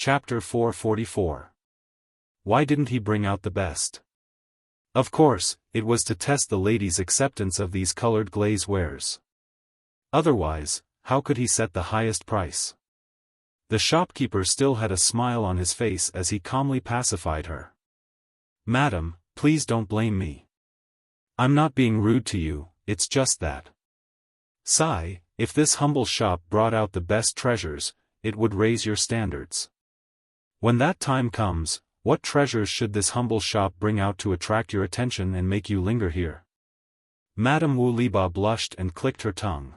Chapter 444. Why didn't he bring out the best? Of course, it was to test the lady's acceptance of these colored glaze wares. Otherwise, how could he set the highest price? The shopkeeper still had a smile on his face as he calmly pacified her. "Madam, please don't blame me. I'm not being rude to you, it's just that. Sigh, if this humble shop brought out the best treasures, it would raise your standards. When that time comes, what treasures should this humble shop bring out to attract your attention and make you linger here?" Madame Wu Liba blushed and clicked her tongue.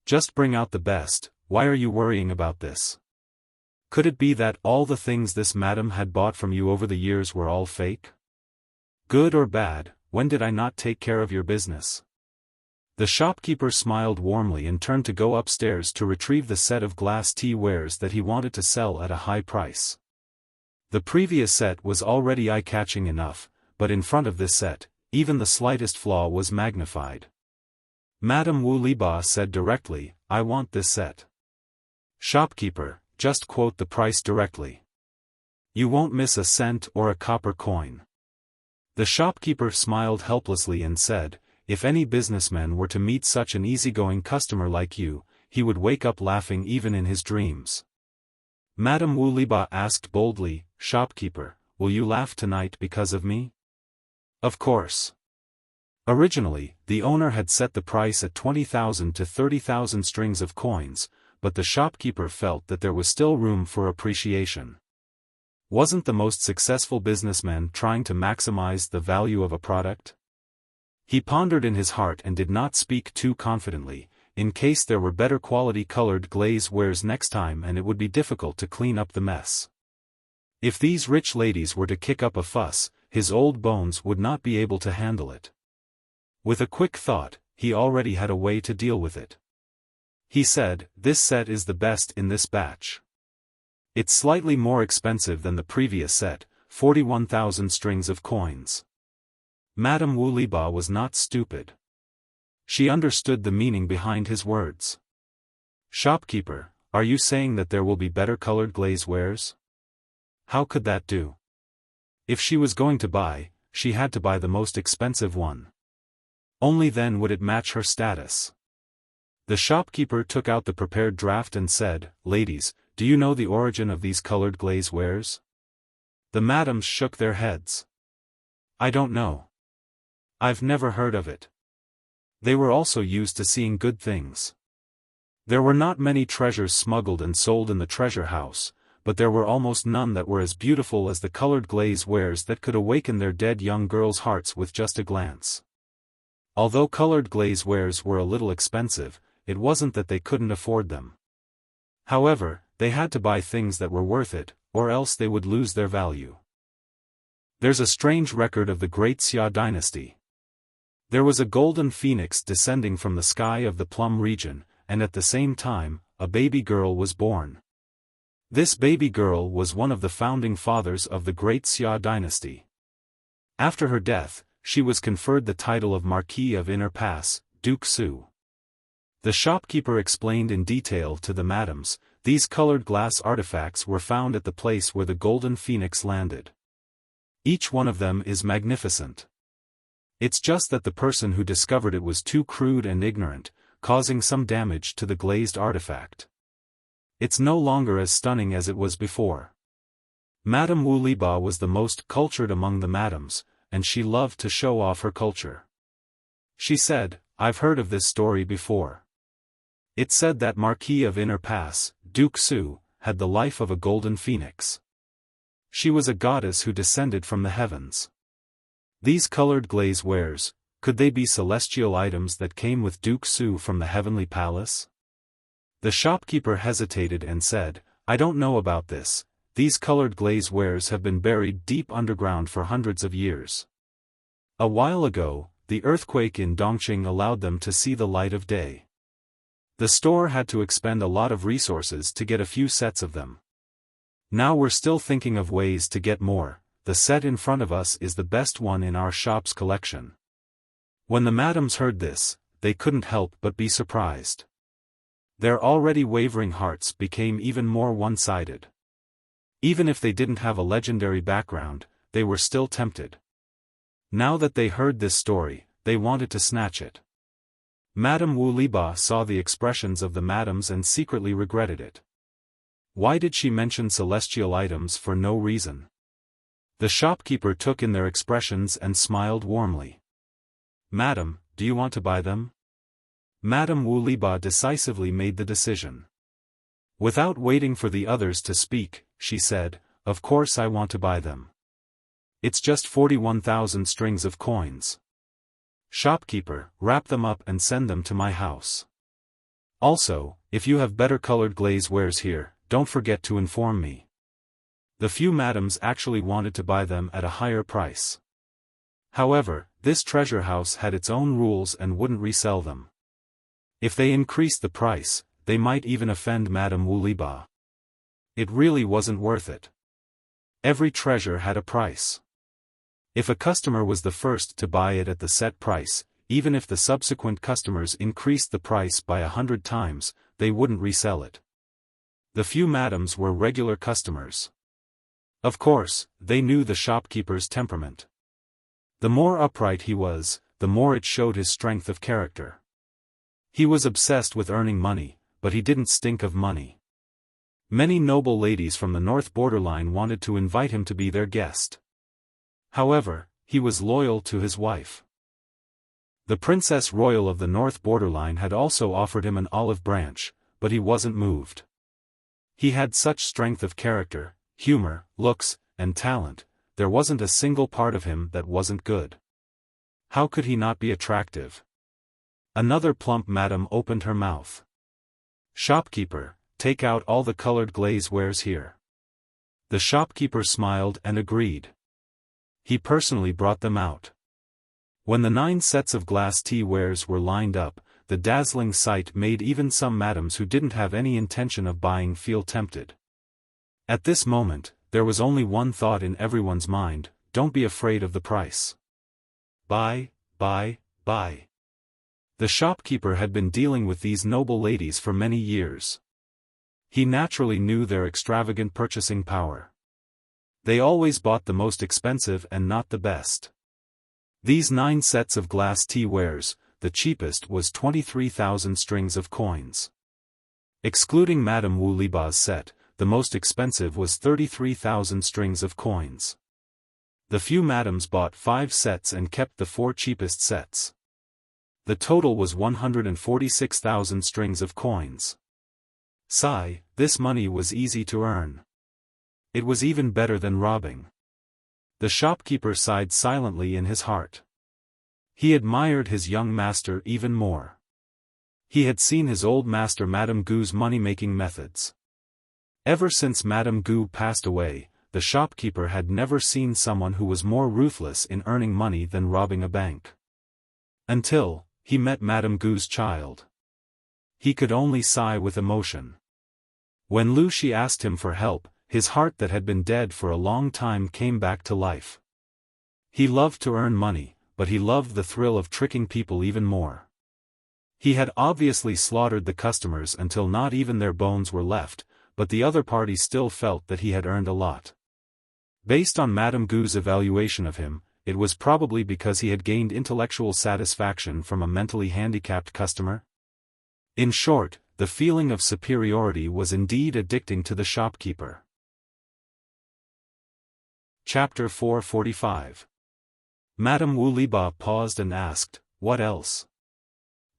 "Just bring out the best, why are you worrying about this? Could it be that all the things this madam had bought from you over the years were all fake? Good or bad, when did I not take care of your business?" The shopkeeper smiled warmly and turned to go upstairs to retrieve the set of glass tea wares that he wanted to sell at a high price. The previous set was already eye-catching enough, but in front of this set, even the slightest flaw was magnified. Madame Wu Liba said directly, "I want this set." "Shopkeeper, just quote the price directly. You won't miss a cent or a copper coin." The shopkeeper smiled helplessly and said, "If any businessman were to meet such an easygoing customer like you, he would wake up laughing even in his dreams." Madame Wu Liba asked boldly, "Shopkeeper, will you laugh tonight because of me?" "Of course." Originally, the owner had set the price at 20,000 to 30,000 strings of coins, but the shopkeeper felt that there was still room for appreciation. Wasn't the most successful businessman trying to maximize the value of a product? He pondered in his heart and did not speak too confidently, in case there were better quality colored glaze wares next time and it would be difficult to clean up the mess. If these rich ladies were to kick up a fuss, his old bones would not be able to handle it. With a quick thought, he already had a way to deal with it. He said, "This set is the best in this batch. It's slightly more expensive than the previous set, 41,000 strings of coins." Madame Wu Liba was not stupid. She understood the meaning behind his words. "Shopkeeper, are you saying that there will be better colored glaze wares? How could that do?" If she was going to buy, she had to buy the most expensive one. Only then would it match her status. The shopkeeper took out the prepared draft and said, "Ladies, do you know the origin of these colored glaze wares?" The madams shook their heads. "I don't know. I've never heard of it." They were also used to seeing good things. There were not many treasures smuggled and sold in the treasure house, but there were almost none that were as beautiful as the colored glaze wares that could awaken their dead young girls' hearts with just a glance. Although colored glaze wares were a little expensive, it wasn't that they couldn't afford them. However, they had to buy things that were worth it, or else they would lose their value. There's a strange record of the great Xia dynasty. There was a golden phoenix descending from the sky of the Plum region, and at the same time, a baby girl was born. This baby girl was one of the founding fathers of the great Xia dynasty. After her death, she was conferred the title of Marquis of Inner Pass, Duke Su. The shopkeeper explained in detail to the madams, these colored glass artifacts were found at the place where the golden phoenix landed. Each one of them is magnificent. It's just that the person who discovered it was too crude and ignorant, causing some damage to the glazed artifact. It's no longer as stunning as it was before. Madame Wu Liba was the most cultured among the madams, and she loved to show off her culture. She said, "I've heard of this story before. It said that Marquis of Inner Pass, Duke Su, had the life of a golden phoenix. She was a goddess who descended from the heavens. These colored glaze wares, could they be celestial items that came with Duke Su from the heavenly palace?" The shopkeeper hesitated and said, "I don't know about this. These colored glaze wares have been buried deep underground for hundreds of years. A while ago, the earthquake in Dongqing allowed them to see the light of day. The store had to expend a lot of resources to get a few sets of them. Now we're still thinking of ways to get more. The set in front of us is the best one in our shop's collection." When the madams heard this, they couldn't help but be surprised. Their already wavering hearts became even more one-sided. Even if they didn't have a legendary background, they were still tempted. Now that they heard this story, they wanted to snatch it. Madame Wu Liba saw the expressions of the madams and secretly regretted it. Why did she mention celestial items for no reason? The shopkeeper took in their expressions and smiled warmly. Madam, do you want to buy them? Madame Wu Liba decisively made the decision. Without waiting for the others to speak, she said, of course I want to buy them. It's just 41,000 strings of coins. Shopkeeper, wrap them up and send them to my house. Also, if you have better colored glaze wares here, don't forget to inform me. The few madams actually wanted to buy them at a higher price. However, this treasure house had its own rules and wouldn't resell them. If they increased the price, they might even offend Madame Wu Liba. It really wasn't worth it. Every treasure had a price. If a customer was the first to buy it at the set price, even if the subsequent customers increased the price by 100 times, they wouldn't resell it. The few madams were regular customers. Of course, they knew the shopkeeper's temperament. The more upright he was, the more it showed his strength of character. He was obsessed with earning money, but he didn't stink of money. Many noble ladies from the north borderline wanted to invite him to be their guest. However, he was loyal to his wife. The Princess Royal of the north borderline had also offered him an olive branch, but he wasn't moved. He had such strength of character, humor, looks, and talent, there wasn't a single part of him that wasn't good. How could he not be attractive? Another plump madam opened her mouth. Shopkeeper, take out all the colored glaze wares here. The shopkeeper smiled and agreed. He personally brought them out. When the 9 sets of glass tea wares were lined up, the dazzling sight made even some madams who didn't have any intention of buying feel tempted. At this moment, there was only one thought in everyone's mind: don't be afraid of the price. Buy, buy, buy. The shopkeeper had been dealing with these noble ladies for many years. He naturally knew their extravagant purchasing power. They always bought the most expensive and not the best. These 9 sets of glass tea wares, the cheapest was 23,000 strings of coins. Excluding Madame Wu Liba's set, the most expensive was 33,000 strings of coins. The few madams bought 5 sets and kept the 4 cheapest sets. The total was 146,000 strings of coins. Sigh, this money was easy to earn. It was even better than robbing. The shopkeeper sighed silently in his heart. He admired his young master even more. He had seen his old master Madame Gu's money-making methods. Ever since Madame Gu passed away, the shopkeeper had never seen someone who was more ruthless in earning money than robbing a bank. Until he met Madame Gu's child. He could only sigh with emotion. When Lu Shi asked him for help, his heart that had been dead for a long time came back to life. He loved to earn money, but he loved the thrill of tricking people even more. He had obviously slaughtered the customers until not even their bones were left, but the other party still felt that he had earned a lot. Based on Madame Gu's evaluation of him, it was probably because he had gained intellectual satisfaction from a mentally handicapped customer. In short, the feeling of superiority was indeed addicting to the shopkeeper. Chapter 445. Madame Wu Liba paused and asked, "What else?"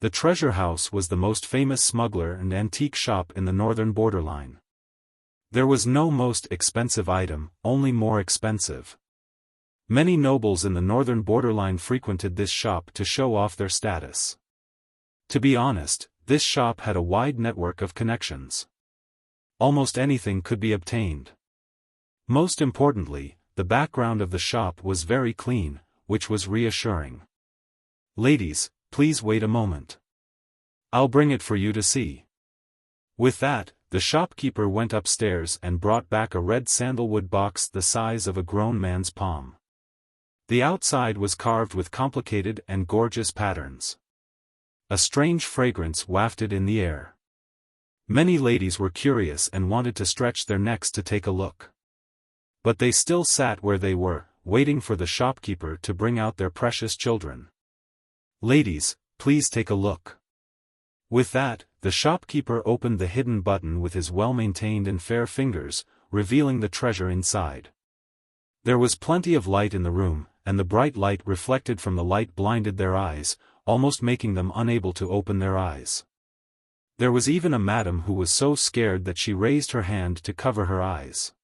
The treasure house was the most famous smuggler and antique shop in the northern borderline. There was no most expensive item, only more expensive. Many nobles in the northern borderline frequented this shop to show off their status. To be honest, this shop had a wide network of connections. Almost anything could be obtained. Most importantly, the background of the shop was very clean, which was reassuring. "Ladies, please wait a moment. I'll bring it for you to see." With that, the shopkeeper went upstairs and brought back a red sandalwood box the size of a grown man's palm. The outside was carved with complicated and gorgeous patterns. A strange fragrance wafted in the air. Many ladies were curious and wanted to stretch their necks to take a look. But they still sat where they were, waiting for the shopkeeper to bring out their precious children. "Ladies, please take a look." With that, the shopkeeper opened the hidden button with his well-maintained and fair fingers, revealing the treasure inside. There was plenty of light in the room, and the bright light reflected from the light blinded their eyes, almost making them unable to open their eyes. There was even a madam who was so scared that she raised her hand to cover her eyes.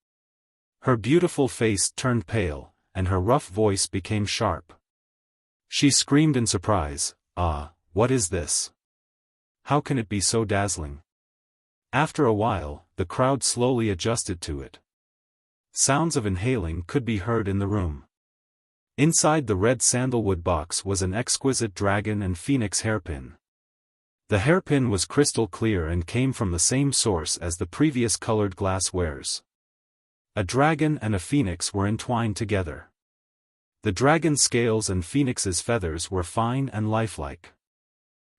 Her beautiful face turned pale, and her rough voice became sharp. She screamed in surprise, "Ah, what is this? How can it be so dazzling?" After a while, the crowd slowly adjusted to it. Sounds of inhaling could be heard in the room. Inside the red sandalwood box was an exquisite dragon and phoenix hairpin. The hairpin was crystal clear and came from the same source as the previous colored glass wares. A dragon and a phoenix were entwined together. The dragon's scales and phoenix's feathers were fine and lifelike.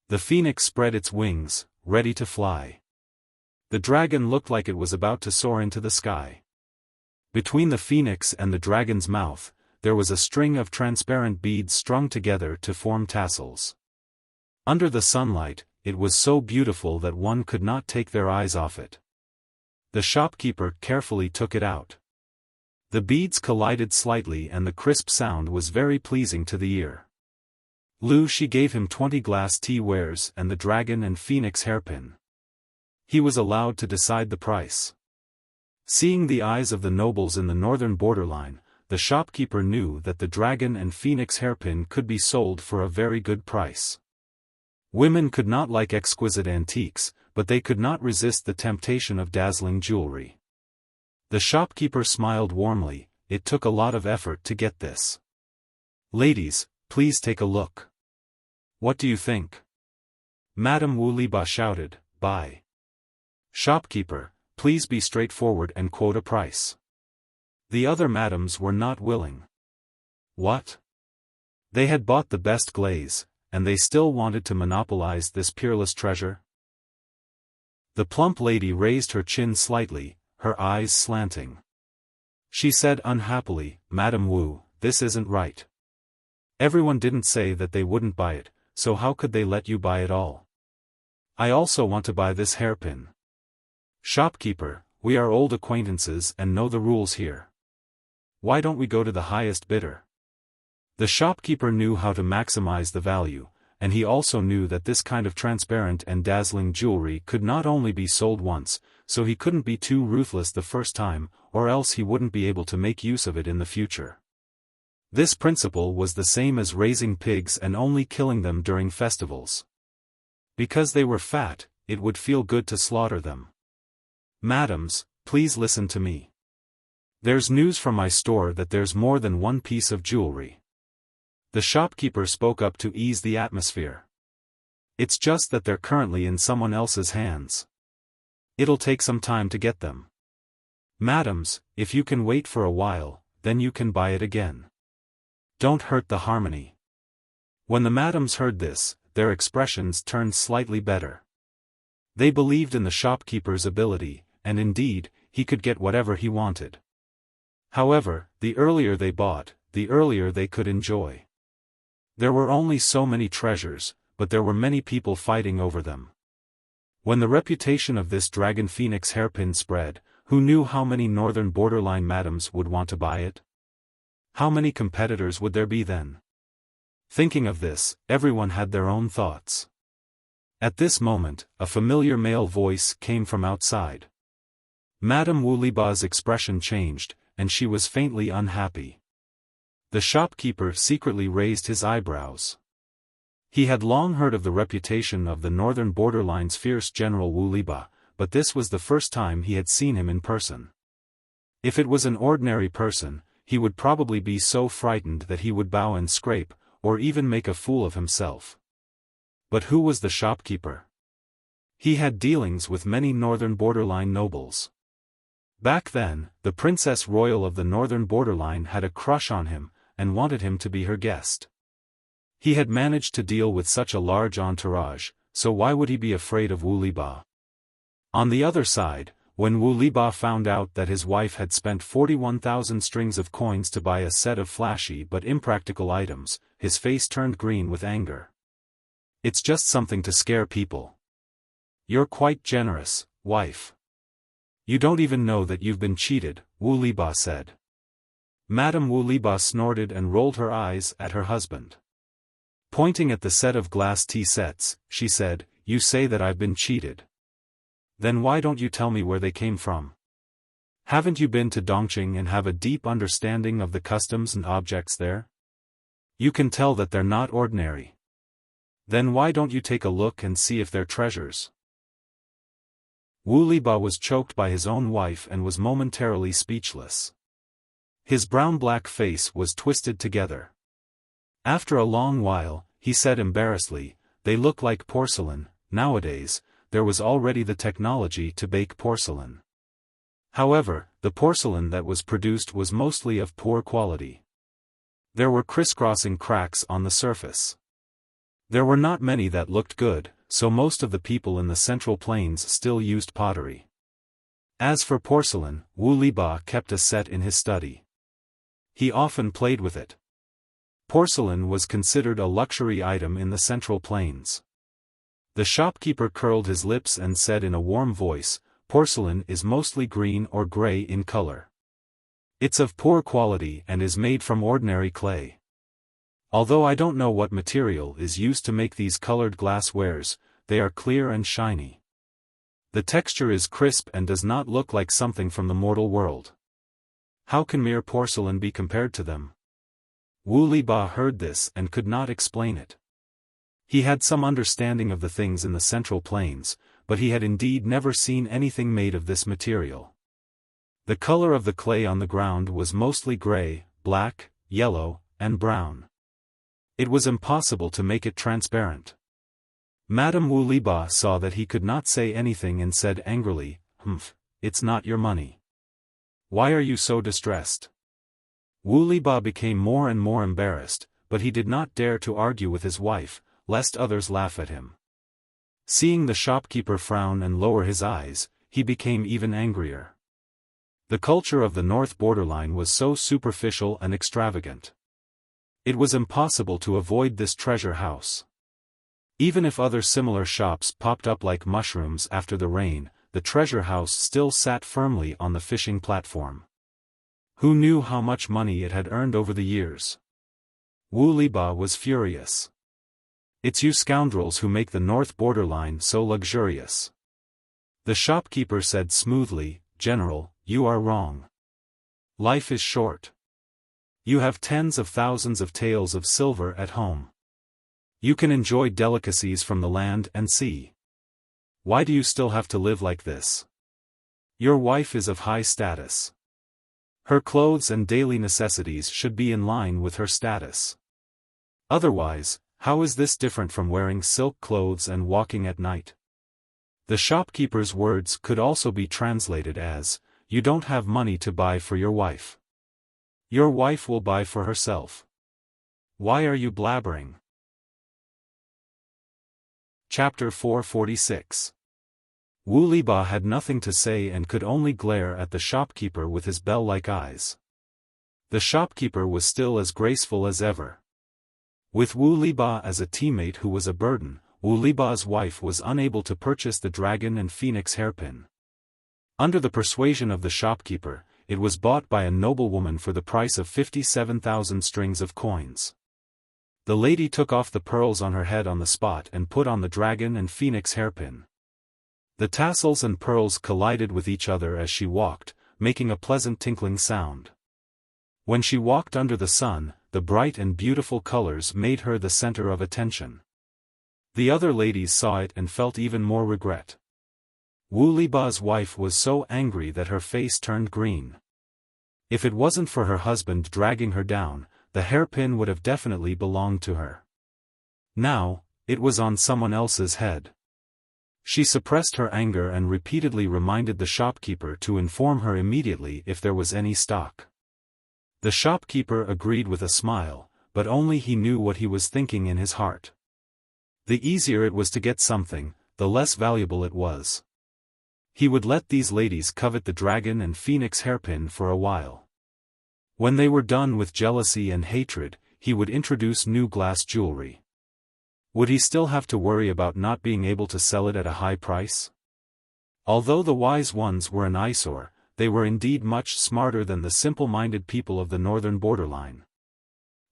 The phoenix spread its wings, ready to fly. The dragon looked like it was about to soar into the sky. Between the phoenix and the dragon's mouth, there was a string of transparent beads strung together to form tassels. Under the sunlight, it was so beautiful that one could not take their eyes off it. The shopkeeper carefully took it out. The beads collided slightly and the crisp sound was very pleasing to the ear. She gave him 20 glass tea wares and the dragon and phoenix hairpin. He was allowed to decide the price. Seeing the eyes of the nobles in the northern borderline, the shopkeeper knew that the dragon and phoenix hairpin could be sold for a very good price. Women could not like exquisite antiques, but they could not resist the temptation of dazzling jewelry. The shopkeeper smiled warmly. It took a lot of effort to get this. "Ladies, please take a look. What do you think?" Madame Wu Liba shouted, "Buy." "Shopkeeper, please be straightforward and quote a price." The other madams were not willing. What? They had bought the best glaze, and they still wanted to monopolize this peerless treasure? The plump lady raised her chin slightly, her eyes slanting. She said unhappily, "Madame Wu, this isn't right. Everyone didn't say that they wouldn't buy it, so how could they let you buy it all? I also want to buy this hairpin." "Shopkeeper, we are old acquaintances and know the rules here. Why don't we go to the highest bidder?" The shopkeeper knew how to maximize the value, and he also knew that this kind of transparent and dazzling jewelry could not only be sold once, so he couldn't be too ruthless the first time, or else he wouldn't be able to make use of it in the future. This principle was the same as raising pigs and only killing them during festivals. Because they were fat, it would feel good to slaughter them. "Madams, please listen to me. There's news from my store that there's more than one piece of jewelry." The shopkeeper spoke up to ease the atmosphere. "It's just that they're currently in someone else's hands. It'll take some time to get them. Madams, if you can wait for a while, then you can buy it again. Don't hurt the harmony." When the madams heard this, their expressions turned slightly better. They believed in the shopkeeper's ability, and indeed, he could get whatever he wanted. However, the earlier they bought, the earlier they could enjoy. There were only so many treasures, but there were many people fighting over them. When the reputation of this dragon phoenix hairpin spread, who knew how many northern borderline madams would want to buy it? How many competitors would there be then? Thinking of this, everyone had their own thoughts. At this moment, a familiar male voice came from outside. Madame Wu Liba's expression changed, and she was faintly unhappy. The shopkeeper secretly raised his eyebrows. He had long heard of the reputation of the northern borderline's fierce general Wu Liba, but this was the first time he had seen him in person. If it was an ordinary person, he would probably be so frightened that he would bow and scrape, or even make a fool of himself. But who was the shopkeeper? He had dealings with many northern borderline nobles. Back then, the Princess Royal of the northern borderline had a crush on him, and wanted him to be her guest. He had managed to deal with such a large entourage, so why would he be afraid of Wu Liba? On the other side, when Wu Liba found out that his wife had spent 41,000 strings of coins to buy a set of flashy but impractical items, his face turned green with anger. It's just something to scare people. You're quite generous, wife. You don't even know that you've been cheated, Wu Liba said. Madame Wu Liba snorted and rolled her eyes at her husband. Pointing at the set of glass tea sets, she said, "You say that I've been cheated. Then why don't you tell me where they came from? Haven't you been to Dongqing and have a deep understanding of the customs and objects there? You can tell that they're not ordinary. Then why don't you take a look and see if they're treasures?" Wu Liba was choked by his own wife and was momentarily speechless. His brown-black face was twisted together. After a long while, he said embarrassedly, "They look like porcelain. Nowadays, there was already the technology to bake porcelain. However, the porcelain that was produced was mostly of poor quality. There were crisscrossing cracks on the surface. There were not many that looked good, so most of the people in the Central Plains still used pottery. As for porcelain, Wu Liba kept a set in his study. He often played with it. Porcelain was considered a luxury item in the Central Plains." The shopkeeper curled his lips and said in a warm voice, "Porcelain is mostly green or gray in color. It's of poor quality and is made from ordinary clay. Although I don't know what material is used to make these colored glasswares, they are clear and shiny. The texture is crisp and does not look like something from the mortal world. How can mere porcelain be compared to them?" Wu Liba heard this and could not explain it. He had some understanding of the things in the Central Plains, but he had indeed never seen anything made of this material. The color of the clay on the ground was mostly gray, black, yellow, and brown. It was impossible to make it transparent. Madame Wu Liba saw that he could not say anything and said angrily, "Humph, it's not your money. Why are you so distressed?" Wu Liba became more and more embarrassed, but he did not dare to argue with his wife, lest others laugh at him. Seeing the shopkeeper frown and lower his eyes, he became even angrier. The culture of the North Borderline was so superficial and extravagant. It was impossible to avoid this treasure house. Even if other similar shops popped up like mushrooms after the rain, the treasure house still sat firmly on the fishing platform. Who knew how much money it had earned over the years? Wu Liba was furious. "It's you scoundrels who make the North Borderline so luxurious." The shopkeeper said smoothly, "General, you are wrong. Life is short. You have tens of thousands of taels of silver at home. You can enjoy delicacies from the land and sea. Why do you still have to live like this? Your wife is of high status. Her clothes and daily necessities should be in line with her status. Otherwise, how is this different from wearing silk clothes and walking at night?" The shopkeeper's words could also be translated as, "You don't have money to buy for your wife. Your wife will buy for herself. Why are you blabbering?" Chapter 446. Wu Liba had nothing to say and could only glare at the shopkeeper with his bell-like eyes. The shopkeeper was still as graceful as ever. With Wu Liba as a teammate who was a burden, Wu Liba's wife was unable to purchase the dragon and phoenix hairpin. Under the persuasion of the shopkeeper, it was bought by a noblewoman for the price of 57,000 strings of coins. The lady took off the pearls on her head on the spot and put on the dragon and phoenix hairpin. The tassels and pearls collided with each other as she walked, making a pleasant tinkling sound. When she walked under the sun, the bright and beautiful colors made her the center of attention. The other ladies saw it and felt even more regret. Wu Liba's wife was so angry that her face turned green. If it wasn't for her husband dragging her down, the hairpin would have definitely belonged to her. Now, it was on someone else's head. She suppressed her anger and repeatedly reminded the shopkeeper to inform her immediately if there was any stock. The shopkeeper agreed with a smile, but only he knew what he was thinking in his heart. The easier it was to get something, the less valuable it was. He would let these ladies covet the dragon and phoenix hairpin for a while. When they were done with jealousy and hatred, he would introduce new glass jewelry. Would he still have to worry about not being able to sell it at a high price? Although the wise ones were an eyesore, they were indeed much smarter than the simple-minded people of the northern borderline.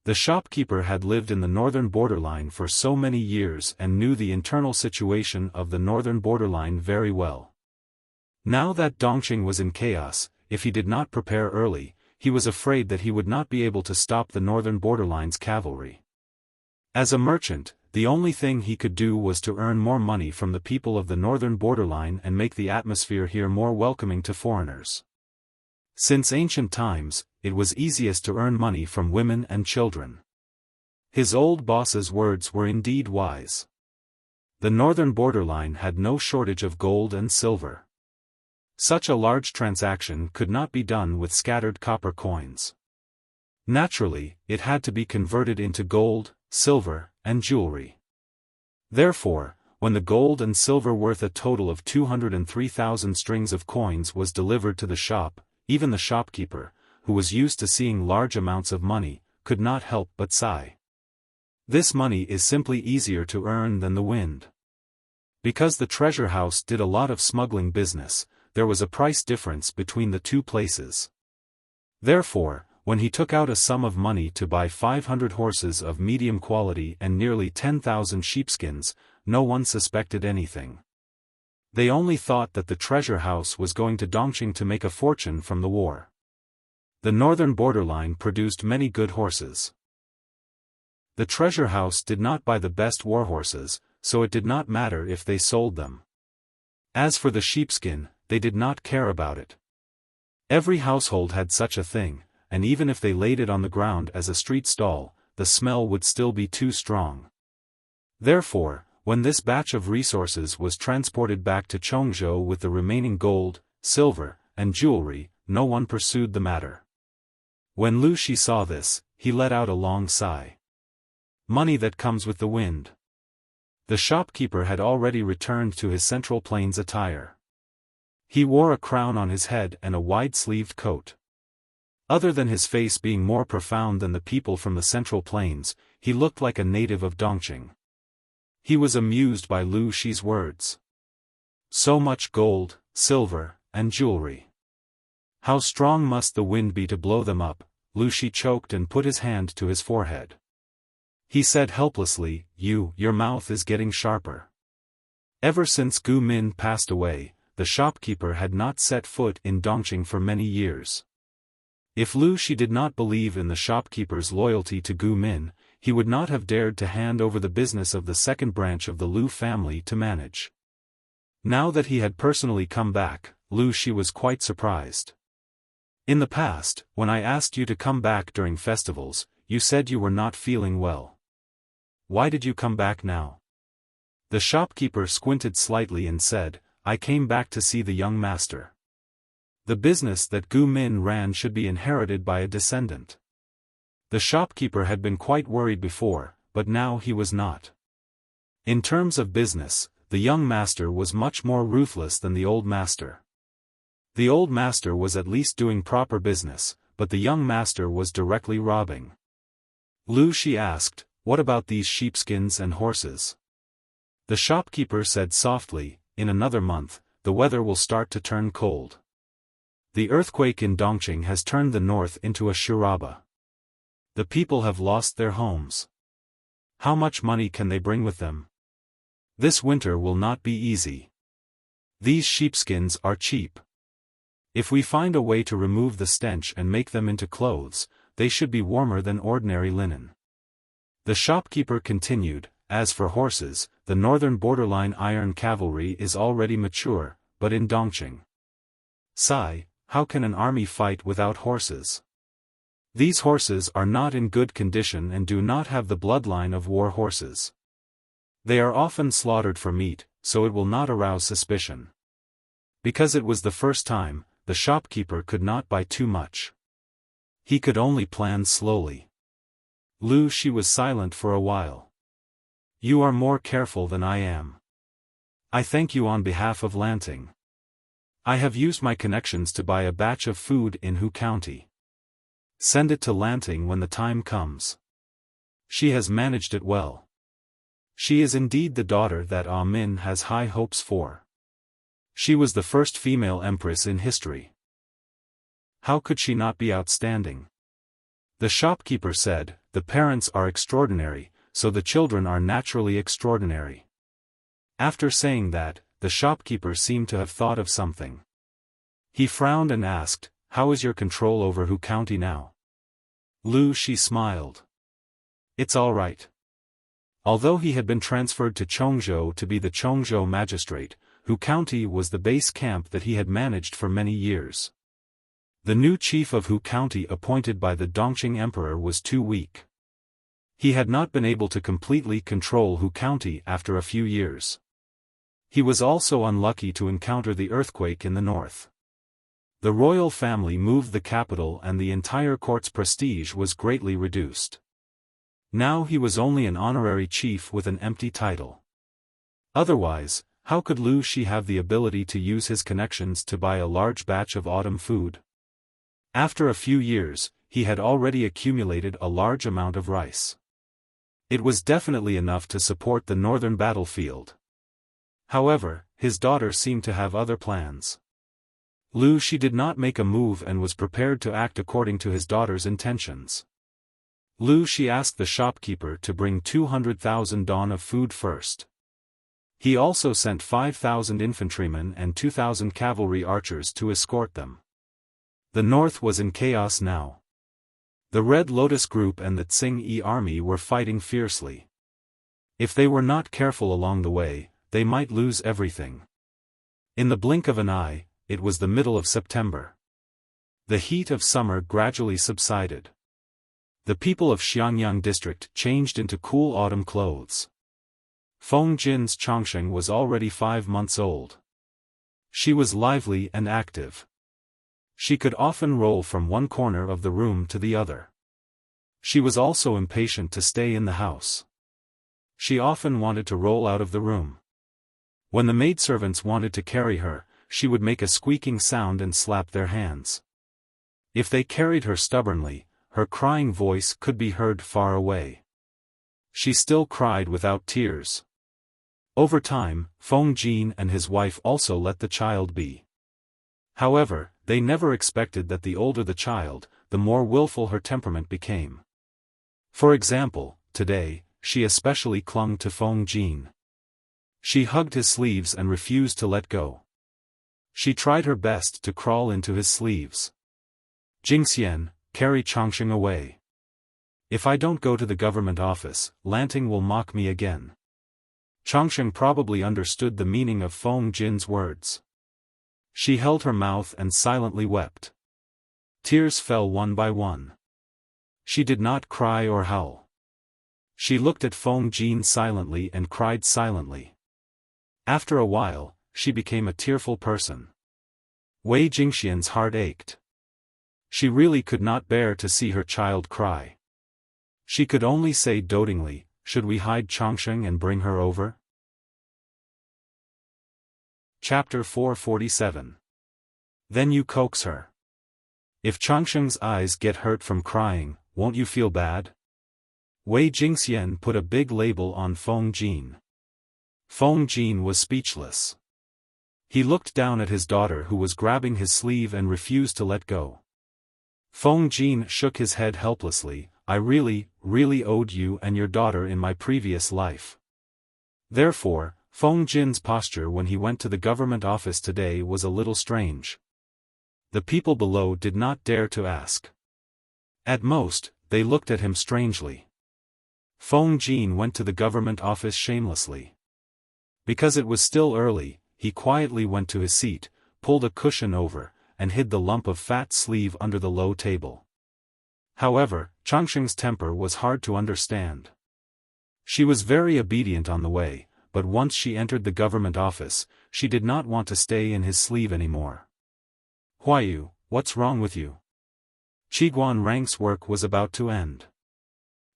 The shopkeeper had lived in the northern borderline for so many years and knew the internal situation of the northern borderline very well. Now that Dongqing was in chaos, if he did not prepare early, he was afraid that he would not be able to stop the northern borderline's cavalry. As a merchant, the only thing he could do was to earn more money from the people of the northern borderline and make the atmosphere here more welcoming to foreigners. Since ancient times, it was easiest to earn money from women and children. His old boss's words were indeed wise. The northern borderline had no shortage of gold and silver. Such a large transaction could not be done with scattered copper coins. Naturally, it had to be converted into gold, silver, and jewelry. Therefore, when the gold and silver worth a total of 203,000 strings of coins was delivered to the shop, even the shopkeeper, who was used to seeing large amounts of money, could not help but sigh. This money is simply easier to earn than the wind. Because the treasure house did a lot of smuggling business, there was a price difference between the two places. Therefore, when he took out a sum of money to buy 500 horses of medium quality and nearly 10,000 sheepskins, no one suspected anything. They only thought that the treasure house was going to Dongqing to make a fortune from the war. The northern borderline produced many good horses. The treasure house did not buy the best war horses, so it did not matter if they sold them. As for the sheepskin, they did not care about it. Every household had such a thing, and even if they laid it on the ground as a street stall, the smell would still be too strong. Therefore, when this batch of resources was transported back to Chongzhou with the remaining gold, silver, and jewelry, no one pursued the matter. When Lu Shi saw this, he let out a long sigh. Money that comes with the wind. The shopkeeper had already returned to his Central Plains attire. He wore a crown on his head and a wide-sleeved coat. Other than his face being more profound than the people from the Central Plains, he looked like a native of Dongqing. He was amused by Lu Shi's words. So much gold, silver, and jewelry. How strong must the wind be to blow them up? Lu Shi choked and put his hand to his forehead. He said helplessly, your mouth is getting sharper. Ever since Gu Min passed away, the shopkeeper had not set foot in Dongqing for many years. If Lu Shi did not believe in the shopkeeper's loyalty to Gu Min, he would not have dared to hand over the business of the second branch of the Lu family to manage. Now that he had personally come back, Lu Shi was quite surprised. In the past, when I asked you to come back during festivals, you said you were not feeling well. Why did you come back now? The shopkeeper squinted slightly and said, I came back to see the young master. The business that Gu Min ran should be inherited by a descendant. The shopkeeper had been quite worried before, but now he was not. In terms of business, the young master was much more ruthless than the old master. The old master was at least doing proper business, but the young master was directly robbing. Lu Shi asked, what about these sheepskins and horses? The shopkeeper said softly, in another month, the weather will start to turn cold. The earthquake in Dongqing has turned the north into a shiraba. The people have lost their homes. How much money can they bring with them? This winter will not be easy. These sheepskins are cheap. If we find a way to remove the stench and make them into clothes, they should be warmer than ordinary linen. The shopkeeper continued, as for horses, the northern borderline iron cavalry is already mature, but in Dongqing. Sigh, how can an army fight without horses? These horses are not in good condition and do not have the bloodline of war horses. They are often slaughtered for meat, so it will not arouse suspicion. Because it was the first time, the shopkeeper could not buy too much. He could only plan slowly. Lu Shi was silent for a while. You are more careful than I am. I thank you on behalf of Lanting. I have used my connections to buy a batch of food in Hu County. Send it to Lanting when the time comes. She has managed it well. She is indeed the daughter that Ah Min has high hopes for. She was the first female empress in history. How could she not be outstanding? The shopkeeper said, the parents are extraordinary, so the children are naturally extraordinary. After saying that, the shopkeeper seemed to have thought of something. He frowned and asked, how is your control over Hu County now? Lu Shi smiled. It's all right. Although he had been transferred to Chongzhou to be the Chongzhou magistrate, Hu County was the base camp that he had managed for many years. The new chief of Hu County appointed by the Dongqing Emperor was too weak. He had not been able to completely control Hu County after a few years. He was also unlucky to encounter the earthquake in the north. The royal family moved the capital and the entire court's prestige was greatly reduced. Now he was only an honorary chief with an empty title. Otherwise, how could Lu Shi have the ability to use his connections to buy a large batch of autumn food? After a few years, he had already accumulated a large amount of rice. It was definitely enough to support the northern battlefield. However, his daughter seemed to have other plans. Lu Shi did not make a move and was prepared to act according to his daughter's intentions. Lu Shi asked the shopkeeper to bring 200,000 dawn of food first. He also sent 5,000 infantrymen and 2,000 cavalry archers to escort them. The north was in chaos now. The Red Lotus Group and the Tsing-Yi army were fighting fiercely. If they were not careful along the way, they might lose everything. In the blink of an eye, it was the middle of September. The heat of summer gradually subsided. The people of Xiangyang district changed into cool autumn clothes. Feng Jin's Chongsheng was already 5 months old. She was lively and active. She could often roll from one corner of the room to the other. She was also impatient to stay in the house. She often wanted to roll out of the room. When the maidservants wanted to carry her, she would make a squeaking sound and slap their hands. If they carried her stubbornly, her crying voice could be heard far away. She still cried without tears. Over time, Feng Jin and his wife also let the child be. However, they never expected that the older the child, the more willful her temperament became. For example, today, she especially clung to Feng Jin. She hugged his sleeves and refused to let go. She tried her best to crawl into his sleeves. Jingxian, carry Chongsheng away. If I don't go to the government office, Lanting will mock me again. Chongsheng probably understood the meaning of Feng Jin's words. She held her mouth and silently wept. Tears fell one by one. She did not cry or howl. She looked at Feng Jin silently and cried silently. After a while, she became a tearful person. Wei Jingxian's heart ached. She really could not bear to see her child cry. She could only say dotingly, should we hide Chongsheng and bring her over? Chapter 447. Then you coax her. If Chongsheng's eyes get hurt from crying, won't you feel bad? Wei Jingxian put a big label on Feng Jin. Feng Jin was speechless. He looked down at his daughter who was grabbing his sleeve and refused to let go. Feng Jin shook his head helplessly. I really owed you and your daughter in my previous life. Therefore, Feng Jin's posture when he went to the government office today was a little strange. The people below did not dare to ask. At most, they looked at him strangely. Feng Jin went to the government office shamelessly. Because it was still early, he quietly went to his seat, pulled a cushion over, and hid the lump of fat sleeve under the low table. However, Chongsheng's temper was hard to understand. She was very obedient on the way, but once she entered the government office, she did not want to stay in his sleeve anymore. Huayu, what's wrong with you? Qiguan Rank's work was about to end.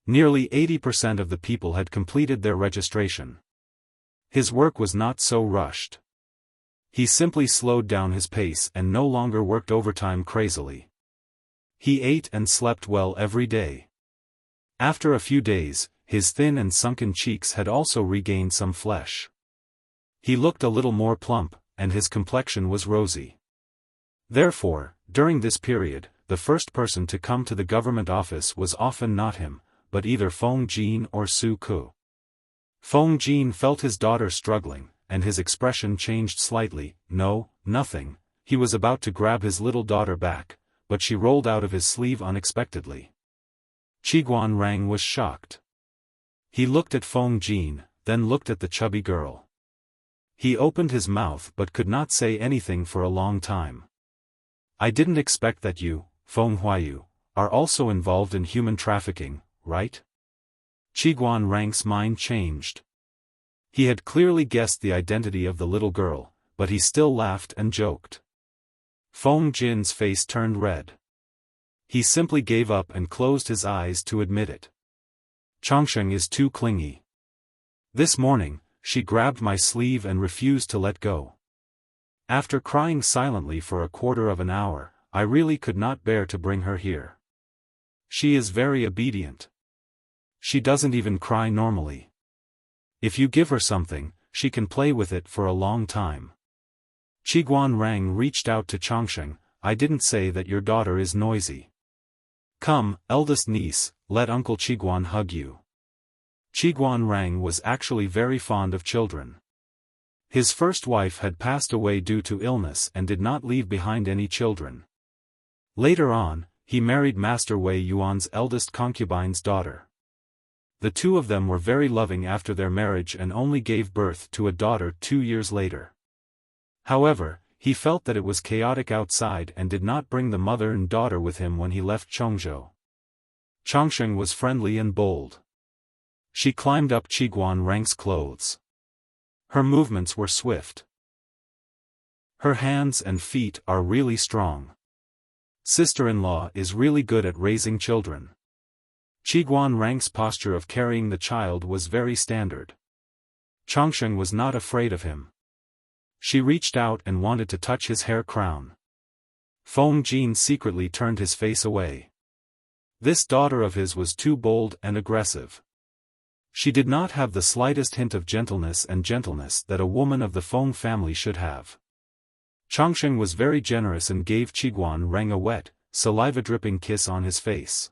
Nearly 80% of the people had completed their registration. His work was not so rushed. He simply slowed down his pace and no longer worked overtime crazily. He ate and slept well every day. After a few days, his thin and sunken cheeks had also regained some flesh. He looked a little more plump, and his complexion was rosy. Therefore, during this period, the first person to come to the government office was often not him, but either Feng Jin or Su Ku. Feng Jin felt his daughter struggling, and his expression changed slightly. No, nothing. He was about to grab his little daughter back, but she rolled out of his sleeve unexpectedly. Qiguan Rang was shocked. He looked at Feng Jin, then looked at the chubby girl. He opened his mouth but could not say anything for a long time. I didn't expect that you, Feng Huayu, are also involved in human trafficking, right? Qiguan Rang's mind changed. He had clearly guessed the identity of the little girl, but he still laughed and joked. Feng Jin's face turned red. He simply gave up and closed his eyes to admit it. Changsheng is too clingy. This morning, she grabbed my sleeve and refused to let go. After crying silently for a quarter of an hour, I really could not bear to bring her here. She is very obedient. She doesn't even cry normally. If you give her something, she can play with it for a long time. Qiguan Rang reached out to Changsheng. I didn't say that your daughter is noisy. Come, eldest niece, let Uncle Qiguan hug you. Qiguan Rang was actually very fond of children. His first wife had passed away due to illness and did not leave behind any children. Later on, he married Master Wei Yuan's eldest concubine's daughter. The two of them were very loving after their marriage and only gave birth to a daughter 2 years later. However, he felt that it was chaotic outside and did not bring the mother and daughter with him when he left Chongzhou. Changsheng was friendly and bold. She climbed up Qiguan Rang's clothes. Her movements were swift. Her hands and feet are really strong. Sister-in-law is really good at raising children. Qiguan Rang's posture of carrying the child was very standard. Changsheng was not afraid of him. She reached out and wanted to touch his hair crown. Feng Jin secretly turned his face away. This daughter of his was too bold and aggressive. She did not have the slightest hint of gentleness that a woman of the Feng family should have. Changsheng was very generous and gave Qiguan Rang a wet, saliva-dripping kiss on his face.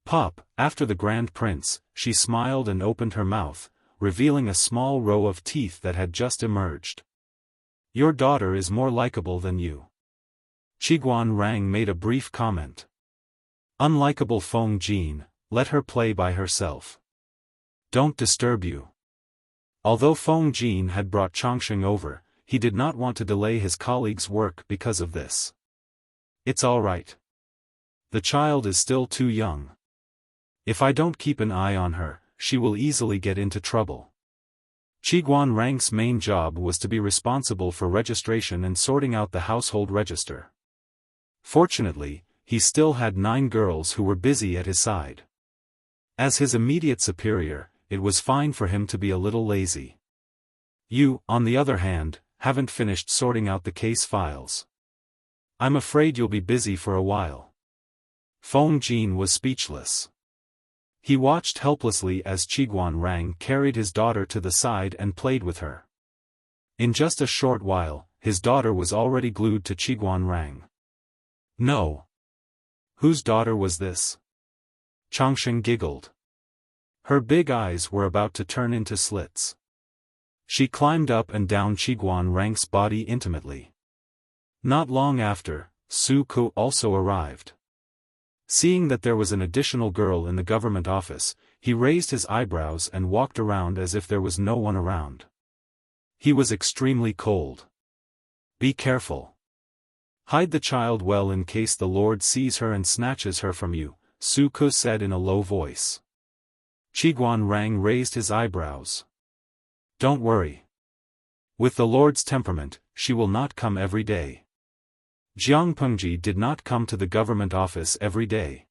Pop, after the Grand Prince, she smiled and opened her mouth, revealing a small row of teeth that had just emerged. Your daughter is more likable than you. Qiguan Rang made a brief comment. Unlikable Feng Jin, let her play by herself. Don't disturb you. Although Feng Jin had brought Changsheng over, he did not want to delay his colleague's work because of this. It's all right. The child is still too young. If I don't keep an eye on her, she will easily get into trouble. Qiguan Rang's main job was to be responsible for registration and sorting out the household register. Fortunately, he still had 9 girls who were busy at his side. As his immediate superior, it was fine for him to be a little lazy. You, on the other hand, haven't finished sorting out the case files. I'm afraid you'll be busy for a while. Feng Jin was speechless. He watched helplessly as Qiguan Rang carried his daughter to the side and played with her. In just a short while, his daughter was already glued to Qiguan Rang. No. Whose daughter was this? Changsheng giggled. Her big eyes were about to turn into slits. She climbed up and down Qiguan Rang's body intimately. Not long after, Su Ku also arrived. Seeing that there was an additional girl in the government office, he raised his eyebrows and walked around as if there was no one around. He was extremely cold. Be careful. Hide the child well in case the Lord sees her and snatches her from you, Su Ku said in a low voice. Qiguan Rang raised his eyebrows. Don't worry. With the Lord's temperament, she will not come every day. Jiang Pengji did not come to the government office every day.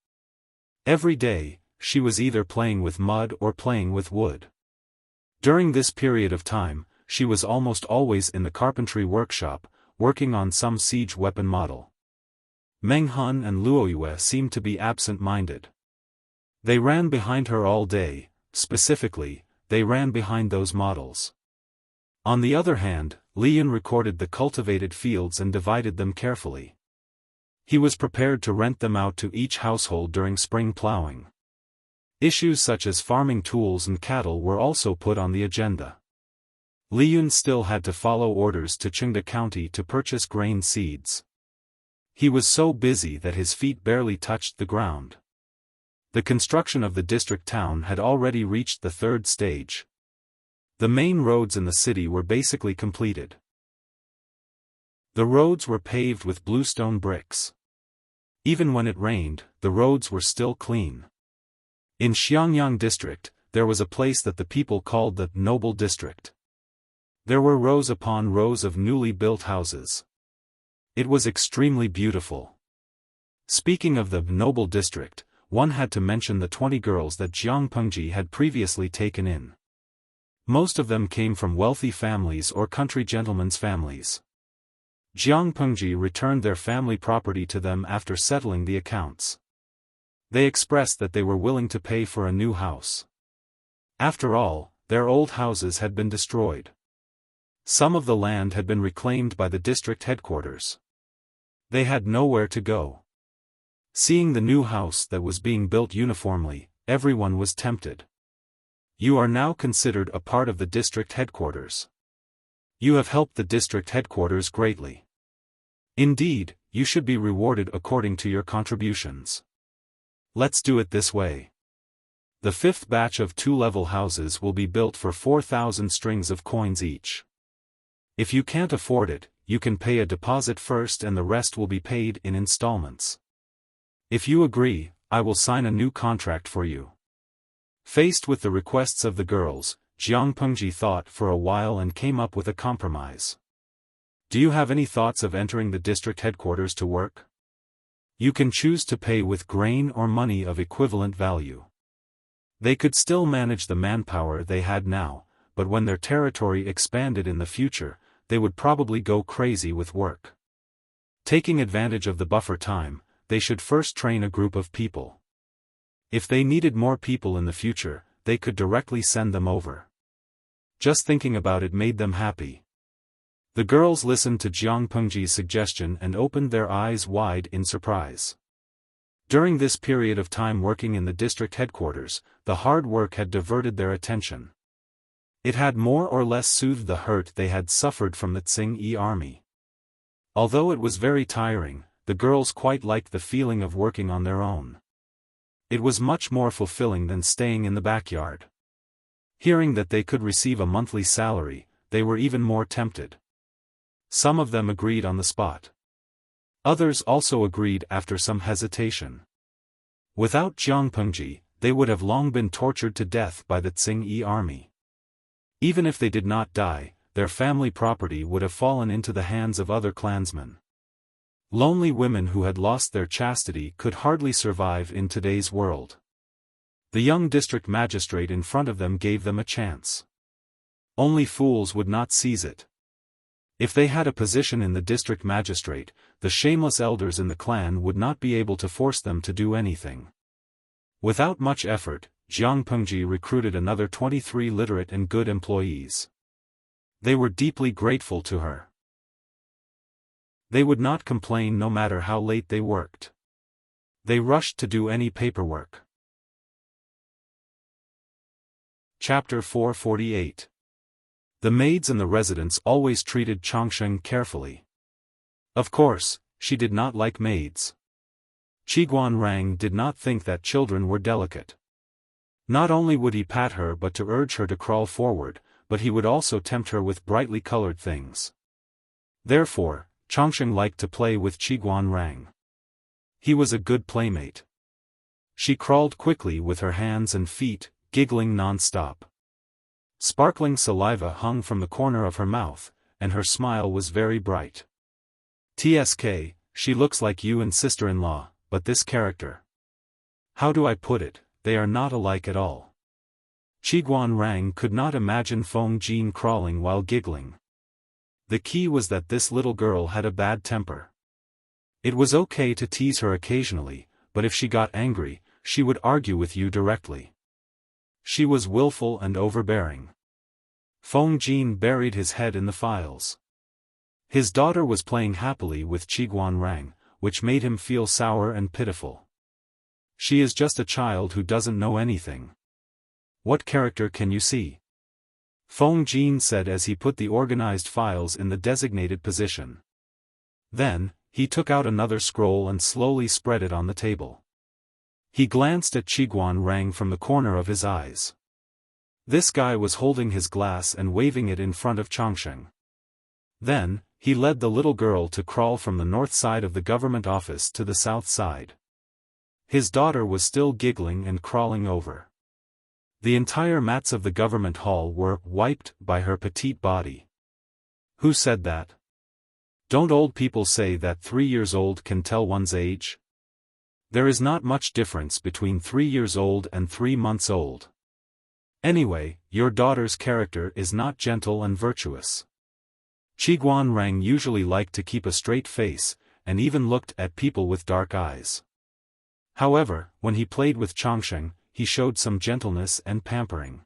Every day, she was either playing with mud or playing with wood. During this period of time, she was almost always in the carpentry workshop, working on some siege weapon model. Meng Hun and Luo Yue seemed to be absent-minded. They ran behind her all day, specifically, they ran behind those models. On the other hand, Li Yun recorded the cultivated fields and divided them carefully. He was prepared to rent them out to each household during spring plowing. Issues such as farming tools and cattle were also put on the agenda. Li Yun still had to follow orders to Chengde County to purchase grain seeds. He was so busy that his feet barely touched the ground. The construction of the district town had already reached the third stage. The main roads in the city were basically completed. The roads were paved with bluestone bricks. Even when it rained, the roads were still clean. In Xiangyang district, there was a place that the people called the Noble District. There were rows upon rows of newly built houses. It was extremely beautiful. Speaking of the Noble District, one had to mention the 20 girls that Jiang Pengji had previously taken in. Most of them came from wealthy families or country gentlemen's families. Jiang Pengji returned their family property to them after settling the accounts. They expressed that they were willing to pay for a new house. After all, their old houses had been destroyed. Some of the land had been reclaimed by the district headquarters. They had nowhere to go. Seeing the new house that was being built uniformly, everyone was tempted. You are now considered a part of the district headquarters. You have helped the district headquarters greatly. Indeed, you should be rewarded according to your contributions. Let's do it this way. The fifth batch of 2-level houses will be built for 4,000 strings of coins each. If you can't afford it, you can pay a deposit first and the rest will be paid in installments. If you agree, I will sign a new contract for you. Faced with the requests of the girls, Jiang Pengji thought for a while and came up with a compromise. Do you have any thoughts of entering the district headquarters to work? You can choose to pay with grain or money of equivalent value. They could still manage the manpower they had now, but when their territory expanded in the future, they would probably go crazy with work. Taking advantage of the buffer time, they should first train a group of people. If they needed more people in the future, they could directly send them over. Just thinking about it made them happy. The girls listened to Jiang Pengji's suggestion and opened their eyes wide in surprise. During this period of time working in the district headquarters, the hard work had diverted their attention. It had more or less soothed the hurt they had suffered from the Tsing-Yi army. Although it was very tiring, the girls quite liked the feeling of working on their own. It was much more fulfilling than staying in the backyard. Hearing that they could receive a monthly salary, they were even more tempted. Some of them agreed on the spot. Others also agreed after some hesitation. Without Jiang Pengji, they would have long been tortured to death by the Tsing-Yi army. Even if they did not die, their family property would have fallen into the hands of other clansmen. Lonely women who had lost their chastity could hardly survive in today's world. The young district magistrate in front of them gave them a chance. Only fools would not seize it. If they had a position in the district magistrate, the shameless elders in the clan would not be able to force them to do anything. Without much effort, Jiang Pengji recruited another 23 literate and good employees. They were deeply grateful to her. They would not complain no matter how late they worked. They rushed to do any paperwork. Chapter 448. The maids and the residents always treated Changsheng carefully. Of course, she did not like maids. Qiguan Rang did not think that children were delicate. Not only would he pat her but to urge her to crawl forward, but he would also tempt her with brightly colored things. Therefore, Changsheng liked to play with Qiguan Rang. He was a good playmate. She crawled quickly with her hands and feet, giggling non-stop. Sparkling saliva hung from the corner of her mouth, and her smile was very bright. TSK, she looks like you and sister-in-law, but this character. How do I put it, they are not alike at all. Qiguan Rang could not imagine Feng Jin crawling while giggling. The key was that this little girl had a bad temper. It was okay to tease her occasionally, but if she got angry, she would argue with you directly. She was willful and overbearing. Feng Jin buried his head in the files. His daughter was playing happily with Qiguan Rang, which made him feel sour and pitiful. She is just a child who doesn't know anything. What character can you see? Feng Jin said as he put the organized files in the designated position. Then, he took out another scroll and slowly spread it on the table. He glanced at Qiguan Rang from the corner of his eyes. This guy was holding his glass and waving it in front of Changsheng. Then, he led the little girl to crawl from the north side of the government office to the south side. His daughter was still giggling and crawling over. The entire mats of the government hall were wiped by her petite body. Who said that? Don't old people say that 3 years old can tell one's age? There is not much difference between 3 years old and 3 months old. Anyway, your daughter's character is not gentle and virtuous. Qiguan Rang usually liked to keep a straight face, and even looked at people with dark eyes. However, when he played with Changsheng, he showed some gentleness and pampering.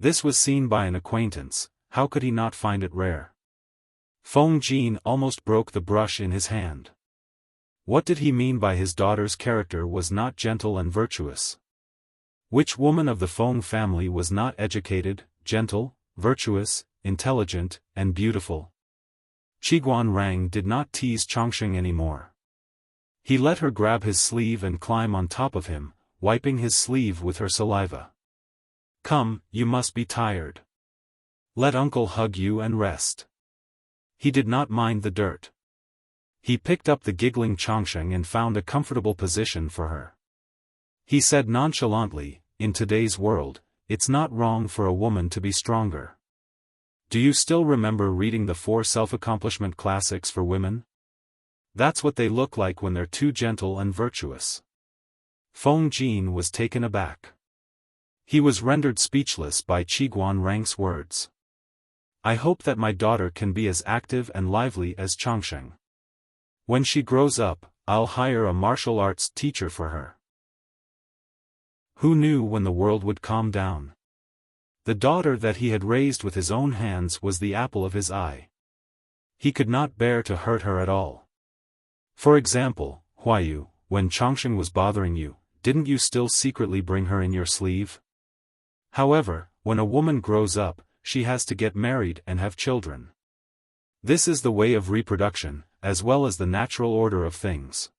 This was seen by an acquaintance. How could he not find it rare? Feng Jin almost broke the brush in his hand. What did he mean by his daughter's character was not gentle and virtuous? Which woman of the Feng family was not educated, gentle, virtuous, intelligent, and beautiful? Qiguan Rang did not tease Changsheng anymore. He let her grab his sleeve and climb on top of him, wiping his sleeve with her saliva. Come, you must be tired. Let uncle hug you and rest. He did not mind the dirt. He picked up the giggling Changsheng and found a comfortable position for her. He said nonchalantly, in today's world, it's not wrong for a woman to be stronger. Do you still remember reading the 4 self-accomplishment classics for women? That's what they look like when they're too gentle and virtuous. Feng Jin was taken aback. He was rendered speechless by Qiguan Rang's words. I hope that my daughter can be as active and lively as Changsheng. When she grows up, I'll hire a martial arts teacher for her. Who knew when the world would calm down? The daughter that he had raised with his own hands was the apple of his eye. He could not bear to hurt her at all. For example, Huayu, when Changsheng was bothering you, didn't you still secretly bring her in your sleeve? However, when a woman grows up, she has to get married and have children. This is the way of reproduction, as well as the natural order of things.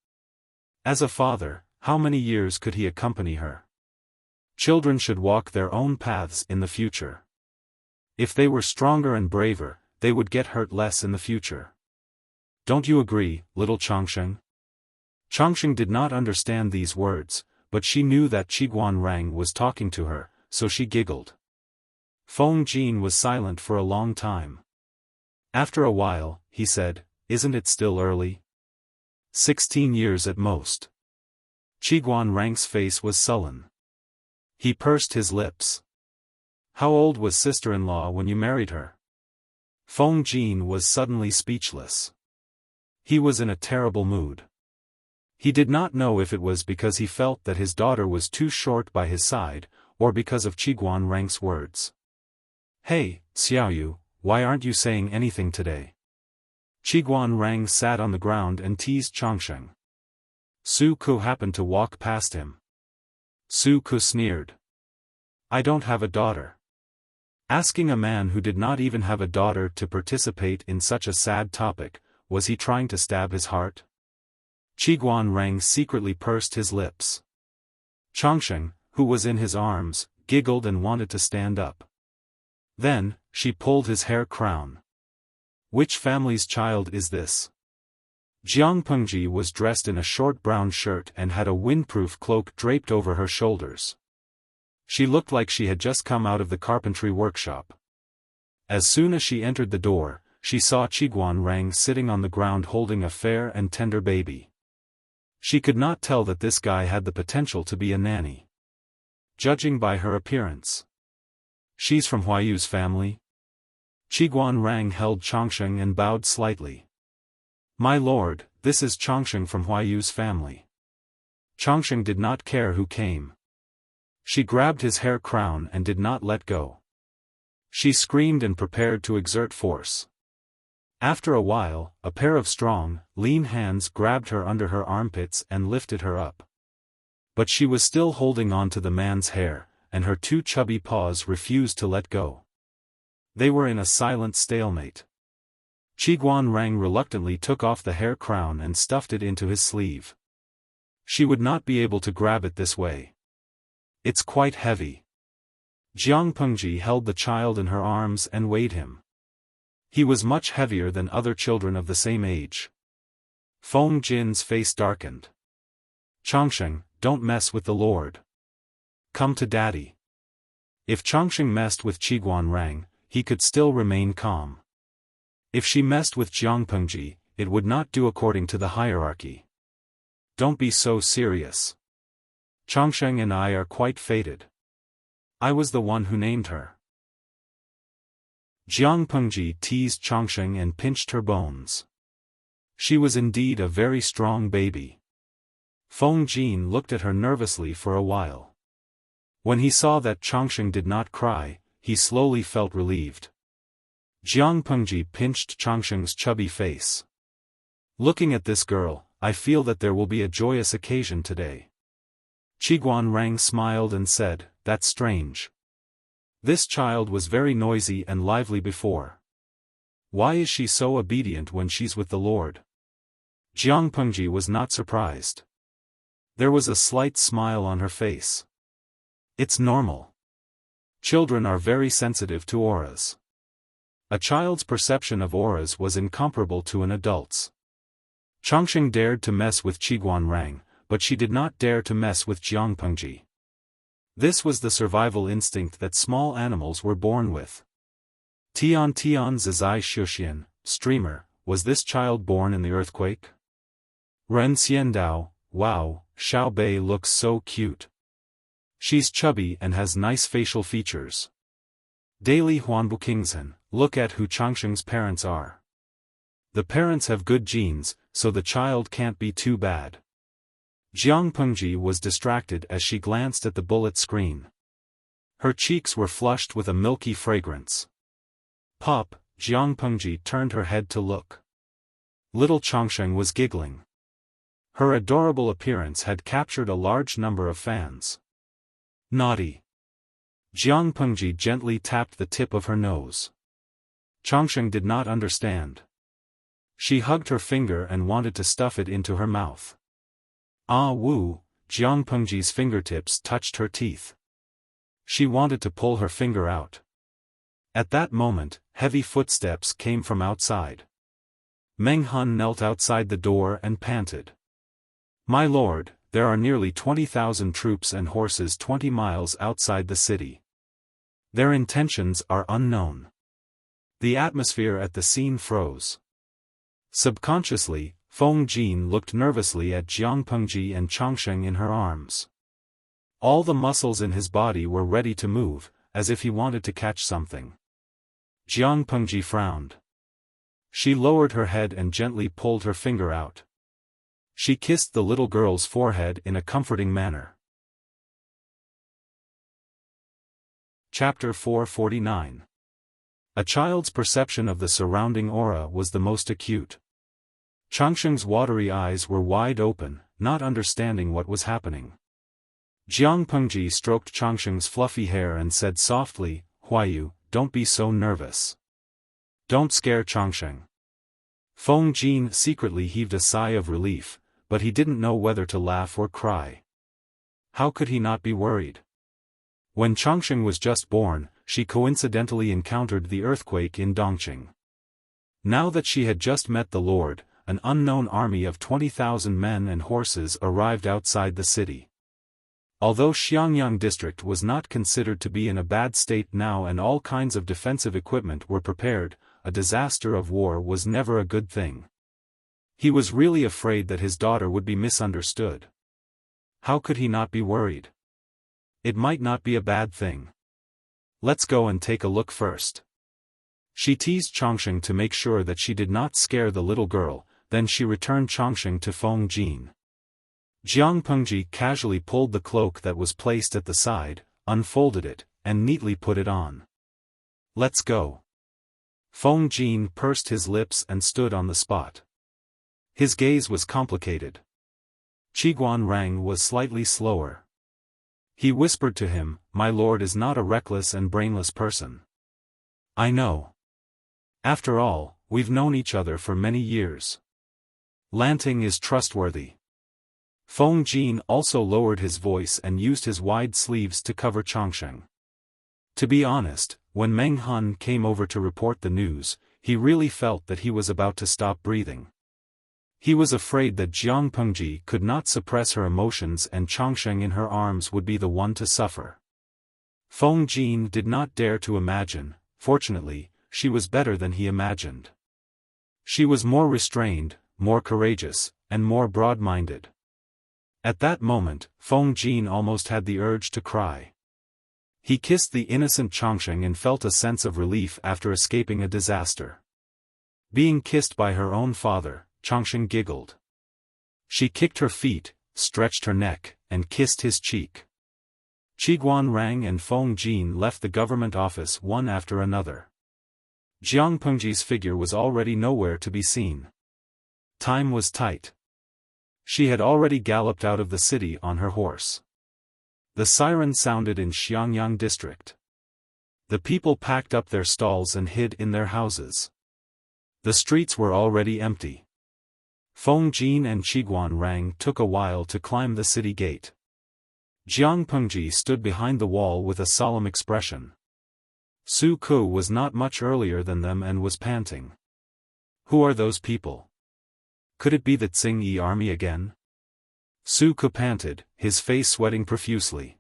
As a father, how many years could he accompany her? Children should walk their own paths in the future. If they were stronger and braver, they would get hurt less in the future. Don't you agree, little Changsheng? Changsheng did not understand these words, but she knew that Qiguan Rang was talking to her, so she giggled. Feng Jin was silent for a long time. After a while, he said, Isn't it still early? 16 years at most. Qiguan Rang's face was sullen. He pursed his lips. How old was sister-in-law when you married her? Feng Jin was suddenly speechless. He was in a terrible mood. He did not know if it was because he felt that his daughter was too short by his side, or because of Qiguan Rang's words. Hey, Xiaoyu, why aren't you saying anything today? Qiguan Rang sat on the ground and teased Changsheng. Su Ku happened to walk past him. Su Ku sneered. I don't have a daughter. Asking a man who did not even have a daughter to participate in such a sad topic, was he trying to stab his heart? Qiguan Rang secretly pursed his lips. Changsheng, who was in his arms, giggled and wanted to stand up. Then, she pulled his hair crown. Which family's child is this? Jiang Pengji was dressed in a short brown shirt and had a windproof cloak draped over her shoulders. She looked like she had just come out of the carpentry workshop. As soon as she entered the door, she saw Qiguan Rang sitting on the ground holding a fair and tender baby. She could not tell that this guy had the potential to be a nanny. Judging by her appearance, She's from Huayu's family? Qiguan Rang held Chongsheng and bowed slightly. My lord, this is Chongsheng from Huayu's family. Chongsheng did not care who came. She grabbed his hair crown and did not let go. She screamed and prepared to exert force. After a while, a pair of strong, lean hands grabbed her under her armpits and lifted her up. But she was still holding on to the man's hair, and her two chubby paws refused to let go. They were in a silent stalemate. Qiguan Rang reluctantly took off the hair crown and stuffed it into his sleeve. She would not be able to grab it this way. It's quite heavy. Jiang Pengji held the child in her arms and weighed him. He was much heavier than other children of the same age. Feng Jin's face darkened. Chongsheng, don't mess with the lord. Come to daddy. If Chongsheng messed with Qiguan Rang, he could still remain calm. If she messed with Jiang Pengji, it would not do according to the hierarchy. Don't be so serious. Chongsheng and I are quite fated. I was the one who named her. Jiang Pengji teased Chongsheng and pinched her bones. She was indeed a very strong baby. Feng Jin looked at her nervously for a while. When he saw that Chongsheng did not cry, he slowly felt relieved. Jiang Pengji pinched Chongsheng's chubby face. Looking at this girl, I feel that there will be a joyous occasion today. Qiguan Rang smiled and said, that's strange. This child was very noisy and lively before. Why is she so obedient when she's with the Lord? Jiang Pengji was not surprised. There was a slight smile on her face. It's normal. Children are very sensitive to auras. A child's perception of auras was incomparable to an adult's. Chongsheng dared to mess with Qiguan Rang, but she did not dare to mess with Jiang Pengji. This was the survival instinct that small animals were born with. Tian Tian Zizai Shuxian, streamer, was this child born in the earthquake? Ren Xiandao, wow, Xiao Bei looks so cute. She's chubby and has nice facial features. Daily Huanbu Kingzhen, look at who Chongsheng's parents are. The parents have good genes, so the child can't be too bad. Jiang Pengji was distracted as she glanced at the bullet screen. Her cheeks were flushed with a milky fragrance. Pop, Jiang Pengji turned her head to look. Little Chongsheng was giggling. Her adorable appearance had captured a large number of fans. Naughty. Jiang Pengji gently tapped the tip of her nose. Chongsheng did not understand. She hugged her finger and wanted to stuff it into her mouth. Ah woo, Jiang Pengji's fingertips touched her teeth. She wanted to pull her finger out. At that moment, heavy footsteps came from outside. Meng Hun knelt outside the door and panted. My lord, there are nearly 20,000 troops and horses 20 miles outside the city. Their intentions are unknown. The atmosphere at the scene froze. Subconsciously, Feng Jin looked nervously at Jiang Pengji and Chongsheng in her arms. All the muscles in his body were ready to move, as if he wanted to catch something. Jiang Pengji frowned. She lowered her head and gently pulled her finger out. She kissed the little girl's forehead in a comforting manner. Chapter 449. A child's perception of the surrounding aura was the most acute. Chongsheng's watery eyes were wide open, not understanding what was happening. Jiang Pengji stroked Chongsheng's fluffy hair and said softly, Huayu, don't be so nervous. Don't scare Chongsheng. Feng Jin secretly heaved a sigh of relief, but he didn't know whether to laugh or cry. How could he not be worried? When Chongsheng was just born, she coincidentally encountered the earthquake in Dongqing. Now that she had just met the Lord, an unknown army of 20,000 men and horses arrived outside the city. Although Xiangyang district was not considered to be in a bad state now and all kinds of defensive equipment were prepared, a disaster of war was never a good thing. He was really afraid that his daughter would be misunderstood. How could he not be worried? It might not be a bad thing. Let's go and take a look first. She teased Chongqing to make sure that she did not scare the little girl, then she returned Chongqing to Feng Jin. Jiang Pengji casually pulled the cloak that was placed at the side, unfolded it, and neatly put it on. Let's go. Feng Jin pursed his lips and stood on the spot. His gaze was complicated. Qiguan Rang was slightly slower. He whispered to him, "My lord is not a reckless and brainless person. I know. After all, we've known each other for many years. Lanting is trustworthy." Feng Jin also lowered his voice and used his wide sleeves to cover Chongqing. To be honest, when Meng Han came over to report the news, he really felt that he was about to stop breathing. He was afraid that Jiang Pengji could not suppress her emotions and Chongqing in her arms would be the one to suffer. Feng Jin did not dare to imagine. Fortunately, she was better than he imagined. She was more restrained, more courageous, and more broad-minded. At that moment, Feng Jin almost had the urge to cry. He kissed the innocent Chongqing and felt a sense of relief after escaping a disaster. Being kissed by her own father, Chongqing giggled. She kicked her feet, stretched her neck, and kissed his cheek. Qiguan Rang and Feng Jin left the government office one after another. Jiang Pengji's figure was already nowhere to be seen. Time was tight. She had already galloped out of the city on her horse. The siren sounded in Xiangyang district. The people packed up their stalls and hid in their houses. The streets were already empty. Feng Jin and Qiguan Rang took a while to climb the city gate. Jiang Pengji stood behind the wall with a solemn expression. Su Ku was not much earlier than them and was panting. Who are those people? Could it be the Tsing-Yi army again? Su Ku panted, his face sweating profusely.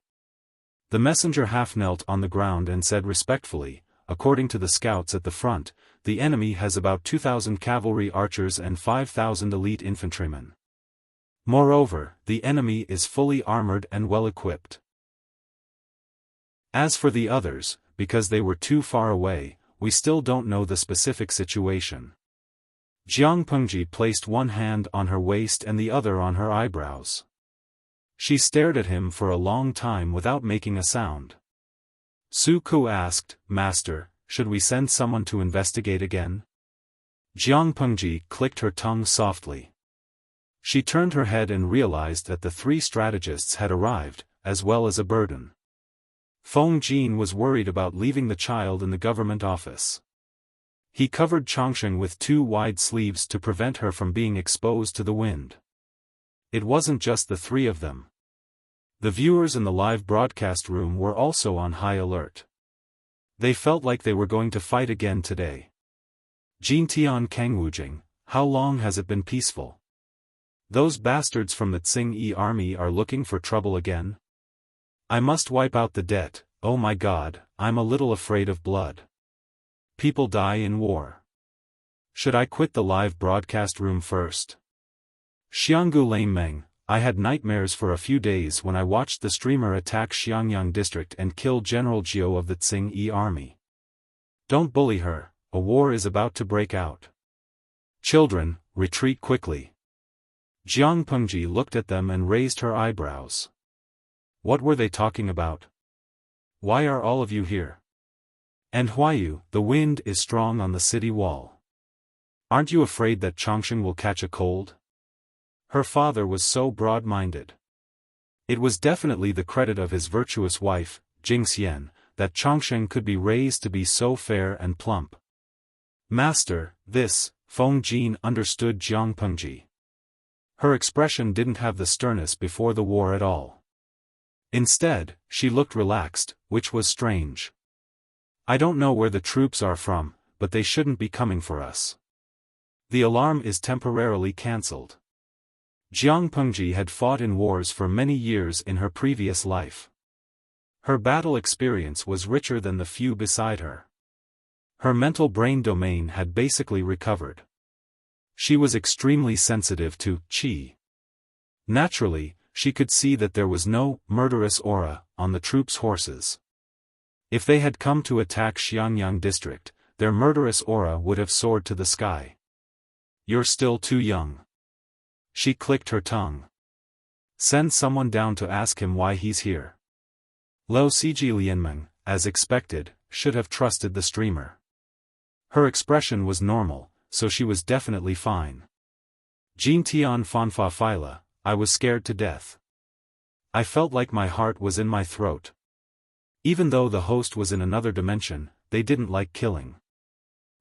The messenger half knelt on the ground and said respectfully, "According to the scouts at the front, the enemy has about 2,000 cavalry archers and 5,000 elite infantrymen. Moreover, the enemy is fully armored and well equipped. As for the others, because they were too far away, we still don't know the specific situation." Jiang Pengji placed one hand on her waist and the other on her eyebrows. She stared at him for a long time without making a sound. Su Ku asked, "Master, should we send someone to investigate again?" Jiang Pengji clicked her tongue softly. She turned her head and realized that the three strategists had arrived, as well as a burden. Feng Jin was worried about leaving the child in the government office. He covered Chongqing with two wide sleeves to prevent her from being exposed to the wind. It wasn't just the three of them. The viewers in the live broadcast room were also on high alert. They felt like they were going to fight again today. Jintian Kangwujing, how long has it been peaceful? Those bastards from the Tsing-Yi army are looking for trouble again? I must wipe out the debt. Oh my God, I'm a little afraid of blood. People die in war. Should I quit the live broadcast room first? Xianggu Lanmeng, I had nightmares for a few days when I watched the streamer attack Xiangyang district and kill General Jiu of the Tsing-Yi army. Don't bully her, a war is about to break out. Children, retreat quickly. Jiang Pengji looked at them and raised her eyebrows. What were they talking about? Why are all of you here? And Huayu, the wind is strong on the city wall. Aren't you afraid that Chongqing will catch a cold? Her father was so broad-minded. It was definitely the credit of his virtuous wife, Jingxian, that Chongqing could be raised to be so fair and plump. Master, this, Feng Jin understood Jiang Pengji. Her expression didn't have the sternness before the war at all. Instead, she looked relaxed, which was strange. I don't know where the troops are from, but they shouldn't be coming for us. The alarm is temporarily cancelled. Jiang Pengji had fought in wars for many years in her previous life. Her battle experience was richer than the few beside her. Her mental brain domain had basically recovered. She was extremely sensitive to qi. Naturally, she could see that there was no murderous aura on the troops' horses. If they had come to attack Xiangyang district, their murderous aura would have soared to the sky. You're still too young. She clicked her tongue. Send someone down to ask him why he's here. Lo Siji Lianmeng, as expected, should have trusted the streamer. Her expression was normal, so she was definitely fine. Jin Tian Fanfa Phyla, I was scared to death. I felt like my heart was in my throat. Even though the host was in another dimension, they didn't like killing.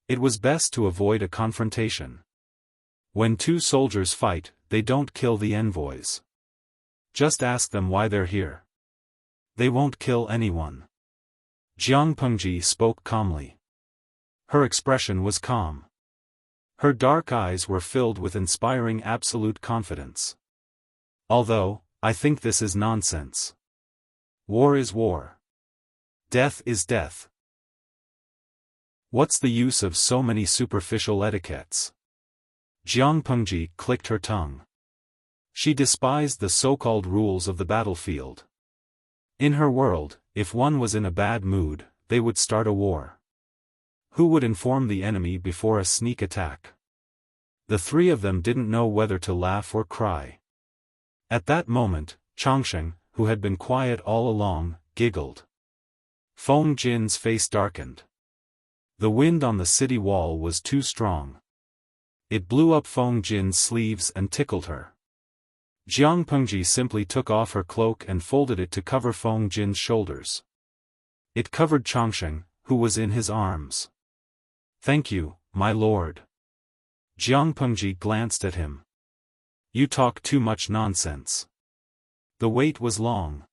It was best to avoid a confrontation. When two soldiers fight, they don't kill the envoys. Just ask them why they're here. They won't kill anyone. Jiang Pengji spoke calmly. Her expression was calm. Her dark eyes were filled with inspiring absolute confidence. Although, I think this is nonsense. War is war. Death is death. What's the use of so many superficial etiquettes? Jiang Pengji clicked her tongue. She despised the so-called rules of the battlefield. In her world, if one was in a bad mood, they would start a war. Who would inform the enemy before a sneak attack? The three of them didn't know whether to laugh or cry. At that moment, Changsheng, who had been quiet all along, giggled. Feng Jin's face darkened. The wind on the city wall was too strong. It blew up Feng Jin's sleeves and tickled her. Jiang Pengji simply took off her cloak and folded it to cover Feng Jin's shoulders. It covered Changsheng, who was in his arms. Thank you, my lord. Jiang Pengji glanced at him. You talk too much nonsense. The wait was long.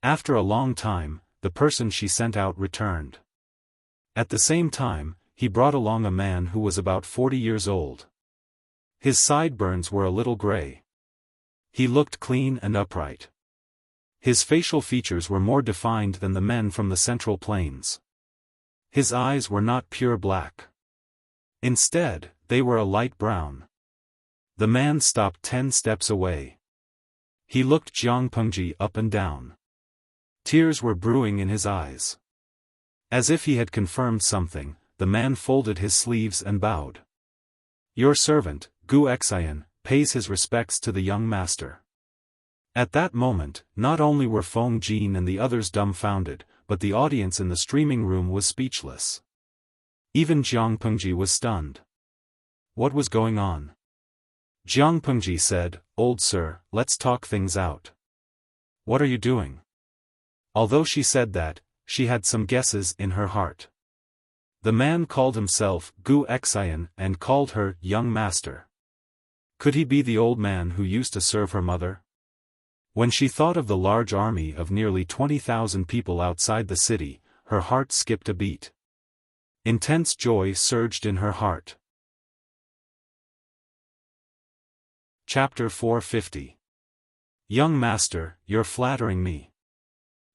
After a long time, the person she sent out returned. At the same time, he brought along a man who was about 40 years old. His sideburns were a little gray. He looked clean and upright. His facial features were more defined than the men from the Central Plains. His eyes were not pure black. Instead, they were a light brown. The man stopped 10 steps away. He looked Jiang Pengji up and down. Tears were brewing in his eyes. As if he had confirmed something, the man folded his sleeves and bowed. Your servant, Gu Xian, pays his respects to the young master. At that moment, not only were Feng Jin and the others dumbfounded, but the audience in the streaming room was speechless. Even Jiang Pengji was stunned. What was going on? Jiang Pengji said, Old sir, let's talk things out. What are you doing? Although she said that, she had some guesses in her heart. The man called himself Gu Xian and called her young master. Could he be the old man who used to serve her mother? When she thought of the large army of nearly 20,000 people outside the city, her heart skipped a beat. Intense joy surged in her heart. Chapter 450. Young master, you're flattering me.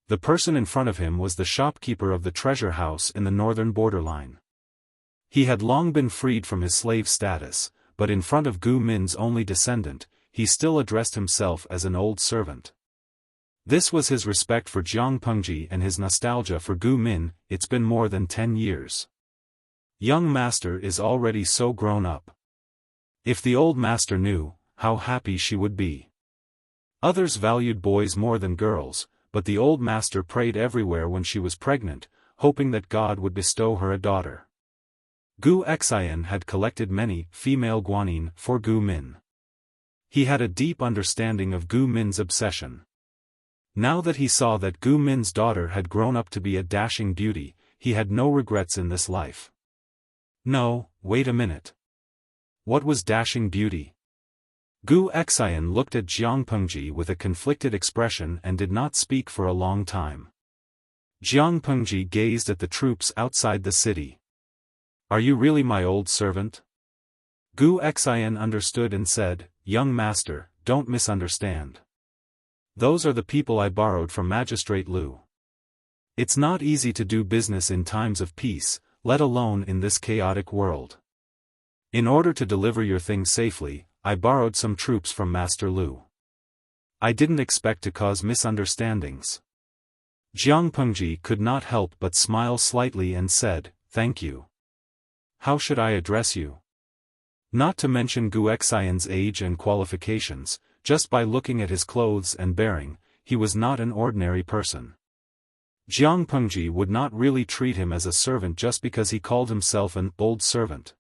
The person in front of him was the shopkeeper of the treasure house in the northern borderline. He had long been freed from his slave status, but in front of Gu Min's only descendant, he still addressed himself as an old servant. This was his respect for Jiang Pengji and his nostalgia for Gu Min. It's been more than 10 years. Young master is already so grown up. If the old master knew, how happy she would be. Others valued boys more than girls, but the old master prayed everywhere when she was pregnant, hoping that God would bestow her a daughter. Gu Xian had collected many female guanyin for Gu Min. He had a deep understanding of Gu Min's obsession. Now that he saw that Gu Min's daughter had grown up to be a dashing beauty, he had no regrets in this life. No, wait a minute. What was dashing beauty? Gu Xian looked at Jiang Pengji with a conflicted expression and did not speak for a long time. Jiang Pengji gazed at the troops outside the city. Are you really my old servant? Gu Xian understood and said, Young master, don't misunderstand. Those are the people I borrowed from Magistrate Lu. It's not easy to do business in times of peace, let alone in this chaotic world. In order to deliver your things safely, I borrowed some troops from Master Lu. I didn't expect to cause misunderstandings. Jiang Pengji could not help but smile slightly and said, "Thank you. How should I address you?" Not to mention Gu Xian's age and qualifications, just by looking at his clothes and bearing, he was not an ordinary person. Jiang Pengji would not really treat him as a servant just because he called himself an old servant.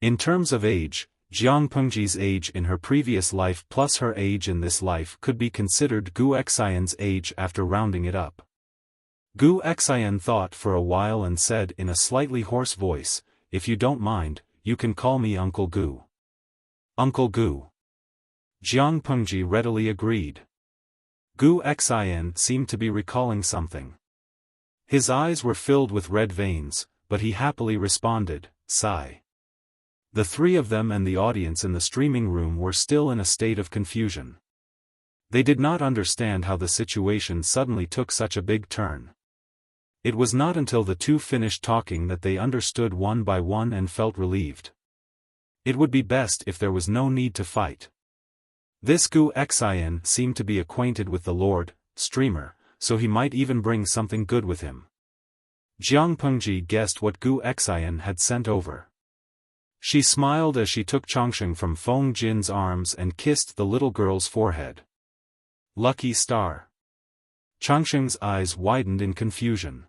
In terms of age, Jiang Pengji's age in her previous life plus her age in this life could be considered Gu Xian's age after rounding it up. Gu Xian thought for a while and said in a slightly hoarse voice, "If you don't mind, you can call me Uncle Gu." Uncle Gu. Jiang Pengji readily agreed. Gu Xian seemed to be recalling something. His eyes were filled with red veins, but he happily responded, "Sigh." The three of them and the audience in the streaming room were still in a state of confusion. They did not understand how the situation suddenly took such a big turn. It was not until the two finished talking that they understood one by one and felt relieved. It would be best if there was no need to fight. This Gu Xian seemed to be acquainted with the Lord, Streamer, so he might even bring something good with him. Jiang Pengji guessed what Gu Xian had sent over. She smiled as she took Chongsheng from Feng Jin's arms and kissed the little girl's forehead. Lucky star. Chongsheng's eyes widened in confusion.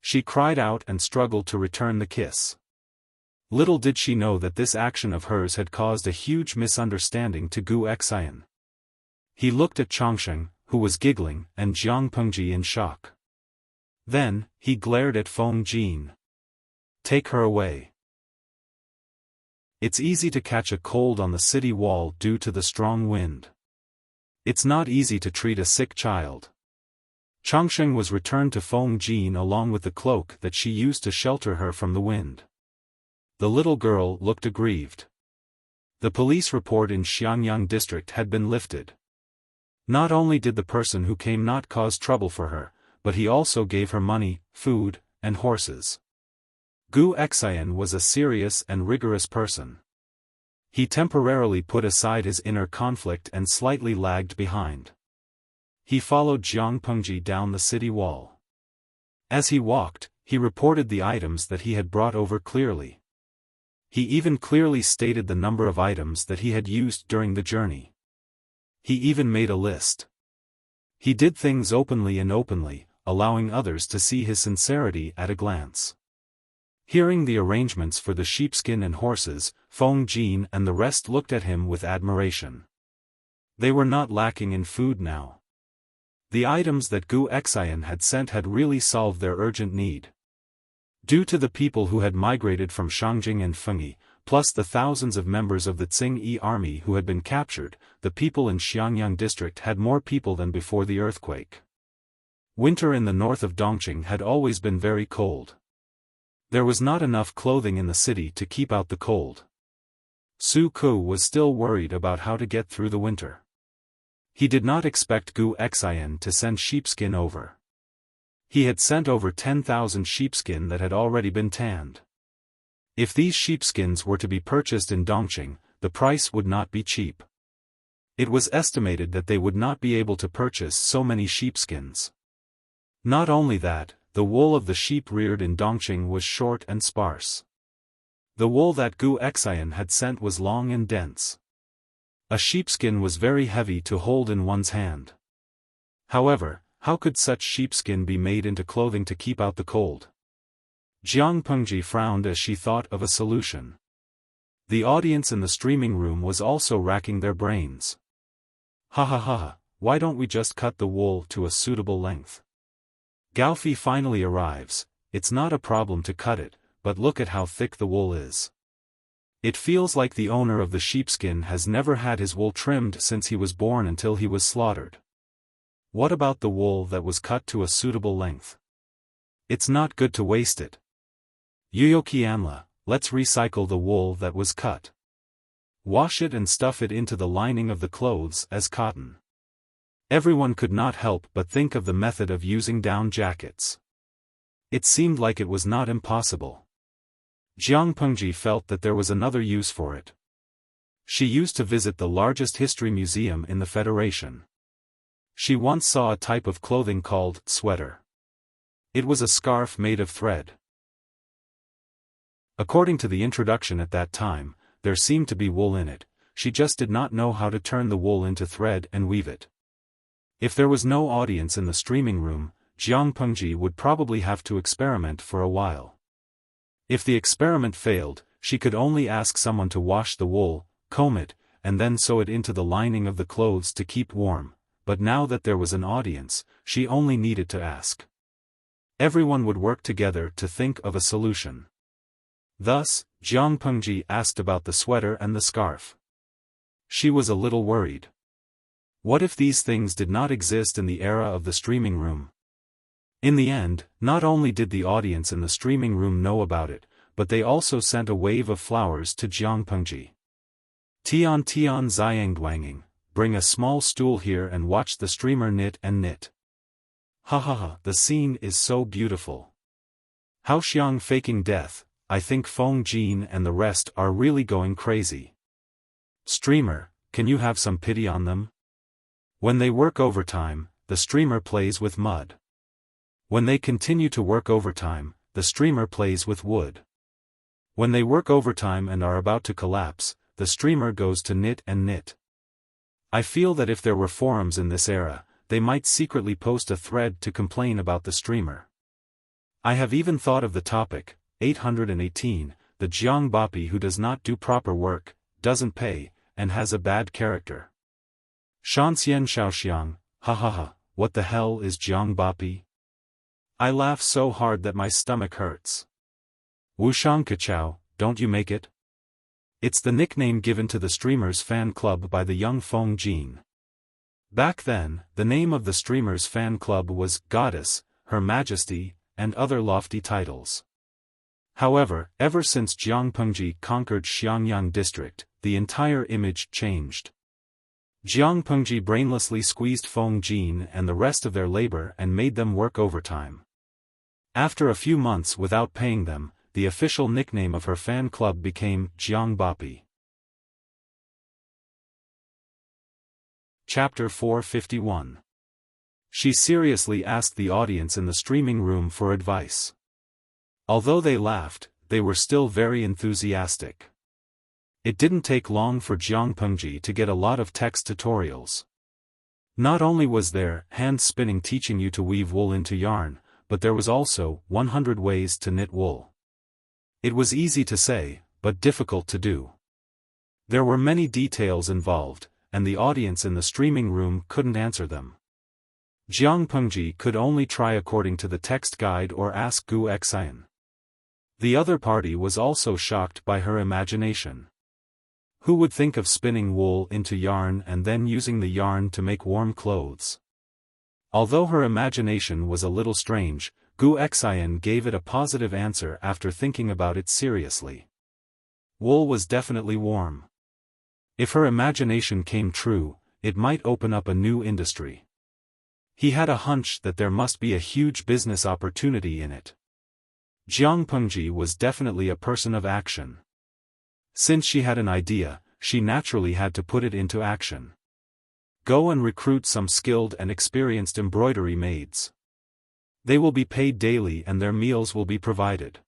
She cried out and struggled to return the kiss. Little did she know that this action of hers had caused a huge misunderstanding to Gu Xian. He looked at Chongsheng, who was giggling, and Jiang Pengji in shock. Then, he glared at Feng Jin. "Take her away." It's easy to catch a cold on the city wall due to the strong wind. It's not easy to treat a sick child. Chongsheng was returned to Feng Jin along with the cloak that she used to shelter her from the wind. The little girl looked aggrieved. The police report in Xiangyang district had been lifted. Not only did the person who came not cause trouble for her, but he also gave her money, food, and horses. Gu Xian was a serious and rigorous person. He temporarily put aside his inner conflict and slightly lagged behind. He followed Jiang Pengji down the city wall. As he walked, he reported the items that he had brought over clearly. He even clearly stated the number of items that he had used during the journey. He even made a list. He did things openly, allowing others to see his sincerity at a glance. Hearing the arrangements for the sheepskin and horses, Feng Jin and the rest looked at him with admiration. They were not lacking in food now. The items that Gu Xian had sent had really solved their urgent need. Due to the people who had migrated from Shangjing and Fengyi, plus the thousands of members of the Tsing-Yi army who had been captured, the people in Xiangyang district had more people than before the earthquake. Winter in the north of Dongqing had always been very cold. There was not enough clothing in the city to keep out the cold. Su Ku was still worried about how to get through the winter. He did not expect Gu Xian to send sheepskin over. He had sent over 10,000 sheepskin that had already been tanned. If these sheepskins were to be purchased in Dongqing, the price would not be cheap. It was estimated that they would not be able to purchase so many sheepskins. Not only that, the wool of the sheep reared in Dongqing was short and sparse. The wool that Gu Xian had sent was long and dense. A sheepskin was very heavy to hold in one's hand. However, how could such sheepskin be made into clothing to keep out the cold? Jiang Pengji frowned as she thought of a solution. The audience in the streaming room was also racking their brains. Ha ha ha, why don't we just cut the wool to a suitable length? Gaofi finally arrives. It's not a problem to cut it, but look at how thick the wool is. It feels like the owner of the sheepskin has never had his wool trimmed since he was born until he was slaughtered. What about the wool that was cut to a suitable length? It's not good to waste it. Yuyokianla, let's recycle the wool that was cut. Wash it and stuff it into the lining of the clothes as cotton. Everyone could not help but think of the method of using down jackets. It seemed like it was not impossible. Jiang Pengji felt that there was another use for it. She used to visit the largest history museum in the Federation. She once saw a type of clothing called sweater. It was a scarf made of thread. According to the introduction at that time, there seemed to be wool in it, she just did not know how to turn the wool into thread and weave it. If there was no audience in the streaming room, Jiang Pengji would probably have to experiment for a while. If the experiment failed, she could only ask someone to wash the wool, comb it, and then sew it into the lining of the clothes to keep warm, but now that there was an audience, she only needed to ask. Everyone would work together to think of a solution. Thus, Jiang Pengji asked about the sweater and the scarf. She was a little worried. What if these things did not exist in the era of the streaming room? In the end, not only did the audience in the streaming room know about it, but they also sent a wave of flowers to Jiang Pengji. Tian Tian Ziyangduanging, bring a small stool here and watch the streamer knit and knit. Ha ha ha, the scene is so beautiful. Hao Xiang faking death, I think Feng Jin and the rest are really going crazy. Streamer, can you have some pity on them? When they work overtime, the streamer plays with mud. When they continue to work overtime, the streamer plays with wood. When they work overtime and are about to collapse, the streamer goes to knit and knit. I feel that if there were forums in this era, they might secretly post a thread to complain about the streamer. I have even thought of the topic, 818, the Jiang Bapi who does not do proper work, doesn't pay, and has a bad character. Shanxian Xiaoxiang, ha ha ha, what the hell is Jiang Bapi? I laugh so hard that my stomach hurts. Wuxiang Kachao, don't you make it? It's the nickname given to the streamer's fan club by the young Feng Jin. Back then, the name of the streamer's fan club was Goddess, Her Majesty, and other lofty titles. However, ever since Jiang Pengji conquered Xiangyang district, the entire image changed. Jiang Pengji brainlessly squeezed Feng Jin and the rest of their labor and made them work overtime. After a few months without paying them, the official nickname of her fan club became Jiang Bapi. Chapter 451. She seriously asked the audience in the streaming room for advice. Although they laughed, they were still very enthusiastic. It didn't take long for Jiang Pengji to get a lot of text tutorials. Not only was there hand spinning teaching you to weave wool into yarn, but there was also 100 ways to knit wool. It was easy to say, but difficult to do. There were many details involved, and the audience in the streaming room couldn't answer them. Jiang Pengji could only try according to the text guide or ask Gu Xian. The other party was also shocked by her imagination. Who would think of spinning wool into yarn and then using the yarn to make warm clothes? Although her imagination was a little strange, Gu Xian gave it a positive answer after thinking about it seriously. Wool was definitely warm. If her imagination came true, it might open up a new industry. He had a hunch that there must be a huge business opportunity in it. Jiang Pengji was definitely a person of action. Since she had an idea, she naturally had to put it into action. Go and recruit some skilled and experienced embroidery maids. They will be paid daily and their meals will be provided.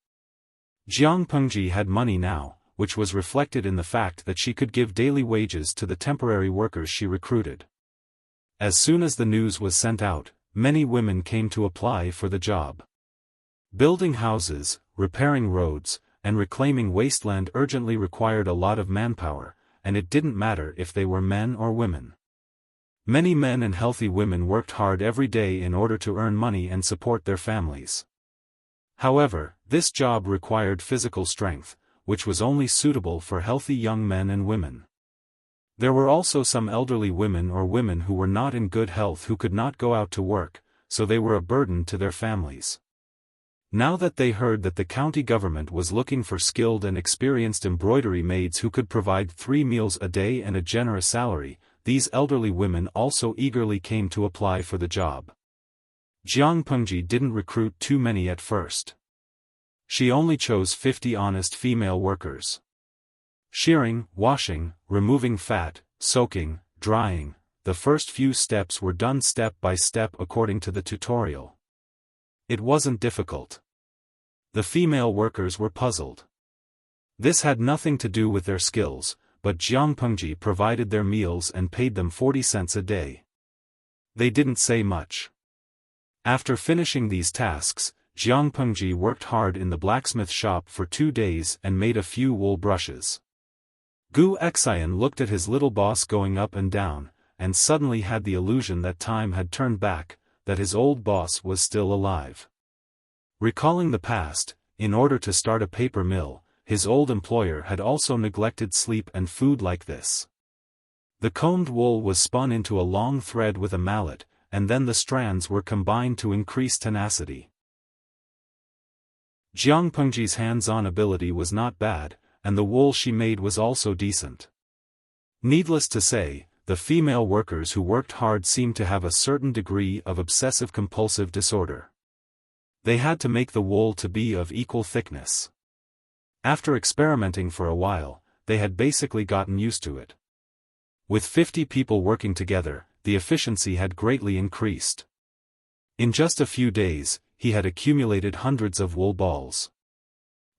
Jiang Pengji had money now, which was reflected in the fact that she could give daily wages to the temporary workers she recruited. As soon as the news was sent out, many women came to apply for the job. Building houses, repairing roads, and reclaiming wasteland urgently required a lot of manpower, and it didn't matter if they were men or women. Many men and healthy women worked hard every day in order to earn money and support their families. However, this job required physical strength, which was only suitable for healthy young men and women. There were also some elderly women or women who were not in good health who could not go out to work, so they were a burden to their families. Now that they heard that the county government was looking for skilled and experienced embroidery maids who could provide 3 meals a day and a generous salary, these elderly women also eagerly came to apply for the job. Jiang Pengji didn't recruit too many at first. She only chose 50 honest female workers. Shearing, washing, removing fat, soaking, drying, the the first few steps were done step by step according to the tutorial. It wasn't difficult. The female workers were puzzled. This had nothing to do with their skills, but Jiang Pengji provided their meals and paid them 40 cents a day. They didn't say much. After finishing these tasks, Jiang Pengji worked hard in the blacksmith shop for 2 days and made a few wool brushes. Gu Xian looked at his little boss going up and down, and suddenly had the illusion that time had turned back, that his old boss was still alive. Recalling the past, in order to start a paper mill, his old employer had also neglected sleep and food like this. The combed wool was spun into a long thread with a mallet, and then the strands were combined to increase tenacity. Jiang Pengji's hands-on ability was not bad, and the wool she made was also decent. Needless to say, the female workers who worked hard seemed to have a certain degree of obsessive-compulsive disorder. They had to make the wool to be of equal thickness. After experimenting for a while, they had basically gotten used to it. With 50 people working together, the efficiency had greatly increased. In just a few days, he had accumulated hundreds of wool balls.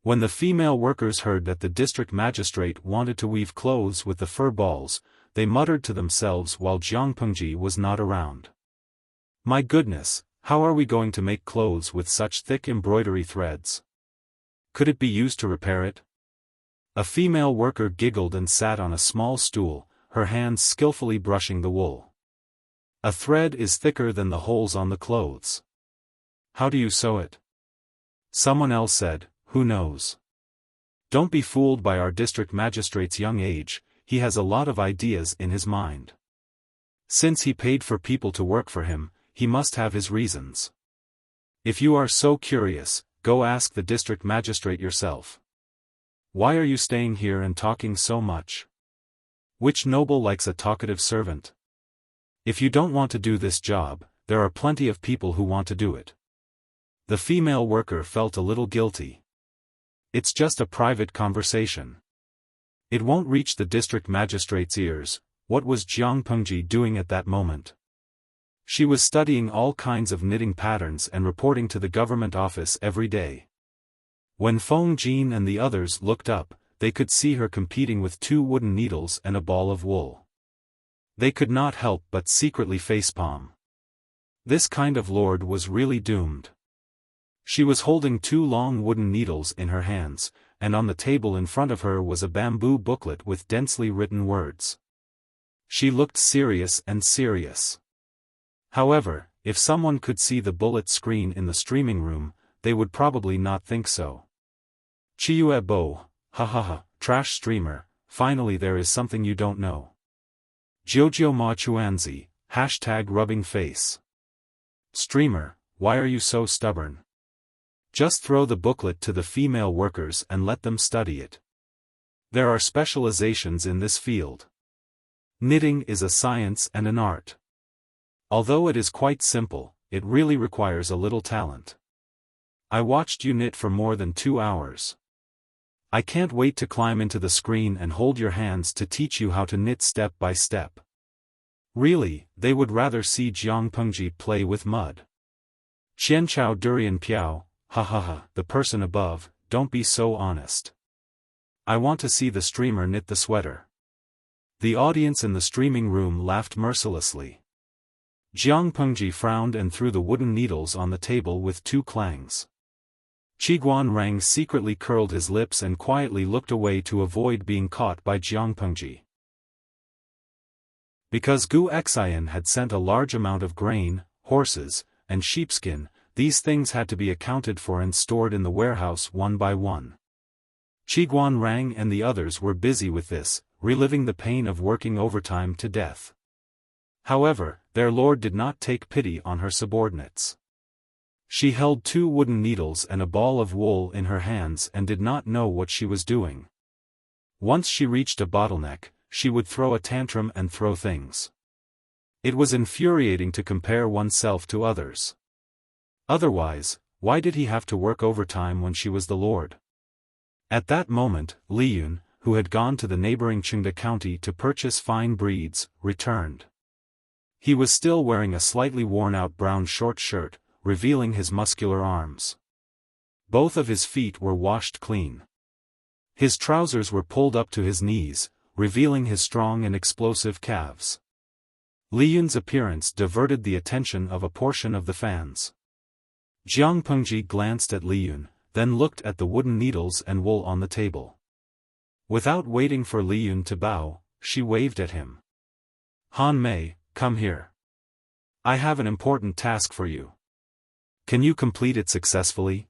When the female workers heard that the district magistrate wanted to weave clothes with the fur balls, they muttered to themselves while Jiang Pengji was not around. "My goodness, how are we going to make clothes with such thick embroidery threads? Could it be used to repair it?" A female worker giggled and sat on a small stool, her hands skillfully brushing the wool. "A thread is thicker than the holes on the clothes. How do you sew it?" Someone else said, "Who knows? Don't be fooled by our district magistrate's young age, he has a lot of ideas in his mind. Since he paid for people to work for him, he must have his reasons. If you are so curious, go ask the district magistrate yourself. Why are you staying here and talking so much? Which noble likes a talkative servant? If you don't want to do this job, there are plenty of people who want to do it." The female worker felt a little guilty. It's just a private conversation. It won't reach the district magistrate's ears. What was Jiang Pengji doing at that moment? She was studying all kinds of knitting patterns and reporting to the government office every day. When Feng Jin and the others looked up, they could see her competing with 2 wooden needles and a ball of wool. They could not help but secretly facepalm. This kind of lord was really doomed. She was holding 2 long wooden needles in her hands, and on the table in front of her was a bamboo booklet with densely written words. She looked serious and serious. However, if someone could see the bullet screen in the streaming room, they would probably not think so. Chiyue Bo, ha ha ha, trash streamer, finally there is something you don't know. Jojo Ma Chuanzi, hashtag rubbing face. Streamer, why are you so stubborn? Just throw the booklet to the female workers and let them study it. There are specializations in this field. Knitting is a science and an art. Although it is quite simple, it really requires a little talent. I watched you knit for more than 2 hours. I can't wait to climb into the screen and hold your hands to teach you how to knit step by step. Really, they would rather see Jiang Pengji play with mud. Qianchao Durian Piao, ha ha ha, the person above, don't be so honest. I want to see the streamer knit the sweater. The audience in the streaming room laughed mercilessly. Jiang Pengji frowned and threw the wooden needles on the table with 2 clangs. Qiguan Rang secretly curled his lips and quietly looked away to avoid being caught by Jiang Pengji. Because Gu Xian had sent a large amount of grain, horses, and sheepskin, these things had to be accounted for and stored in the warehouse one by one. Qiguan Rang and the others were busy with this, reliving the pain of working overtime to death. However, their lord did not take pity on her subordinates. She held 2 wooden needles and a ball of wool in her hands and did not know what she was doing. Once she reached a bottleneck, she would throw a tantrum and throw things. It was infuriating to compare oneself to others. Otherwise, why did he have to work overtime when she was the lord? At that moment, Li Yun, who had gone to the neighboring Chengde County to purchase fine breeds, returned. He was still wearing a slightly worn-out brown short shirt, revealing his muscular arms. Both of his feet were washed clean. His trousers were pulled up to his knees, revealing his strong and explosive calves. Li Yun's appearance diverted the attention of a portion of the fans. Jiang Pengji glanced at Li Yun, then looked at the wooden needles and wool on the table. Without waiting for Li Yun to bow, she waved at him. Han Mei, come here. I have an important task for you. Can you complete it successfully?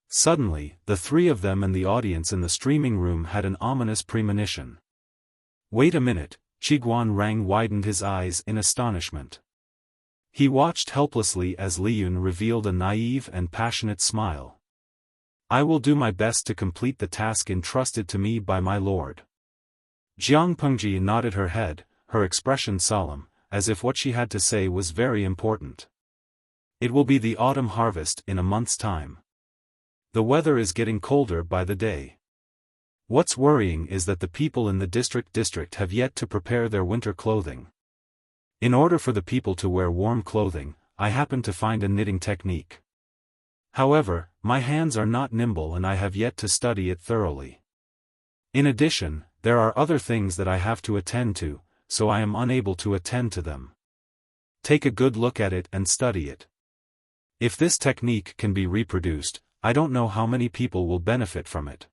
Suddenly, the three of them and the audience in the streaming room had an ominous premonition. Wait a minute, Qiguan Rang widened his eyes in astonishment. He watched helplessly as Li Yun revealed a naive and passionate smile. I will do my best to complete the task entrusted to me by my lord. Jiang Pengji nodded her head, her expression solemn, as if what she had to say was very important. It will be the autumn harvest in a month's time. The weather is getting colder by the day. What's worrying is that the people in the district have yet to prepare their winter clothing. In order for the people to wear warm clothing, I happen to find a knitting technique. However, my hands are not nimble and I have yet to study it thoroughly. In addition, there are other things that I have to attend to, so I am unable to attend to them. Take a good look at it and study it. If this technique can be reproduced, I don't know how many people will benefit from it.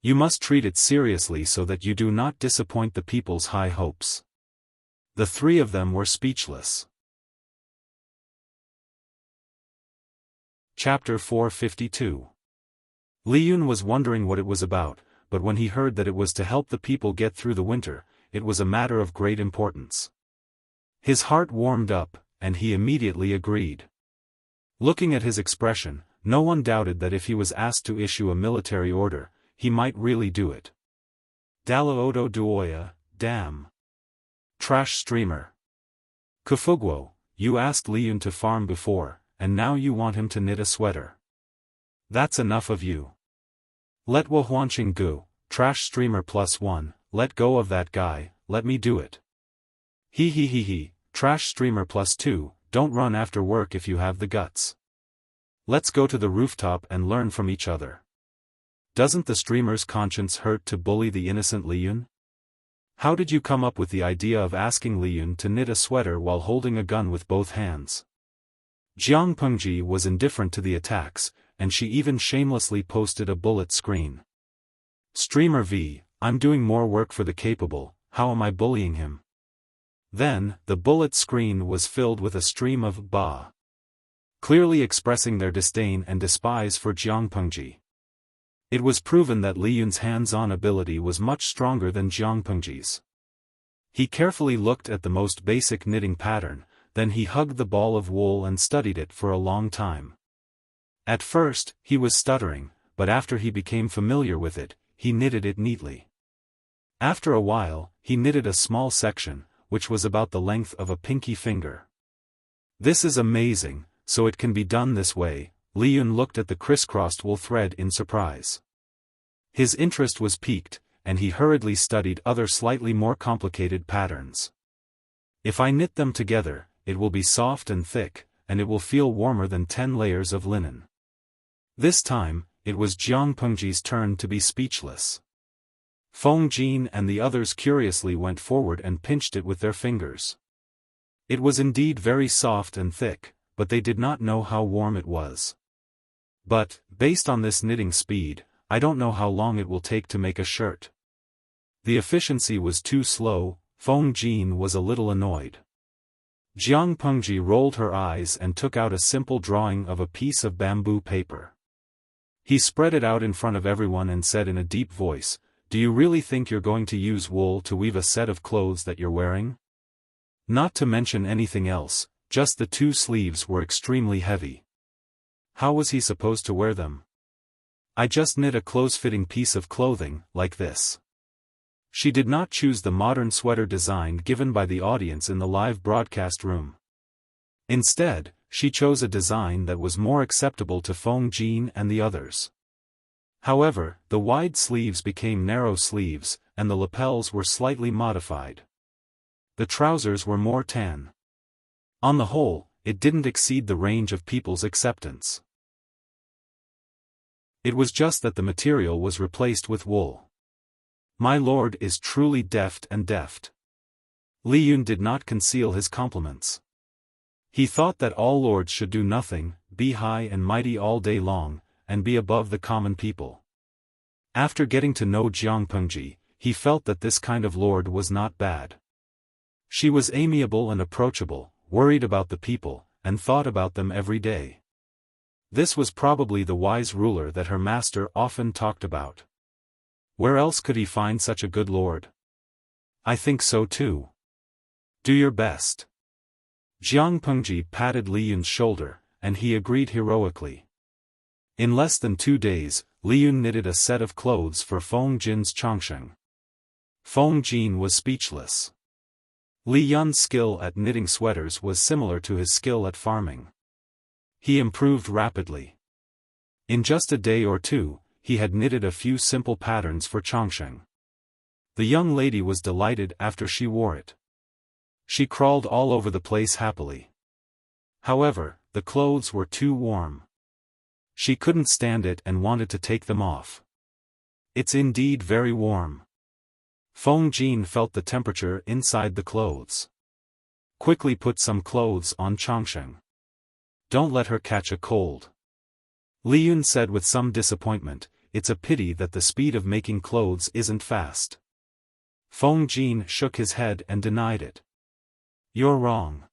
You must treat it seriously so that you do not disappoint the people's high hopes. The three of them were speechless. Chapter 452. Li Yun was wondering what it was about, but when he heard that it was to help the people get through the winter, it was a matter of great importance. His heart warmed up, and he immediately agreed. Looking at his expression, no one doubted that if he was asked to issue a military order, he might really do it. Dala Odo Duoya, damn. Trash streamer. Kufugwo, you asked Li Yun to farm before, and now you want him to knit a sweater. That's enough of you. Let Wo Huanqing Gu, trash streamer +1, let go of that guy, let me do it. He, trash streamer +2, don't run after work if you have the guts. Let's go to the rooftop and learn from each other. Doesn't the streamer's conscience hurt to bully the innocent Li Yun? How did you come up with the idea of asking Li Yun to knit a sweater while holding a gun with both hands? Jiang Pengji was indifferent to the attacks, and she even shamelessly posted a bullet screen. Streamer V, I'm doing more work for the capable, how am I bullying him? Then, the bullet screen was filled with a stream of ba, clearly expressing their disdain and despise for Jiang Pengji. It was proven that Li Yun's hands-on ability was much stronger than Jiang Pengji's. He carefully looked at the most basic knitting pattern, then he hugged the ball of wool and studied it for a long time. At first, he was stuttering, but after he became familiar with it, he knitted it neatly. After a while, he knitted a small section, which was about the length of a pinky finger. This is amazing, so it can be done this way. Li Yun looked at the crisscrossed wool thread in surprise. His interest was piqued, and he hurriedly studied other slightly more complicated patterns. If I knit them together, it will be soft and thick, and it will feel warmer than 10 layers of linen. This time, it was Jiang Pengji's turn to be speechless. Feng Jin and the others curiously went forward and pinched it with their fingers. It was indeed very soft and thick, but they did not know how warm it was. But, based on this knitting speed, I don't know how long it will take to make a shirt. The efficiency was too slow. Feng Jin was a little annoyed. Jiang Pengji rolled her eyes and took out a simple drawing of a piece of bamboo paper. He spread it out in front of everyone and said in a deep voice, "Do you really think you're going to use wool to weave a set of clothes that you're wearing? Not to mention anything else, just the 2 sleeves were extremely heavy. How was he supposed to wear them? I just knit a close-fitting piece of clothing, like this." She did not choose the modern sweater design given by the audience in the live broadcast room. Instead, she chose a design that was more acceptable to Feng Jin and the others. However, the wide sleeves became narrow sleeves, and the lapels were slightly modified. The trousers were more tan. On the whole, it didn't exceed the range of people's acceptance. It was just that the material was replaced with wool. My lord is truly deft and deft. Li Yun did not conceal his compliments. He thought that all lords should do nothing, be high and mighty all day long, and be above the common people. After getting to know Jiang Pengji, he felt that this kind of lord was not bad. She was amiable and approachable, worried about the people, and thought about them every day. This was probably the wise ruler that her master often talked about. Where else could he find such a good lord? I think so too. Do your best. Jiang Pengji patted Li Yun's shoulder, and he agreed heroically. In less than 2 days, Li Yun knitted a set of clothes for Feng Jin's Chongsheng. Feng Jin was speechless. Li Yun's skill at knitting sweaters was similar to his skill at farming. He improved rapidly. In just a day or two, he had knitted a few simple patterns for Chongsheng. The young lady was delighted after she wore it. She crawled all over the place happily. However, the clothes were too warm. She couldn't stand it and wanted to take them off. It's indeed very warm. Feng Jin felt the temperature inside the clothes. Quickly put some clothes on Chongsheng. Don't let her catch a cold. Li Yun said with some disappointment, it's a pity that the speed of making clothes isn't fast. Feng Jin shook his head and denied it. You're wrong.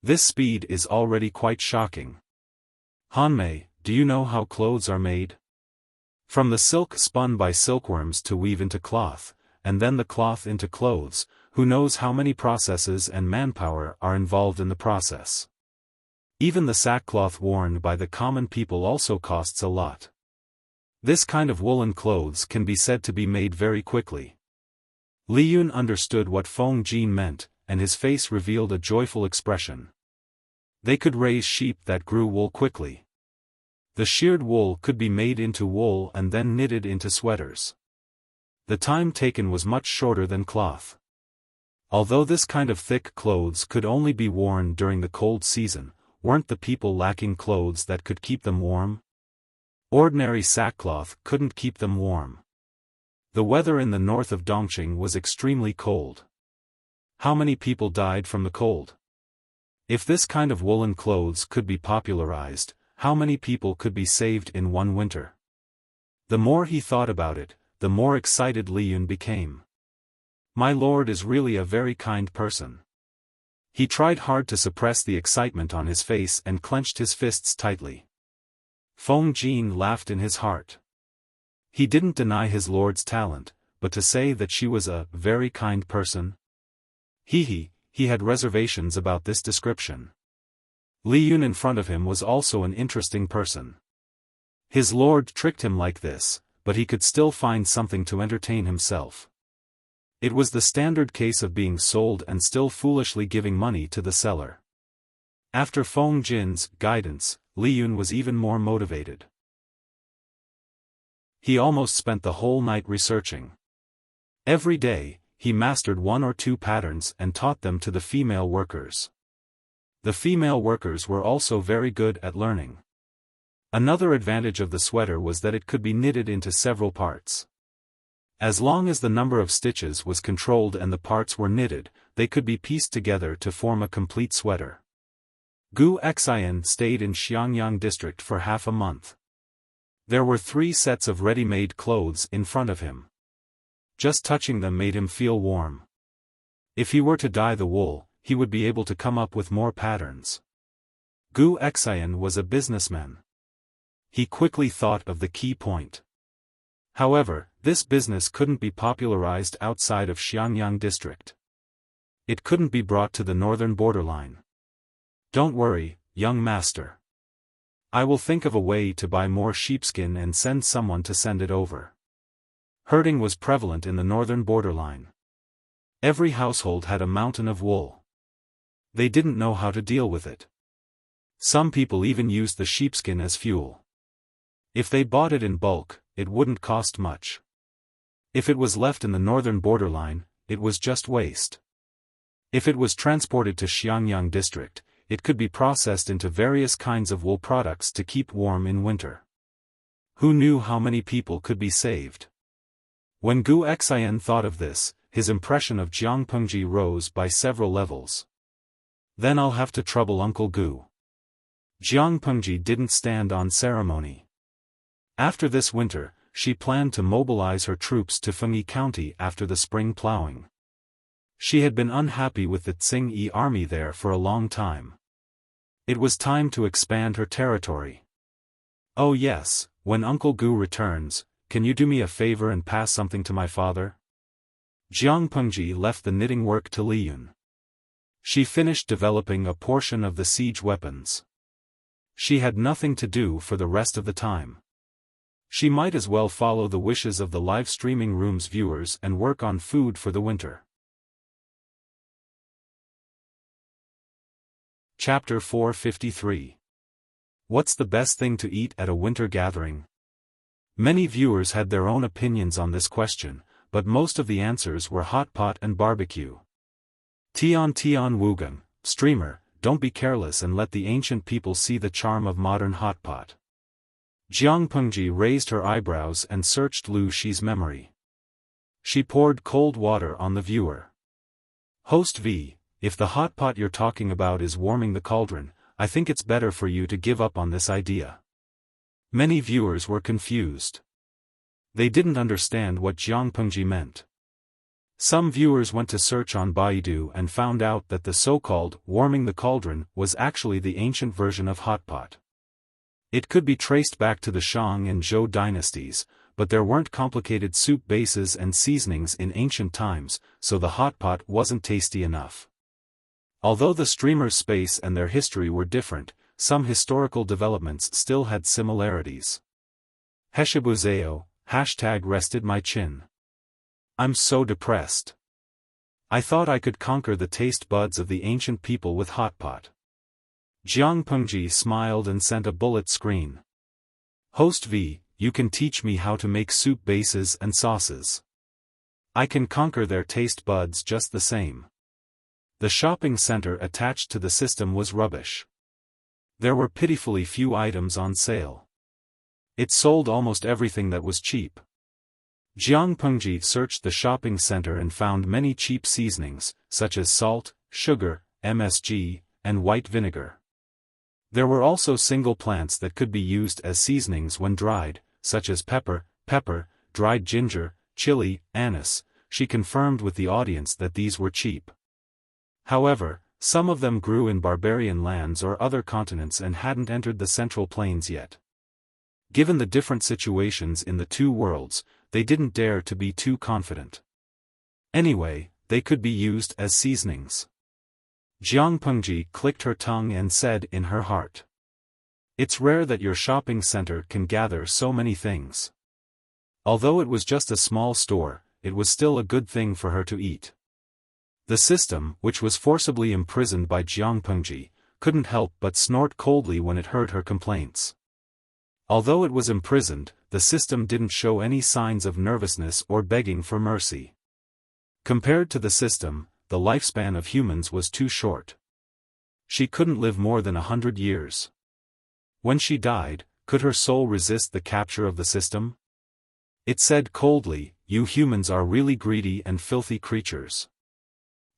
This speed is already quite shocking. Hanmei, do you know how clothes are made? From the silk spun by silkworms to weave into cloth, and then the cloth into clothes, who knows how many processes and manpower are involved in the process. Even the sackcloth worn by the common people also costs a lot. This kind of woolen clothes can be said to be made very quickly. Li Yun understood what Feng Jin meant, and his face revealed a joyful expression. They could raise sheep that grew wool quickly. The sheared wool could be made into wool and then knitted into sweaters. The time taken was much shorter than cloth. Although this kind of thick clothes could only be worn during the cold season, weren't the people lacking clothes that could keep them warm? Ordinary sackcloth couldn't keep them warm. The weather in the north of Dongqing was extremely cold. How many people died from the cold? If this kind of woolen clothes could be popularized, how many people could be saved in one winter? The more he thought about it, the more excited Li Yun became. My lord is really a very kind person. He tried hard to suppress the excitement on his face and clenched his fists tightly. Feng Jin laughed in his heart. He didn't deny his lord's talent, but to say that she was a very kind person? He had reservations about this description. Li Yun in front of him was also an interesting person. His lord tricked him like this, but he could still find something to entertain himself. It was the standard case of being sold and still foolishly giving money to the seller. After Feng Jin's guidance, Li Yun was even more motivated. He almost spent the whole night researching. Every day, he mastered 1 or 2 patterns and taught them to the female workers. The female workers were also very good at learning. Another advantage of the sweater was that it could be knitted into several parts. As long as the number of stitches was controlled and the parts were knitted, they could be pieced together to form a complete sweater. Gu Xian stayed in Xiangyang district for half a month. There were 3 sets of ready-made clothes in front of him. Just touching them made him feel warm. If he were to dye the wool, he would be able to come up with more patterns. Gu Xian was a businessman. He quickly thought of the key point. However, this business couldn't be popularized outside of Xiangyang district. It couldn't be brought to the northern borderline. Don't worry, young master. I will think of a way to buy more sheepskin and send someone to send it over. Herding was prevalent in the northern borderline. Every household had a mountain of wool. They didn't know how to deal with it. Some people even used the sheepskin as fuel. If they bought it in bulk, it wouldn't cost much. If it was left in the northern borderline, it was just waste. If it was transported to Xiangyang district, it could be processed into various kinds of wool products to keep warm in winter. Who knew how many people could be saved? When Gu Xian thought of this, his impression of Jiang Pengji rose by several levels. Then I'll have to trouble Uncle Gu. Jiang Pengji didn't stand on ceremony. After this winter, she planned to mobilize her troops to Fengyi County after the spring plowing. She had been unhappy with the Tsing-Yi army there for a long time. It was time to expand her territory. Oh yes, when Uncle Gu returns, can you do me a favor and pass something to my father? Jiang Pengji left the knitting work to Li Yun. She finished developing a portion of the siege weapons. She had nothing to do for the rest of the time. She might as well follow the wishes of the live streaming room's viewers and work on food for the winter. Chapter 453. What's the best thing to eat at a winter gathering? Many viewers had their own opinions on this question, but most of the answers were hot pot and barbecue. Tian Wugan, streamer, don't be careless and let the ancient people see the charm of modern hot pot. Jiang Pengji raised her eyebrows and searched Lu Shi's memory. She poured cold water on the viewer. Host V, if the hot pot you're talking about is warming the cauldron, I think it's better for you to give up on this idea. Many viewers were confused. They didn't understand what Jiang Pengji meant. Some viewers went to search on Baidu and found out that the so-called warming the cauldron was actually the ancient version of hot pot. It could be traced back to the Shang and Zhou dynasties, but there weren't complicated soup bases and seasonings in ancient times, so the hot pot wasn't tasty enough. Although the streamers' space and their history were different, some historical developments still had similarities. Heshibuzeo, #rested my chin. I'm so depressed. I thought I could conquer the taste buds of the ancient people with hot pot. Jiang Pengji smiled and sent a bullet screen. Host V, you can teach me how to make soup bases and sauces. I can conquer their taste buds just the same. The shopping center attached to the system was rubbish. There were pitifully few items on sale. It sold almost everything that was cheap. Jiang Pengji searched the shopping center and found many cheap seasonings, such as salt, sugar, MSG, and white vinegar. There were also single plants that could be used as seasonings when dried, such as pepper, dried ginger, chili, anise. She confirmed with the audience that these were cheap. However, some of them grew in barbarian lands or other continents and hadn't entered the Central Plains yet. Given the different situations in the two worlds, they didn't dare to be too confident. Anyway, they could be used as seasonings. Jiang Pengji clicked her tongue and said in her heart, "It's rare that your shopping center can gather so many things." Although it was just a small store, it was still a good thing for her to eat. The system, which was forcibly imprisoned by Jiang Pengji, couldn't help but snort coldly when it heard her complaints. Although it was imprisoned, the system didn't show any signs of nervousness or begging for mercy. Compared to the system, the lifespan of humans was too short. She couldn't live more than 100 years. When she died, could her soul resist the capture of the system? It said coldly, "You humans are really greedy and filthy creatures."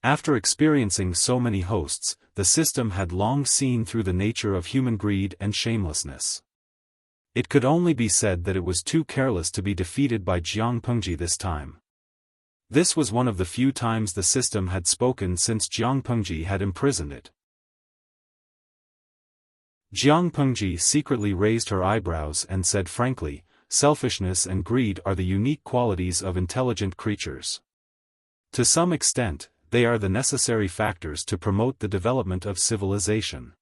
After experiencing so many hosts, the system had long seen through the nature of human greed and shamelessness. It could only be said that it was too careless to be defeated by Jiang Pengji this time. This was one of the few times the system had spoken since Jiang Pengji had imprisoned it. Jiang Pengji secretly raised her eyebrows and said frankly, "Selfishness and greed are the unique qualities of intelligent creatures. To some extent, they are the necessary factors to promote the development of civilization.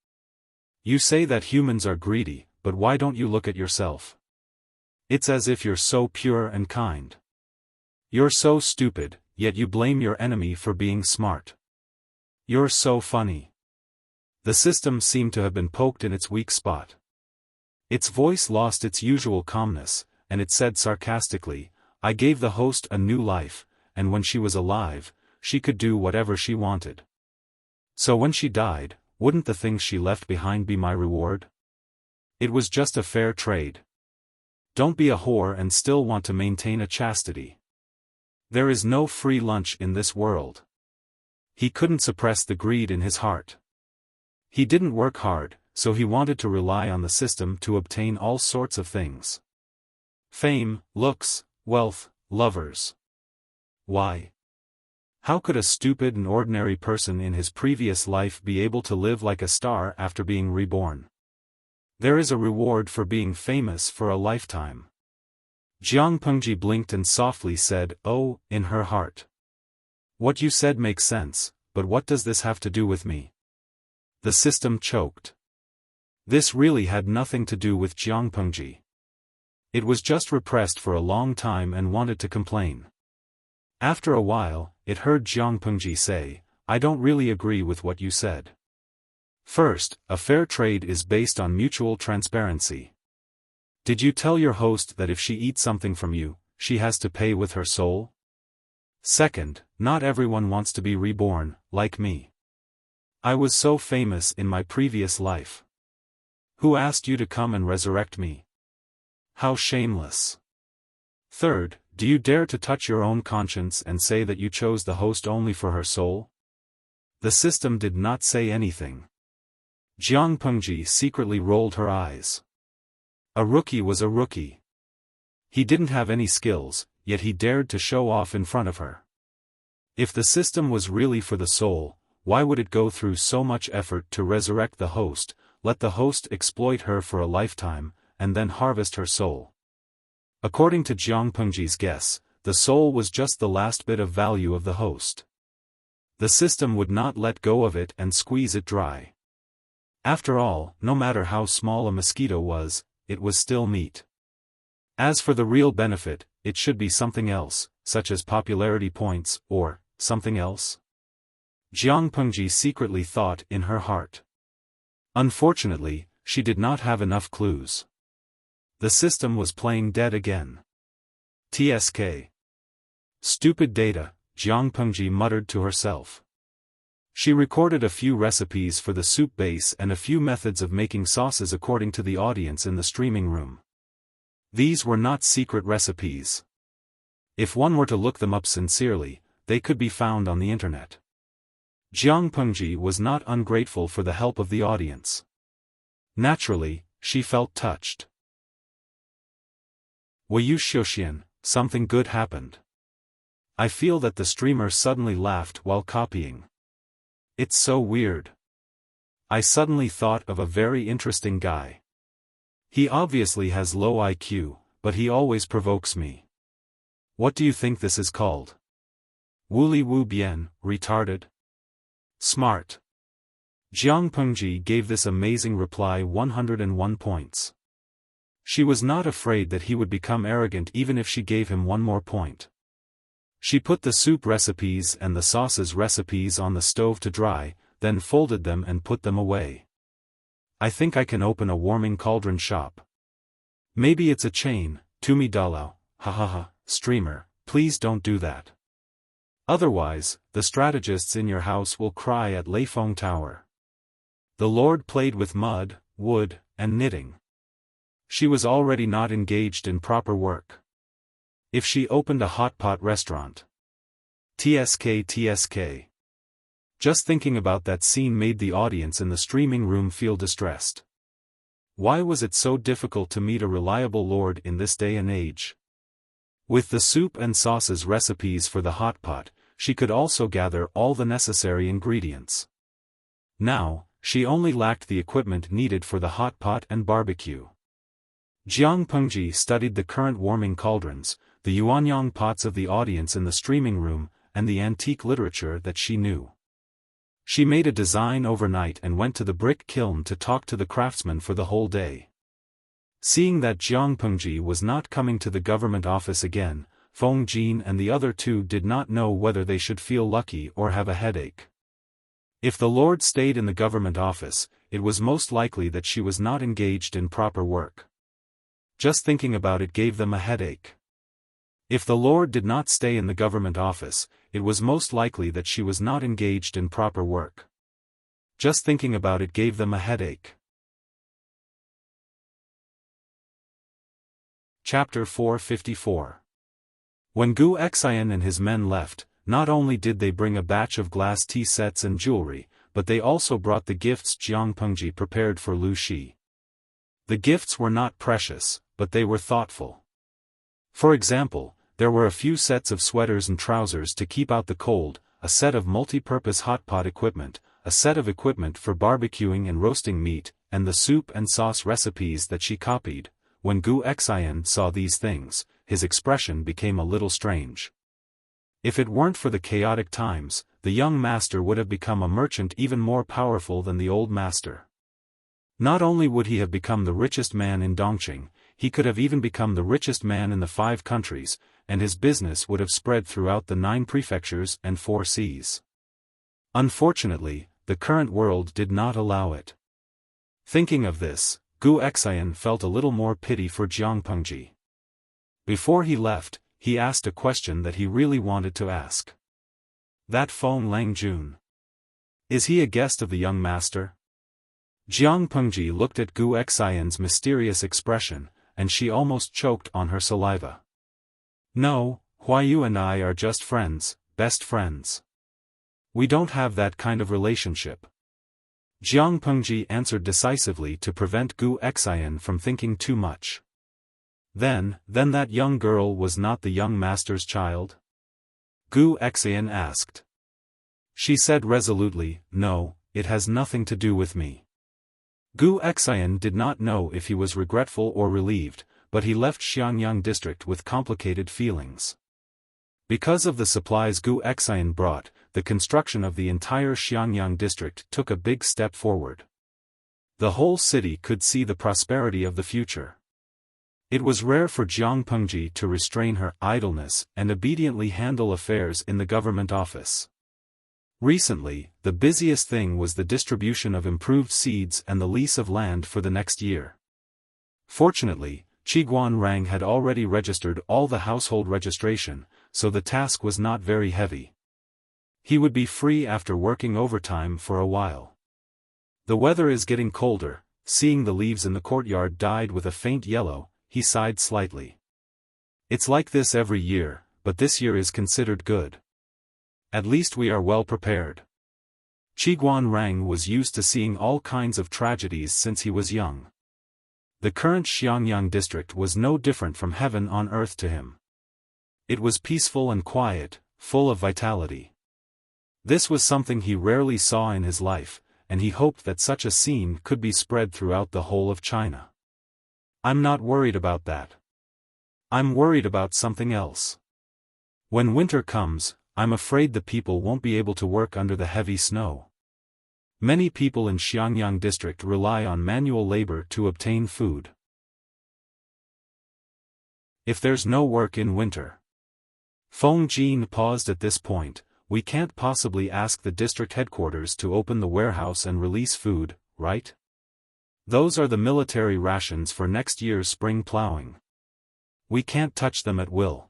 You say that humans are greedy, but why don't you look at yourself? It's as if you're so pure and kind. You're so stupid, yet you blame your enemy for being smart. You're so funny." The system seemed to have been poked in its weak spot. Its voice lost its usual calmness, and it said sarcastically, "I gave the host a new life, and when she was alive, she could do whatever she wanted. So when she died, wouldn't the things she left behind be my reward? It was just a fair trade. Don't be a whore and still want to maintain a chastity. There is no free lunch in this world. He couldn't suppress the greed in his heart. He didn't work hard, so he wanted to rely on the system to obtain all sorts of things. Fame, looks, wealth, lovers. Why? How could a stupid and ordinary person in his previous life be able to live like a star after being reborn? There is a reward for being famous for a lifetime. Jiang Pengji blinked and softly said, "Oh," in her heart. "What you said makes sense, but what does this have to do with me?" The system choked. This really had nothing to do with Jiang Pengji. It was just repressed for a long time and wanted to complain. After a while, it heard Jiang Pengji say, "I don't really agree with what you said. First, a fair trade is based on mutual transparency. Did you tell your host that if she eats something from you, she has to pay with her soul? Second, not everyone wants to be reborn, like me. I was so famous in my previous life. Who asked you to come and resurrect me? How shameless. Third, do you dare to touch your own conscience and say that you chose the host only for her soul?" The system did not say anything. Jiang Pengji secretly rolled her eyes. A rookie was a rookie. He didn't have any skills, yet he dared to show off in front of her. If the system was really for the soul, why would it go through so much effort to resurrect the host, let the host exploit her for a lifetime, and then harvest her soul? According to Jiang Pengji's guess, the soul was just the last bit of value of the host. The system would not let go of it and squeeze it dry. After all, no matter how small a mosquito was, it was still meat. As for the real benefit, it should be something else, such as popularity points, or something else. Jiang Pengji secretly thought in her heart. Unfortunately, she did not have enough clues. The system was playing dead again. TSK. Stupid data, Jiang Pengji muttered to herself. She recorded a few recipes for the soup base and a few methods of making sauces according to the audience in the streaming room. These were not secret recipes. If one were to look them up sincerely, they could be found on the internet. Jiang Pengji was not ungrateful for the help of the audience. Naturally, she felt touched. Wuyu Xiaoxian, something good happened. I feel that the streamer suddenly laughed while copying. It's so weird. I suddenly thought of a very interesting guy. He obviously has low IQ, but he always provokes me. What do you think this is called? Wuli Wu Bian, retarded? Smart. Jiang Pengji gave this amazing reply 101 points. She was not afraid that he would become arrogant even if she gave him one more point. She put the soup recipes and the sauces recipes on the stove to dry, then folded them and put them away. I think I can open a warming cauldron shop. Maybe it's a chain, Tumi Dalao, ha, streamer, please don't do that. Otherwise, the strategists in your house will cry at Leifeng Tower. The Lord played with mud, wood, and knitting. She was already not engaged in proper work. If she opened a hot pot restaurant. TSK. Just thinking about that scene made the audience in the streaming room feel distressed. Why was it so difficult to meet a reliable lord in this day and age? With the soup and sauces recipes for the hot pot, she could also gather all the necessary ingredients. Now, she only lacked the equipment needed for the hot pot and barbecue. Jiang Pengji studied the current warming cauldrons, the yuanyang pots of the audience in the streaming room, and the antique literature that she knew. She made a design overnight and went to the brick kiln to talk to the craftsman for the whole day. Seeing that Jiang Pengji was not coming to the government office again, Feng Jin and the other two did not know whether they should feel lucky or have a headache. If the Lord stayed in the government office, it was most likely that she was not engaged in proper work. Just thinking about it gave them a headache. If the Lord did not stay in the government office, it was most likely that she was not engaged in proper work. Just thinking about it gave them a headache. Chapter 454. When Gu Xian and his men left, not only did they bring a batch of glass tea sets and jewelry, but they also brought the gifts Jiang Pengji prepared for Lu Shi. The gifts were not precious, but they were thoughtful. For example, there were a few sets of sweaters and trousers to keep out the cold, a set of multi-purpose hot pot equipment, a set of equipment for barbecuing and roasting meat, and the soup and sauce recipes that she copied. When Gu Xian saw these things, his expression became a little strange. If it weren't for the chaotic times, the young master would have become a merchant even more powerful than the old master. Not only would he have become the richest man in Dongqing, he could have even become the richest man in the 5 countries, and his business would have spread throughout the 9 prefectures and 4 seas. Unfortunately, the current world did not allow it. Thinking of this, Gu Xian felt a little more pity for Jiang Pengji. Before he left, he asked a question that he really wanted to ask. That Feng Langjun. Is he a guest of the young master? Jiang Pengji looked at Gu Xian's mysterious expression, and she almost choked on her saliva. No, Huayu and I are just friends, best friends. We don't have that kind of relationship. Jiang Pengji answered decisively to prevent Gu Xian from thinking too much. Then that young girl was not the young master's child? Gu Xian asked. She said resolutely, no, it has nothing to do with me. Gu Xian did not know if he was regretful or relieved, but he left Xiangyang district with complicated feelings. Because of the supplies Gu Xian brought, the construction of the entire Xiangyang district took a big step forward. The whole city could see the prosperity of the future. It was rare for Jiang Pengji to restrain her idleness and obediently handle affairs in the government office. Recently, the busiest thing was the distribution of improved seeds and the lease of land for the next year. Fortunately, Qiguan Rang had already registered all the household registration, so the task was not very heavy. He would be free after working overtime for a while. The weather is getting colder. Seeing the leaves in the courtyard dyed with a faint yellow, he sighed slightly. It's like this every year, but this year is considered good. At least we are well prepared. Qiguan Rang was used to seeing all kinds of tragedies since he was young. The current Xiangyang district was no different from heaven on earth to him. It was peaceful and quiet, full of vitality. This was something he rarely saw in his life, and he hoped that such a scene could be spread throughout the whole of China. I'm not worried about that. I'm worried about something else. When winter comes, I'm afraid the people won't be able to work under the heavy snow. Many people in Xiangyang district rely on manual labor to obtain food. If there's no work in winter. Feng Jin paused at this point. We can't possibly ask the district headquarters to open the warehouse and release food, right? Those are the military rations for next year's spring plowing. We can't touch them at will.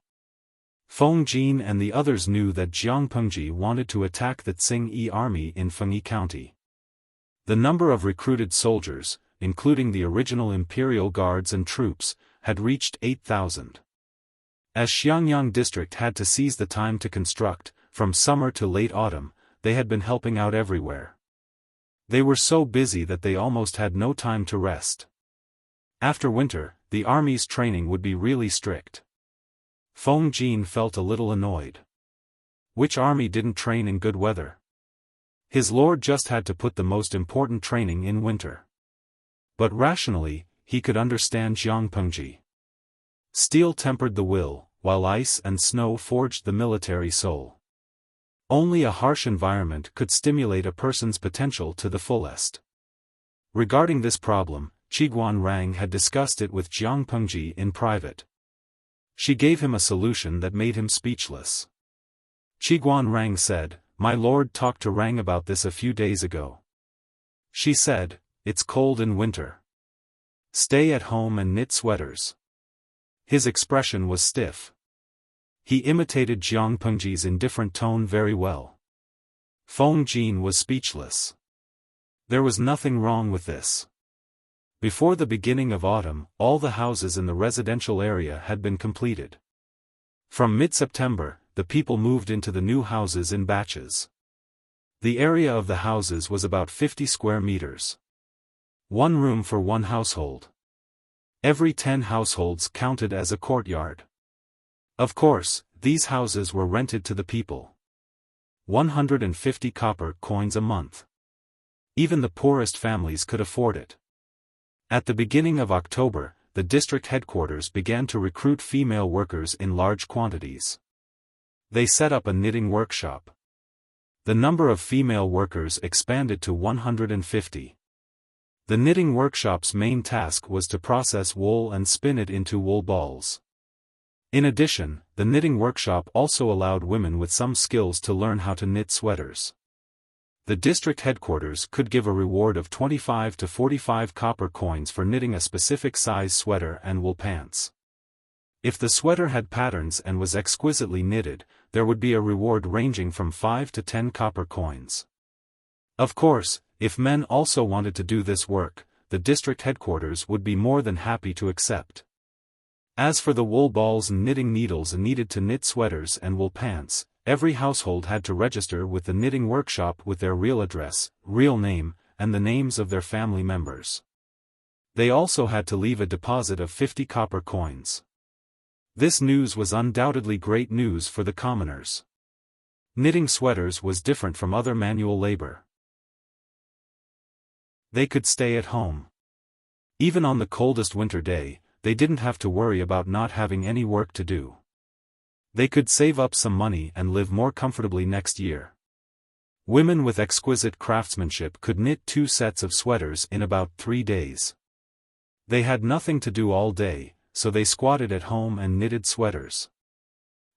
Feng Jin and the others knew that Jiang Pengji wanted to attack the Tsing-Yi army in Fengyi County. The number of recruited soldiers, including the original imperial guards and troops, had reached 8,000. As Xiangyang district had to seize the time to construct, from summer to late autumn, they had been helping out everywhere. They were so busy that they almost had no time to rest. After winter, the army's training would be really strict. Feng Jin felt a little annoyed. Which army didn't train in good weather? His lord just had to put the most important training in winter. But rationally, he could understand Jiang Pengji. Steel tempered the will, while ice and snow forged the military soul. Only a harsh environment could stimulate a person's potential to the fullest. Regarding this problem, Qiguan Rang had discussed it with Jiang Pengji in private. She gave him a solution that made him speechless. Qiguan Rang said, "My lord talked to Rang about this a few days ago. She said, it's cold in winter. Stay at home and knit sweaters." His expression was stiff. He imitated Jiang Pengji's indifferent tone very well. Feng Jin was speechless. There was nothing wrong with this. Before the beginning of autumn, all the houses in the residential area had been completed. From mid-September, the people moved into the new houses in batches. The area of the houses was about 50 square meters. One room for one household. Every 10 households counted as a courtyard. Of course, these houses were rented to the people. 150 copper coins a month. Even the poorest families could afford it. At the beginning of October, the district headquarters began to recruit female workers in large quantities. They set up a knitting workshop. The number of female workers expanded to 150. The knitting workshop's main task was to process wool and spin it into wool balls. In addition, the knitting workshop also allowed women with some skills to learn how to knit sweaters. The district headquarters could give a reward of 25 to 45 copper coins for knitting a specific size sweater and wool pants. If the sweater had patterns and was exquisitely knitted, there would be a reward ranging from 5 to 10 copper coins. Of course, if men also wanted to do this work, the district headquarters would be more than happy to accept. As for the wool balls and knitting needles needed to knit sweaters and wool pants, every household had to register with the knitting workshop with their real address, real name, and the names of their family members. They also had to leave a deposit of 50 copper coins. This news was undoubtedly great news for the commoners. Knitting sweaters was different from other manual labor. They could stay at home. Even on the coldest winter day, they didn't have to worry about not having any work to do. They could save up some money and live more comfortably next year. Women with exquisite craftsmanship could knit 2 sets of sweaters in about 3 days. They had nothing to do all day, so they squatted at home and knitted sweaters.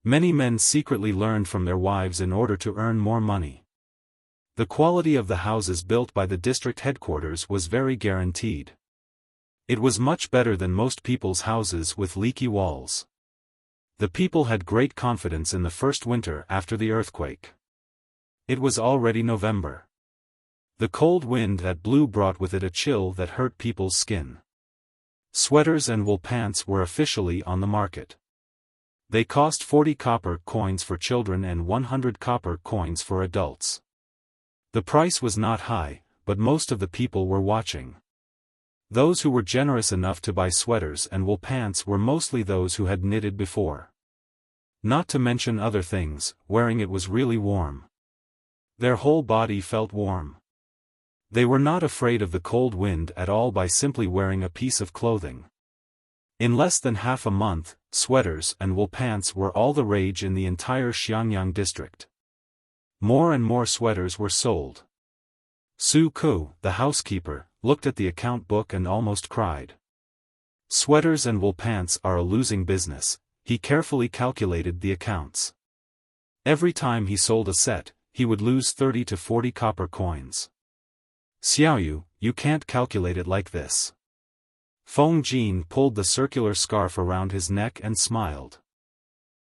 Many men secretly learned from their wives in order to earn more money. The quality of the houses built by the district headquarters was very guaranteed. It was much better than most people's houses with leaky walls. The people had great confidence in the first winter after the earthquake. It was already November. The cold wind that blew brought with it a chill that hurt people's skin. Sweaters and wool pants were officially on the market. They cost 40 copper coins for children and 100 copper coins for adults. The price was not high, but most of the people were watching. Those who were generous enough to buy sweaters and wool pants were mostly those who had knitted before. Not to mention other things, wearing it was really warm. Their whole body felt warm. They were not afraid of the cold wind at all by simply wearing a piece of clothing. In less than half a month, sweaters and wool pants were all the rage in the entire Xiangyang district. More and more sweaters were sold. Su Ku, the housekeeper, looked at the account book and almost cried. Sweaters and wool pants are a losing business. He carefully calculated the accounts. Every time he sold a set, he would lose 30 to 40 copper coins. Xiaoyu, you can't calculate it like this. Feng Jin pulled the circular scarf around his neck and smiled.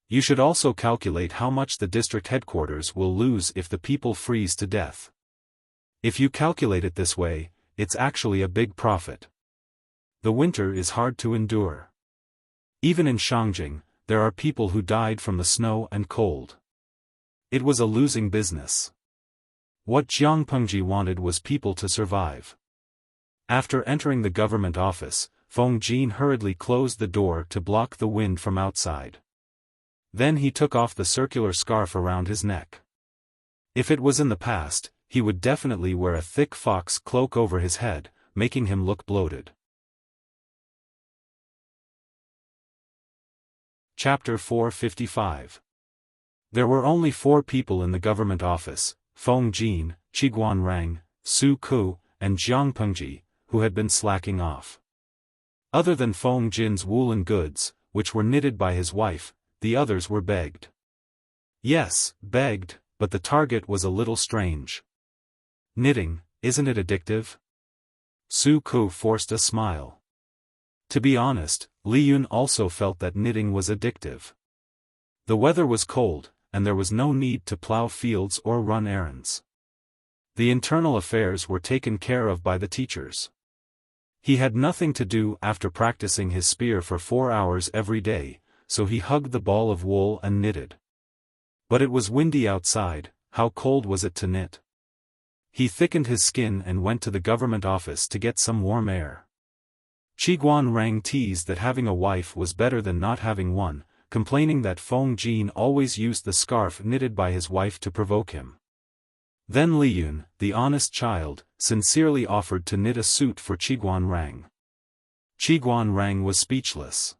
You should also calculate how much the district headquarters will lose if the people freeze to death. If you calculate it this way, it's actually a big profit. The winter is hard to endure. Even in Shangjing, there are people who died from the snow and cold. It was a losing business. What Jiang Pengji wanted was people to survive. After entering the government office, Feng Jin hurriedly closed the door to block the wind from outside. Then he took off the circular scarf around his neck. If it was in the past, he would definitely wear a thick fox cloak over his head, making him look bloated. Chapter 455. There were only 4 people in the government office, Feng Jin, Qiguan Rang, Su Ku, and Jiang Pengji, who had been slacking off. Other than Feng Jin's woolen goods, which were knitted by his wife, the others were begged. Yes, begged, but the target was a little strange. Knitting, isn't it addictive? Su Ku forced a smile. To be honest, Li Yun also felt that knitting was addictive. The weather was cold, and there was no need to plow fields or run errands. The internal affairs were taken care of by the teachers. He had nothing to do after practicing his spear for 4 hours every day, so he hugged the ball of wool and knitted. But it was windy outside. How cold was it to knit? He thickened his skin and went to the government office to get some warm air. Qiguan Rang teased that having a wife was better than not having one, complaining that Feng Jin always used the scarf knitted by his wife to provoke him. Then Li Yun, the honest child, sincerely offered to knit a suit for Qiguan Rang. Qiguan Rang was speechless.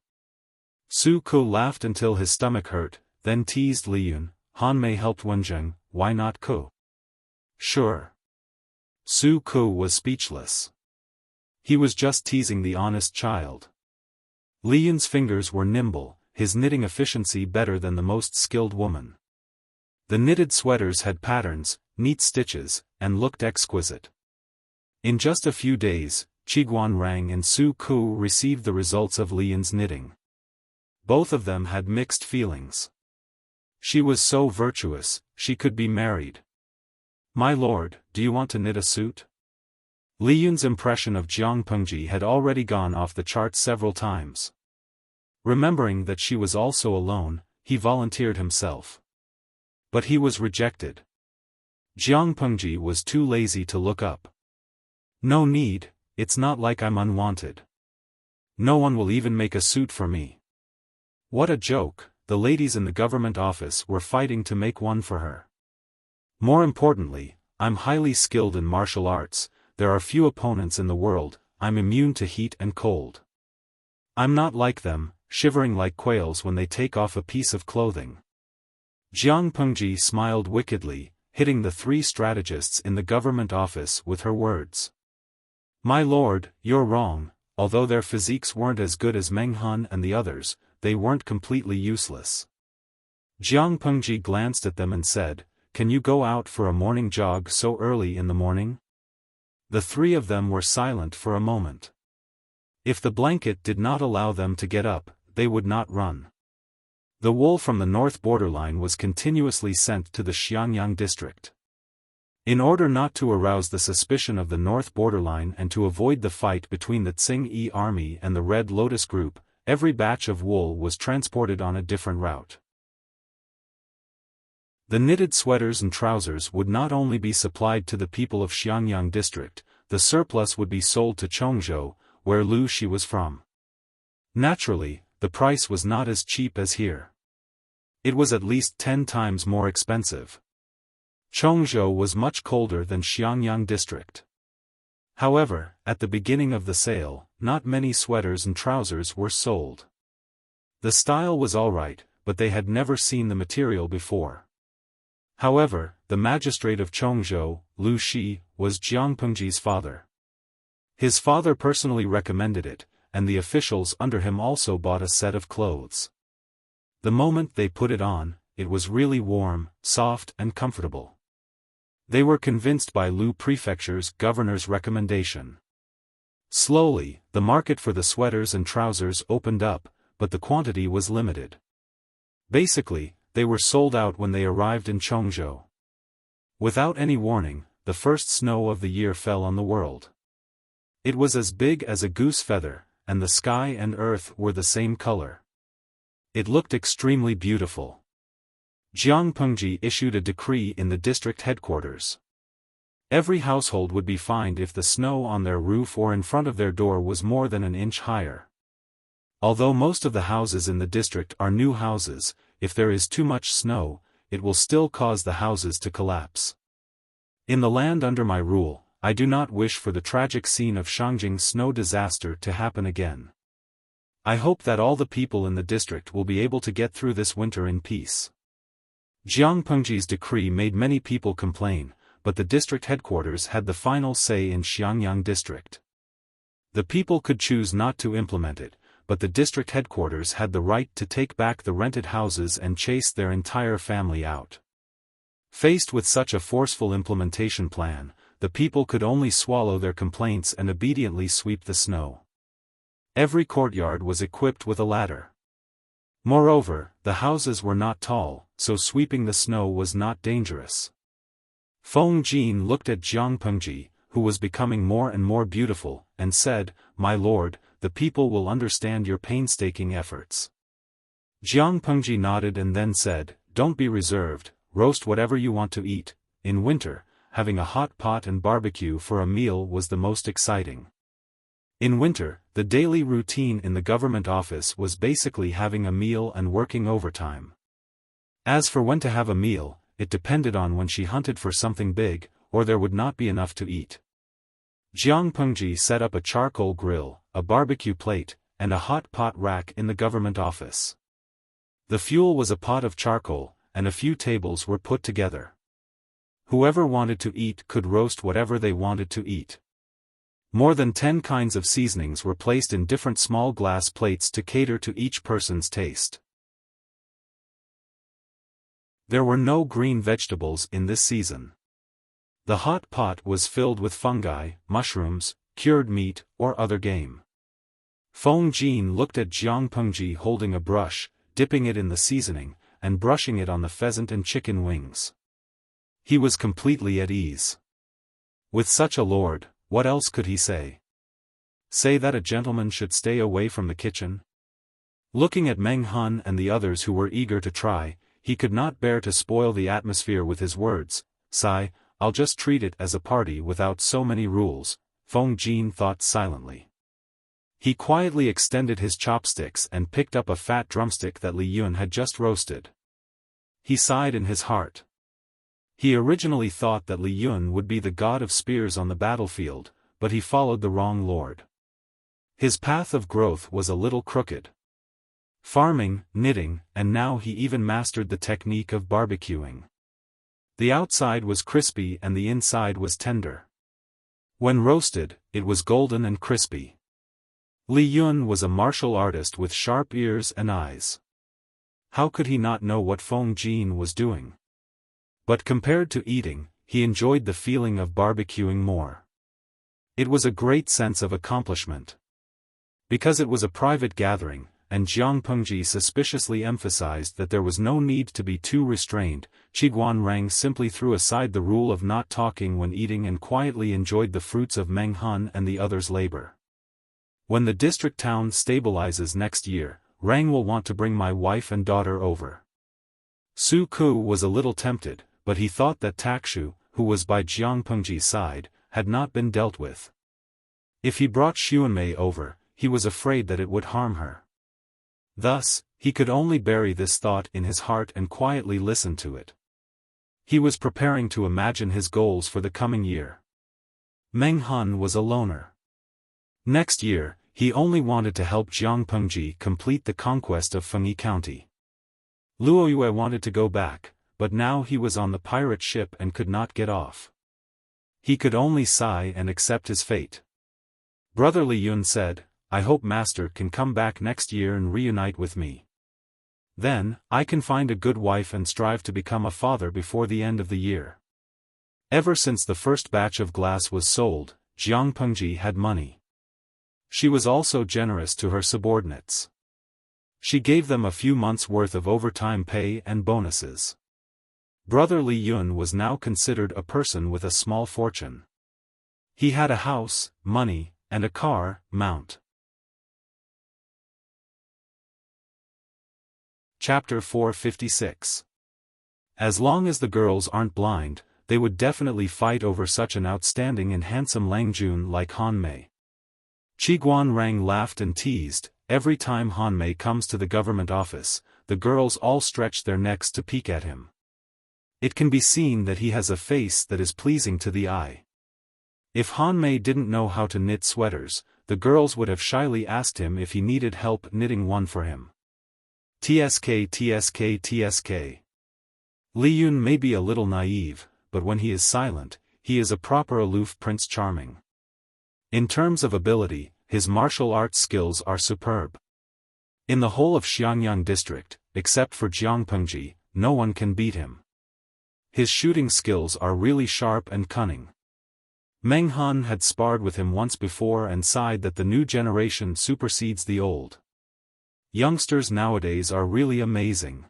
Su Ke laughed until his stomach hurt, then teased Li Yun, Han Mei helped Wenjing, why not Ke? Sure. Su Ke was speechless. He was just teasing the honest child. Li Yun's fingers were nimble, his knitting efficiency better than the most skilled woman. The knitted sweaters had patterns, neat stitches, and looked exquisite. In just a few days, Qiguan Rang and Su Ke received the results of Li Yun's knitting. Both of them had mixed feelings. She was so virtuous, she could be married. My lord, do you want to knit a suit? Li Yun's impression of Jiang Pengji had already gone off the charts several times. Remembering that she was also alone, he volunteered himself. But he was rejected. Jiang Pengji was too lazy to look up. No need, it's not like I'm unwanted. No one will even make a suit for me. What a joke, the ladies in the government office were fighting to make one for her. More importantly, I'm highly skilled in martial arts, there are few opponents in the world, I'm immune to heat and cold. I'm not like them, shivering like quails when they take off a piece of clothing. Jiang Pengji smiled wickedly, hitting the 3 strategists in the government office with her words. My lord, you're wrong, although their physiques weren't as good as Meng Han and the others, they weren't completely useless. Jiang Pengji glanced at them and said, can you go out for a morning jog so early in the morning? The 3 of them were silent for a moment. If the blanket did not allow them to get up, they would not run. The wool from the north borderline was continuously sent to the Xiangyang district. In order not to arouse the suspicion of the north borderline and to avoid the fight between the Tsing-Yi army and the Red Lotus group, every batch of wool was transported on a different route. The knitted sweaters and trousers would not only be supplied to the people of Xiangyang district, the surplus would be sold to Chongzhou, where Lu Shi was from. Naturally, the price was not as cheap as here. It was at least 10 times more expensive. Chongzhou was much colder than Xiangyang district. However, at the beginning of the sale, not many sweaters and trousers were sold. The style was alright, but they had never seen the material before. However, the magistrate of Chongzhou, Lu Shi, was Jiang Pengji's father. His father personally recommended it, and the officials under him also bought a set of clothes. The moment they put it on, it was really warm, soft and comfortable. They were convinced by Lu Prefecture's governor's recommendation. Slowly, the market for the sweaters and trousers opened up, but the quantity was limited. Basically, they were sold out when they arrived in Chongzhou. Without any warning, the first snow of the year fell on the world. It was as big as a goose feather, and the sky and earth were the same color. It looked extremely beautiful. Jiang Pengji issued a decree in the district headquarters. Every household would be fined if the snow on their roof or in front of their door was more than an inch higher. Although most of the houses in the district are new houses, if there is too much snow, it will still cause the houses to collapse. In the land under my rule, I do not wish for the tragic scene of Shangjing's snow disaster to happen again. I hope that all the people in the district will be able to get through this winter in peace. Jiang Pengji's decree made many people complain, but the district headquarters had the final say in Xiangyang district. The people could choose not to implement it, but the district headquarters had the right to take back the rented houses and chase their entire family out. Faced with such a forceful implementation plan, the people could only swallow their complaints and obediently sweep the snow. Every courtyard was equipped with a ladder. Moreover, the houses were not tall, so sweeping the snow was not dangerous. Feng Jin looked at Jiang Pengji, who was becoming more and more beautiful, and said, "My lord, the people will understand your painstaking efforts." Jiang Pengji nodded and then said, "Don't be reserved, roast whatever you want to eat." In winter, having a hot pot and barbecue for a meal was the most exciting. In winter, the daily routine in the government office was basically having a meal and working overtime. As for when to have a meal, it depended on when she hunted for something big, or there would not be enough to eat. Jiang Pengji set up a charcoal grill, a barbecue plate, and a hot pot rack in the government office. The fuel was a pot of charcoal, and a few tables were put together. Whoever wanted to eat could roast whatever they wanted to eat. More than 10 kinds of seasonings were placed in different small glass plates to cater to each person's taste. There were no green vegetables in this season. The hot pot was filled with fungi, mushrooms, cured meat, or other game. Feng Jin looked at Jiang Pengji holding a brush, dipping it in the seasoning, and brushing it on the pheasant and chicken wings. He was completely at ease. With such a lord, what else could he say? Say that a gentleman should stay away from the kitchen? Looking at Meng Han and the others who were eager to try, he could not bear to spoil the atmosphere with his words. "Sigh, I'll just treat it as a party without so many rules," Feng Jin thought silently. He quietly extended his chopsticks and picked up a fat drumstick that Li Yun had just roasted. He sighed in his heart. He originally thought that Li Yun would be the god of spears on the battlefield, but he followed the wrong lord. His path of growth was a little crooked. Farming, knitting, and now he even mastered the technique of barbecuing. The outside was crispy and the inside was tender. When roasted, it was golden and crispy. Li Yun was a martial artist with sharp ears and eyes. How could he not know what Feng Jin was doing? But compared to eating, he enjoyed the feeling of barbecuing more. It was a great sense of accomplishment. Because it was a private gathering, and Jiang Pengji suspiciously emphasized that there was no need to be too restrained, Qiguan Rang simply threw aside the rule of not talking when eating and quietly enjoyed the fruits of Meng Han and the others' labor. "When the district town stabilizes next year, Rang will want to bring my wife and daughter over." Su Ku was a little tempted, but he thought that Takshu, who was by Jiang Pengji's side, had not been dealt with. If he brought Xuanmei over, he was afraid that it would harm her. Thus, he could only bury this thought in his heart and quietly listen to it. He was preparing to imagine his goals for the coming year. Meng Han was a loner. Next year, he only wanted to help Jiang Pengji complete the conquest of Fengyi County. Luo Yue wanted to go back, but now he was on the pirate ship and could not get off. He could only sigh and accept his fate. Brother Li Yun said, "I hope Master can come back next year and reunite with me. Then, I can find a good wife and strive to become a father before the end of the year." Ever since the first batch of glass was sold, Jiang Pengji had money. She was also generous to her subordinates. She gave them a few months' worth of overtime pay and bonuses. Brother Li Yun was now considered a person with a small fortune. He had a house, money, and a car, mount. Chapter 456. As long as the girls aren't blind, they would definitely fight over such an outstanding and handsome Langjun like Han Mei. Qiguan Rang laughed and teased, "Every time Han Mei comes to the government office, the girls all stretch their necks to peek at him. It can be seen that he has a face that is pleasing to the eye." If Han Mei didn't know how to knit sweaters, the girls would have shyly asked him if he needed help knitting one for him. TSK. Li Yun may be a little naive, but when he is silent, he is a proper aloof Prince Charming. In terms of ability, his martial arts skills are superb. In the whole of Xiangyang district, except for Jiang Pengji, no one can beat him. His shooting skills are really sharp and cunning. Meng Han had sparred with him once before and sighed that the new generation supersedes the old. Youngsters nowadays are really amazing.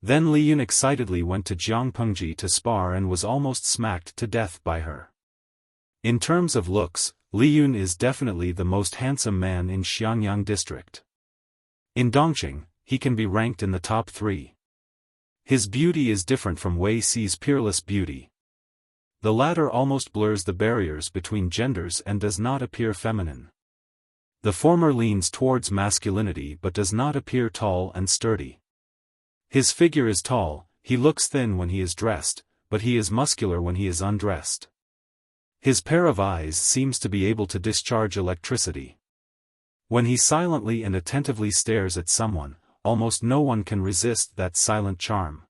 Then Li Yun excitedly went to Jiang Pengji to spar and was almost smacked to death by her. In terms of looks, Li Yun is definitely the most handsome man in Xiangyang district. In Dongqing, he can be ranked in the top 3. His beauty is different from Wei Xi's peerless beauty. The latter almost blurs the barriers between genders and does not appear feminine. The former leans towards masculinity but does not appear tall and sturdy. His figure is tall, he looks thin when he is dressed, but he is muscular when he is undressed. His pair of eyes seems to be able to discharge electricity. When he silently and attentively stares at someone, almost no one can resist that silent charm.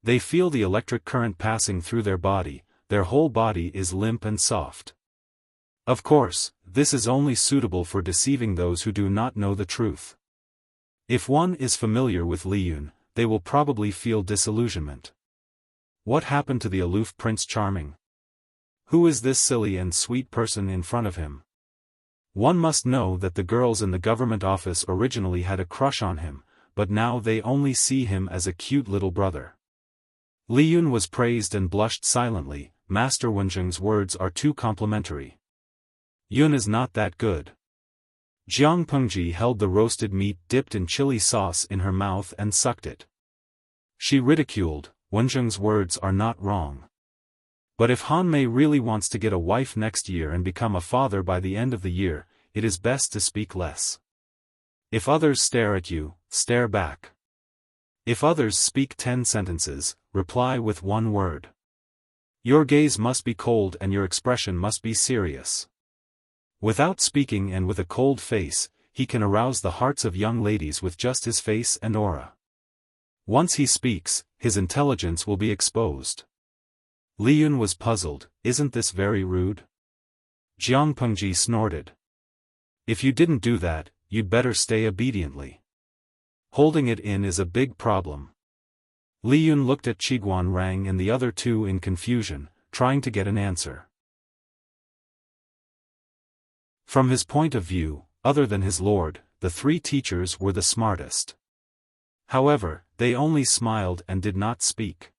They feel the electric current passing through their body, their whole body is limp and soft. Of course, this is only suitable for deceiving those who do not know the truth. If one is familiar with Li Yun, they will probably feel disillusionment. What happened to the aloof Prince Charming? Who is this silly and sweet person in front of him? One must know that the girls in the government office originally had a crush on him, but now they only see him as a cute little brother. Li Yun was praised and blushed silently. Master Wenzheng's words are too complimentary. Yun is not that good. Jiang Pengji held the roasted meat dipped in chili sauce in her mouth and sucked it. She ridiculed, Wenzheng's words are not wrong. But if Han Mei really wants to get a wife next year and become a father by the end of the year, it is best to speak less. If others stare at you, stare back. If others speak 10 sentences, reply with 1 word. Your gaze must be cold and your expression must be serious. Without speaking and with a cold face, he can arouse the hearts of young ladies with just his face and aura. Once he speaks, his intelligence will be exposed. Li Yun was puzzled, isn't this very rude? Jiang Pengji snorted. If you didn't do that, you'd better stay obediently. Holding it in is a big problem. Li Yun looked at Qiguan Rang and the other two in confusion, trying to get an answer. From his point of view, other than his lord, the 3 teachers were the smartest. However, they only smiled and did not speak.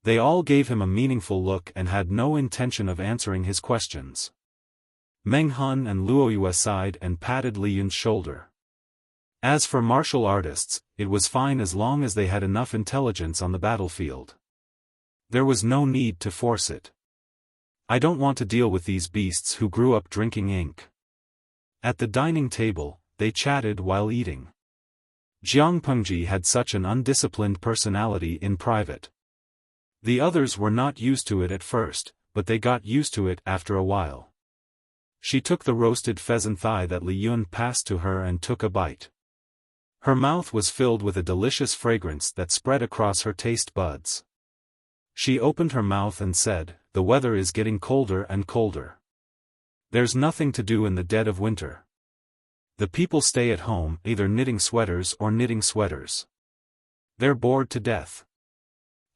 They all gave him a meaningful look and had no intention of answering his questions. Meng Han and Luo Yue sighed and patted Li Yun's shoulder. As for martial artists, it was fine as long as they had enough intelligence on the battlefield. There was no need to force it. I don't want to deal with these beasts who grew up drinking ink. At the dining table, they chatted while eating. Jiang Pengji had such an undisciplined personality in private. The others were not used to it at first, but they got used to it after a while. She took the roasted pheasant thigh that Li Yun passed to her and took a bite. Her mouth was filled with a delicious fragrance that spread across her taste buds. She opened her mouth and said, "The weather is getting colder and colder. There's nothing to do in the dead of winter. The people stay at home, either knitting sweaters or knitting sweaters. They're bored to death.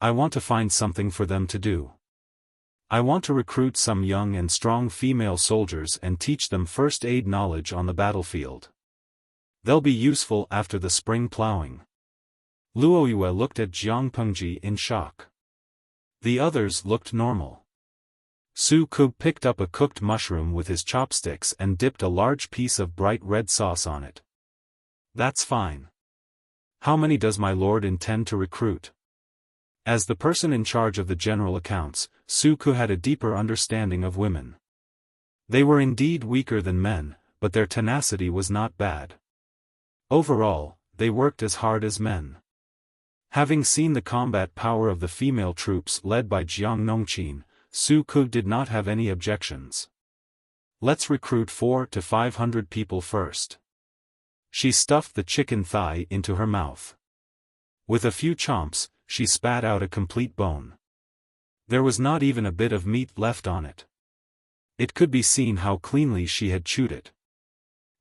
I want to find something for them to do. I want to recruit some young and strong female soldiers and teach them first aid knowledge on the battlefield. They'll be useful after the spring plowing." Luo Yue looked at Jiang Pengji in shock. The others looked normal. Su Ku picked up a cooked mushroom with his chopsticks and dipped a large piece of bright red sauce on it. "That's fine. How many does my lord intend to recruit?" As the person in charge of the general accounts, Su Ku had a deeper understanding of women. They were indeed weaker than men, but their tenacity was not bad. Overall, they worked as hard as men. Having seen the combat power of the female troops led by Jiang Nongqin, Su Ku did not have any objections. "Let's recruit 400 to 500 people first." She stuffed the chicken thigh into her mouth. With a few chomps, she spat out a complete bone. There was not even a bit of meat left on it. It could be seen how cleanly she had chewed it.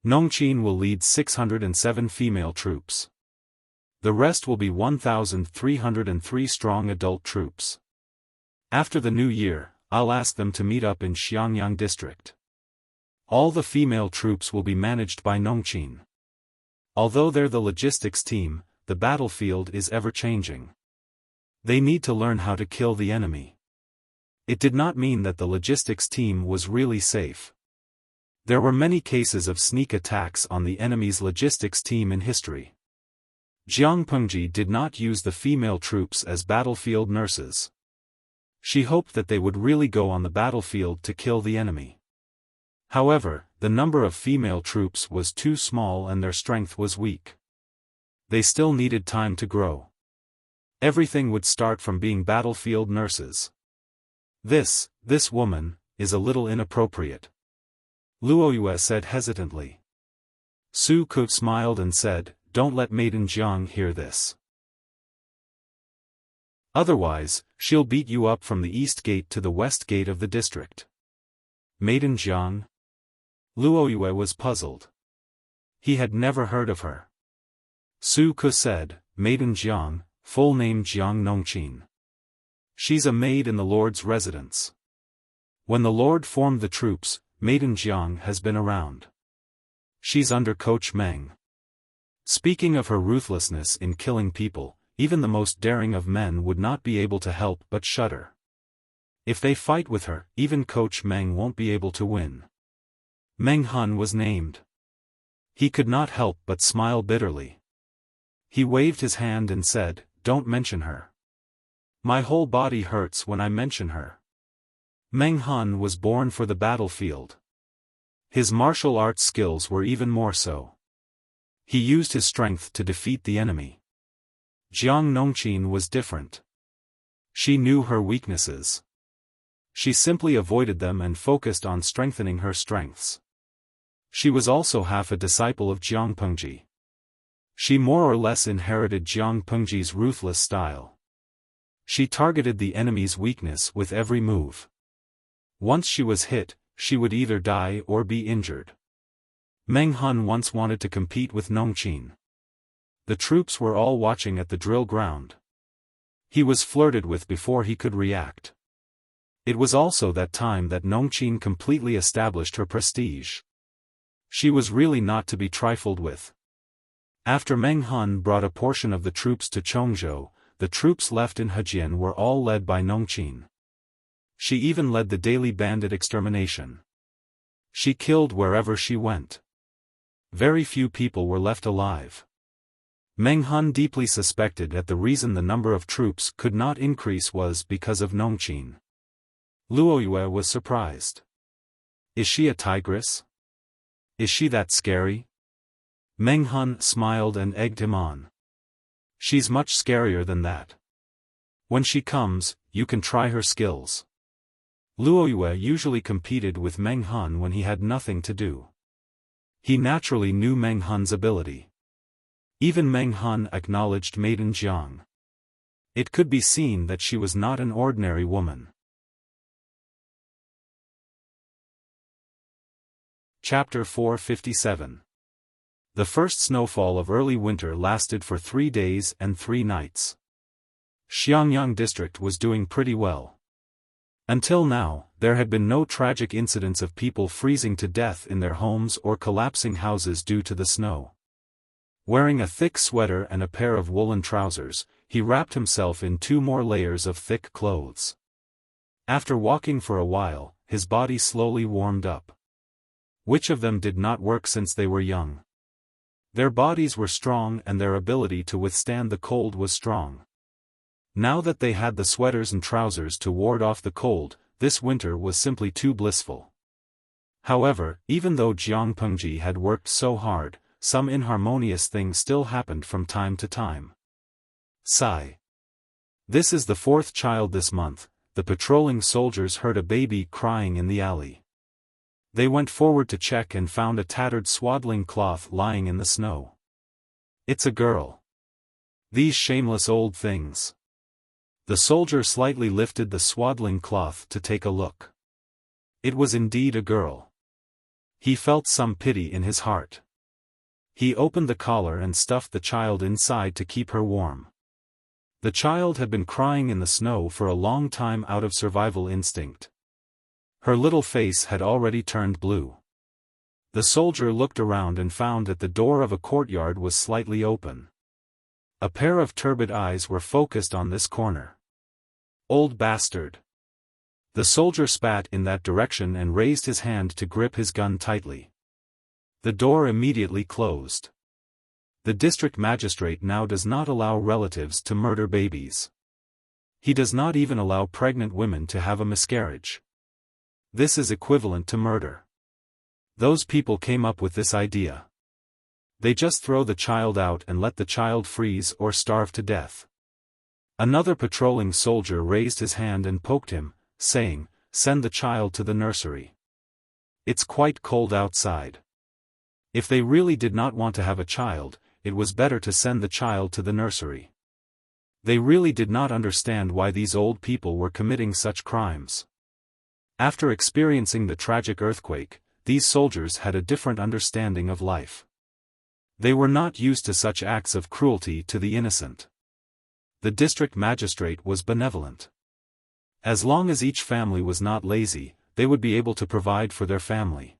Nongqin will lead 607 female troops. The rest will be 1,303 strong adult troops. After the new year, I'll ask them to meet up in Xiangyang district. All the female troops will be managed by Nongqin. Although they're the logistics team, the battlefield is ever-changing. They need to learn how to kill the enemy. It did not mean that the logistics team was really safe. There were many cases of sneak attacks on the enemy's logistics team in history. Jiang Pengji did not use the female troops as battlefield nurses. She hoped that they would really go on the battlefield to kill the enemy. However, the number of female troops was too small and their strength was weak. They still needed time to grow. Everything would start from being battlefield nurses. This woman, is a little inappropriate. Luoyue said hesitantly. Su Ke smiled and said, "Don't let Maiden Jiang hear this. Otherwise, she'll beat you up from the east gate to the west gate of the district." Maiden Jiang? Luoyue was puzzled. He had never heard of her. Su Ke said, "Maiden Jiang, full name Jiang Nongqin. She's a maid in the Lord's residence. When the Lord formed the troops, Maiden Jiang has been around. She's under Coach Meng. Speaking of her ruthlessness in killing people, even the most daring of men would not be able to help but shudder. If they fight with her, even Coach Meng won't be able to win." Meng Han was named. He could not help but smile bitterly. He waved his hand and said, "Don't mention her. My whole body hurts when I mention her." Meng Han was born for the battlefield. His martial arts skills were even more so. He used his strength to defeat the enemy. Jiang Nongqin was different. She knew her weaknesses. She simply avoided them and focused on strengthening her strengths. She was also half a disciple of Jiang Pengji. She more or less inherited Jiang Pengji's ruthless style. She targeted the enemy's weakness with every move. Once she was hit, she would either die or be injured. Meng Han once wanted to compete with Nongqin. The troops were all watching at the drill ground. He was flirted with before he could react. It was also that time that Nongqin completely established her prestige. She was really not to be trifled with. After Meng Han brought a portion of the troops to Chongzhou, the troops left in Hejian were all led by Nongqin. She even led the daily bandit extermination. She killed wherever she went. Very few people were left alive. Meng Han deeply suspected that the reason the number of troops could not increase was because of Nongqin. Luoyue was surprised. Is she a tigress? Is she that scary? Meng Han smiled and egged him on. She's much scarier than that. When she comes, you can try her skills. Luoyue usually competed with Meng Han when he had nothing to do. He naturally knew Meng Han's ability. Even Meng Han acknowledged Maiden Jiang. It could be seen that she was not an ordinary woman. Chapter 457. The first snowfall of early winter lasted for 3 days and 3 nights. Xiangyang district was doing pretty well. Until now, there had been no tragic incidents of people freezing to death in their homes or collapsing houses due to the snow. Wearing a thick sweater and a pair of woolen trousers, he wrapped himself in 2 more layers of thick clothes. After walking for a while, his body slowly warmed up. Which of them did not work since they were young? Their bodies were strong and their ability to withstand the cold was strong. Now that they had the sweaters and trousers to ward off the cold, this winter was simply too blissful. However, even though Jiang Pengji had worked so hard, some inharmonious things still happened from time to time. Sigh. This is the 4th child this month. The patrolling soldiers heard a baby crying in the alley. They went forward to check and found a tattered swaddling cloth lying in the snow. It's a girl. These shameless old things. The soldier slightly lifted the swaddling cloth to take a look. It was indeed a girl. He felt some pity in his heart. He opened the collar and stuffed the child inside to keep her warm. The child had been crying in the snow for a long time out of survival instinct. Her little face had already turned blue. The soldier looked around and found that the door of a courtyard was slightly open. A pair of turbid eyes were focused on this corner. Old bastard! The soldier spat in that direction and raised his hand to grip his gun tightly. The door immediately closed. The district magistrate now does not allow relatives to murder babies. He does not even allow pregnant women to have a miscarriage. This is equivalent to murder. Those people came up with this idea. They just throw the child out and let the child freeze or starve to death. Another patrolling soldier raised his hand and poked him, saying, "Send the child to the nursery. It's quite cold outside." If they really did not want to have a child, it was better to send the child to the nursery. They really did not understand why these old people were committing such crimes. After experiencing the tragic earthquake, these soldiers had a different understanding of life. They were not used to such acts of cruelty to the innocent. The district magistrate was benevolent. As long as each family was not lazy, they would be able to provide for their family.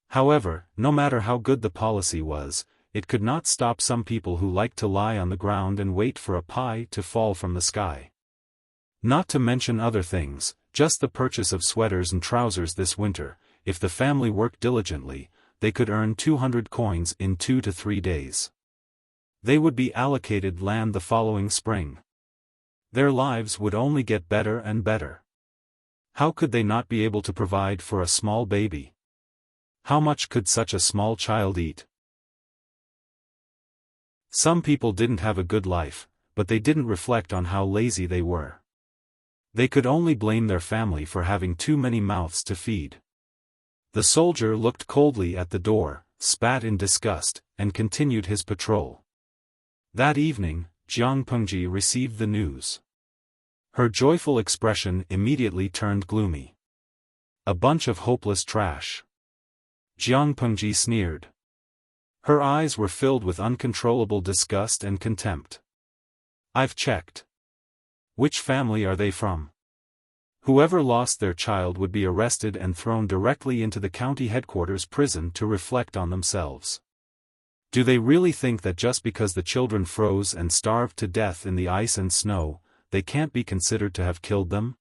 However, no matter how good the policy was, it could not stop some people who liked to lie on the ground and wait for a pie to fall from the sky. Not to mention other things, just the purchase of sweaters and trousers this winter. If the family worked diligently, they could earn 200 coins in 2 to 3 days. They would be allocated land the following spring. Their lives would only get better and better. How could they not be able to provide for a small baby? How much could such a small child eat? Some people didn't have a good life, but they didn't reflect on how lazy they were. They could only blame their family for having too many mouths to feed. The soldier looked coldly at the door, spat in disgust, and continued his patrol. That evening, Jiang Pengji received the news. Her joyful expression immediately turned gloomy. A bunch of hopeless trash. Jiang Pengji sneered. Her eyes were filled with uncontrollable disgust and contempt. I've checked. Which family are they from? Whoever lost their child would be arrested and thrown directly into the county headquarters prison to reflect on themselves. Do they really think that just because the children froze and starved to death in the ice and snow, they can't be considered to have killed them?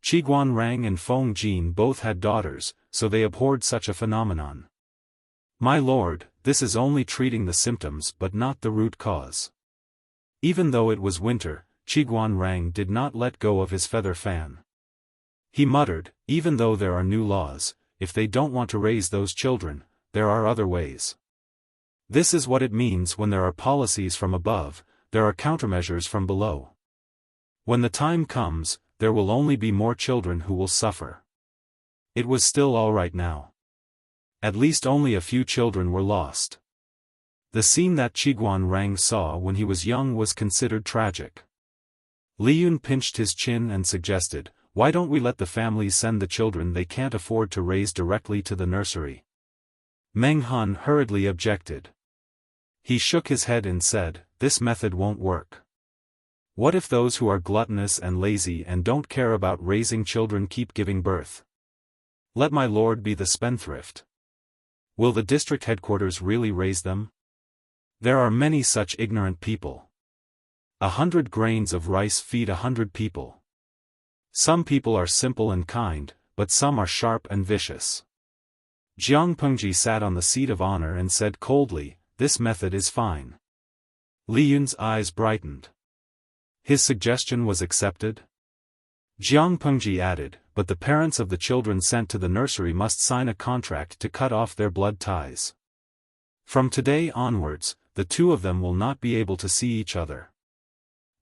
Qiguan Rang and Feng Jin both had daughters, so they abhorred such a phenomenon. My lord, this is only treating the symptoms but not the root cause. Even though it was winter, Qiguan Rang did not let go of his feather fan. He muttered, even though there are new laws, if they don't want to raise those children, there are other ways. This is what it means when there are policies from above, there are countermeasures from below. When the time comes, there will only be more children who will suffer. It was still all right now. At least only a few children were lost. The scene that Qiguan Rang saw when he was young was considered tragic. Li Yun pinched his chin and suggested, why don't we let the families send the children they can't afford to raise directly to the nursery? Meng Han hurriedly objected. He shook his head and said, this method won't work. What if those who are gluttonous and lazy and don't care about raising children keep giving birth? Let my lord be the spendthrift. Will the district headquarters really raise them? There are many such ignorant people. 100 grains of rice feed 100 people. Some people are simple and kind, but some are sharp and vicious. Jiang Pengji sat on the seat of honor and said coldly, this method is fine. Li Yun's eyes brightened. His suggestion was accepted? Jiang Pengji added, but the parents of the children sent to the nursery must sign a contract to cut off their blood ties. From today onwards, the two of them will not be able to see each other.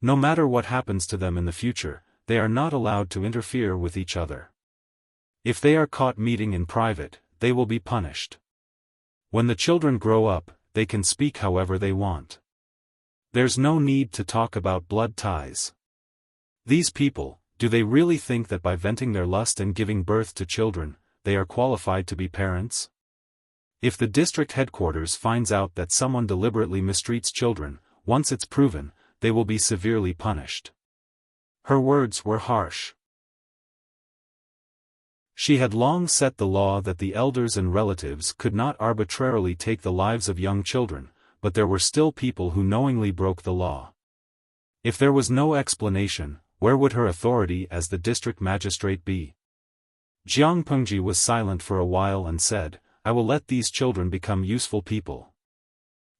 No matter what happens to them in the future, they are not allowed to interfere with each other. If they are caught meeting in private, they will be punished. When the children grow up, they can speak however they want. There's no need to talk about blood ties. These people, do they really think that by venting their lust and giving birth to children, they are qualified to be parents? If the district headquarters finds out that someone deliberately mistreats children, once it's proven, they will be severely punished. Her words were harsh. She had long set the law that the elders and relatives could not arbitrarily take the lives of young children, but there were still people who knowingly broke the law. If there was no explanation, where would her authority as the district magistrate be? Jiang Pengji was silent for a while and said, "I will let these children become useful people.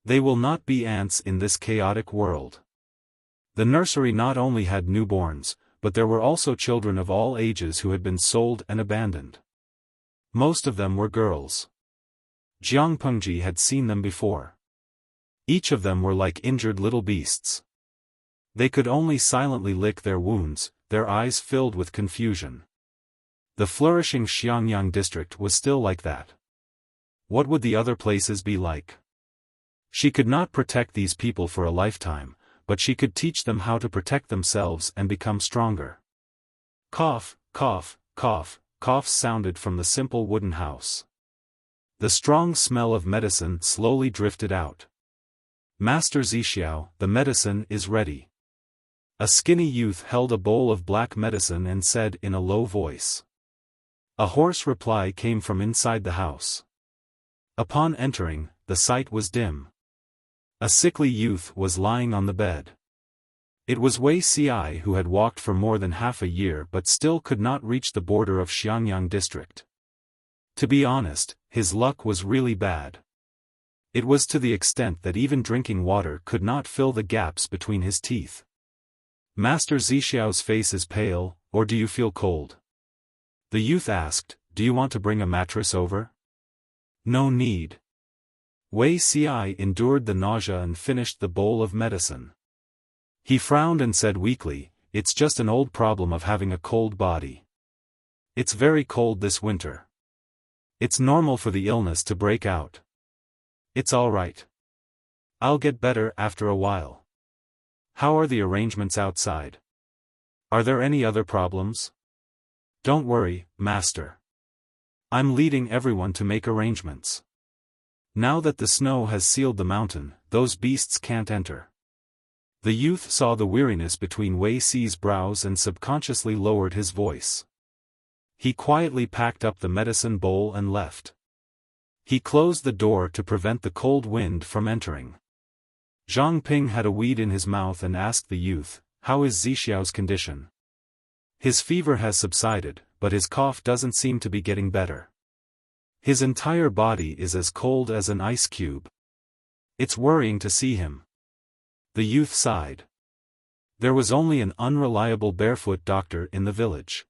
They will not be ants in this chaotic world." The nursery not only had newborns, but there were also children of all ages who had been sold and abandoned. Most of them were girls. Jiang Pengji had seen them before. Each of them were like injured little beasts. They could only silently lick their wounds, their eyes filled with confusion. The flourishing Xiangyang district was still like that. What would the other places be like? She could not protect these people for a lifetime, but she could teach them how to protect themselves and become stronger. Cough, cough, cough, coughs sounded from the simple wooden house. The strong smell of medicine slowly drifted out. "Master Zixiao, the medicine is ready." A skinny youth held a bowl of black medicine and said in a low voice. A hoarse reply came from inside the house. Upon entering, the sight was dim. A sickly youth was lying on the bed. It was Wei Ci who had walked for more than half a year but still could not reach the border of Xiangyang district. To be honest, his luck was really bad. It was to the extent that even drinking water could not fill the gaps between his teeth. "Master Zixiao's face is pale, or do you feel cold?" The youth asked, "Do you want to bring a mattress over?" "No need." Wei Ci endured the nausea and finished the bowl of medicine. He frowned and said weakly, "It's just an old problem of having a cold body. It's very cold this winter. It's normal for the illness to break out. It's all right. I'll get better after a while. How are the arrangements outside? Are there any other problems?" "Don't worry, master. I'm leading everyone to make arrangements. Now that the snow has sealed the mountain, those beasts can't enter." The youth saw the weariness between Wei Ci's brows and subconsciously lowered his voice. He quietly packed up the medicine bowl and left. He closed the door to prevent the cold wind from entering. Zhang Ping had a weed in his mouth and asked the youth, "How is Zixiao's condition?" "His fever has subsided, but his cough doesn't seem to be getting better. His entire body is as cold as an ice cube. It's worrying to see him." The youth sighed. There was only an unreliable barefoot doctor in the village.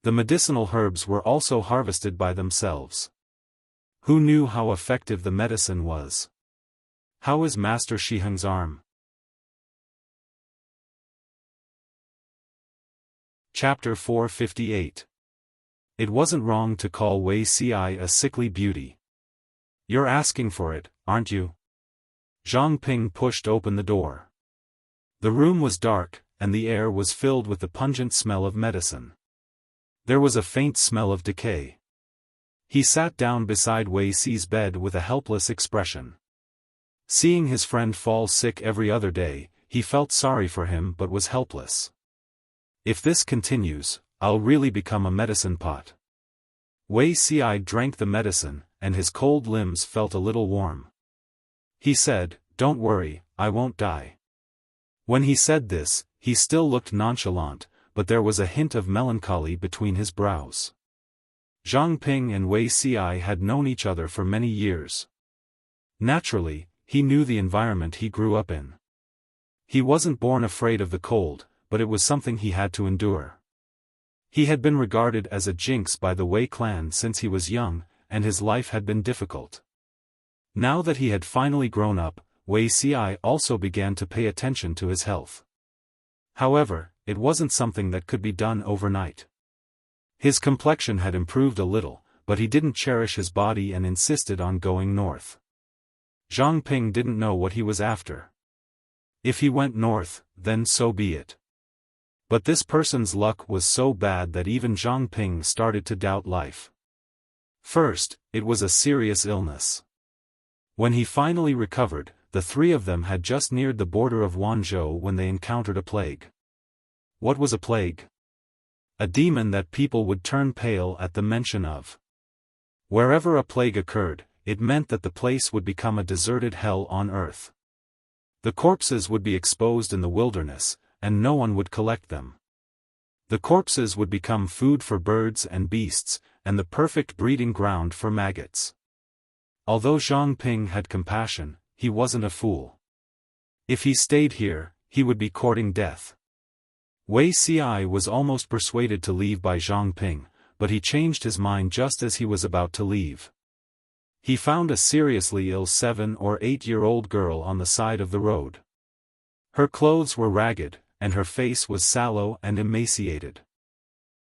The medicinal herbs were also harvested by themselves. Who knew how effective the medicine was? "How is Master Shiheng's arm?" Chapter 458. It wasn't wrong to call Wei Ci a sickly beauty. "You're asking for it, aren't you?" Zhang Ping pushed open the door. The room was dark, and the air was filled with the pungent smell of medicine. There was a faint smell of decay. He sat down beside Wei Ci's bed with a helpless expression. Seeing his friend fall sick every other day, he felt sorry for him but was helpless. "If this continues, I'll really become a medicine pot." Wei Ci drank the medicine, and his cold limbs felt a little warm. He said, "Don't worry, I won't die." When he said this, he still looked nonchalant, but there was a hint of melancholy between his brows. Zhang Ping and Wei Ci had known each other for many years. Naturally, he knew the environment he grew up in. He wasn't born afraid of the cold, but it was something he had to endure. He had been regarded as a jinx by the Wei clan since he was young, and his life had been difficult. Now that he had finally grown up, Wei Ci also began to pay attention to his health. However, it wasn't something that could be done overnight. His complexion had improved a little, but he didn't cherish his body and insisted on going north. Zhang Ping didn't know what he was after. If he went north, then so be it. But this person's luck was so bad that even Zhang Ping started to doubt life. First, it was a serious illness. When he finally recovered, the three of them had just neared the border of Wanzhou when they encountered a plague. What was a plague? A demon that people would turn pale at the mention of. Wherever a plague occurred, it meant that the place would become a deserted hell on earth. The corpses would be exposed in the wilderness, and no one would collect them. The corpses would become food for birds and beasts, and the perfect breeding ground for maggots. Although Zhang Ping had compassion, he wasn't a fool. If he stayed here, he would be courting death. Wei Ci was almost persuaded to leave by Zhang Ping, but he changed his mind just as he was about to leave. He found a seriously ill 7- or 8-year-old girl on the side of the road. Her clothes were ragged, and her face was sallow and emaciated.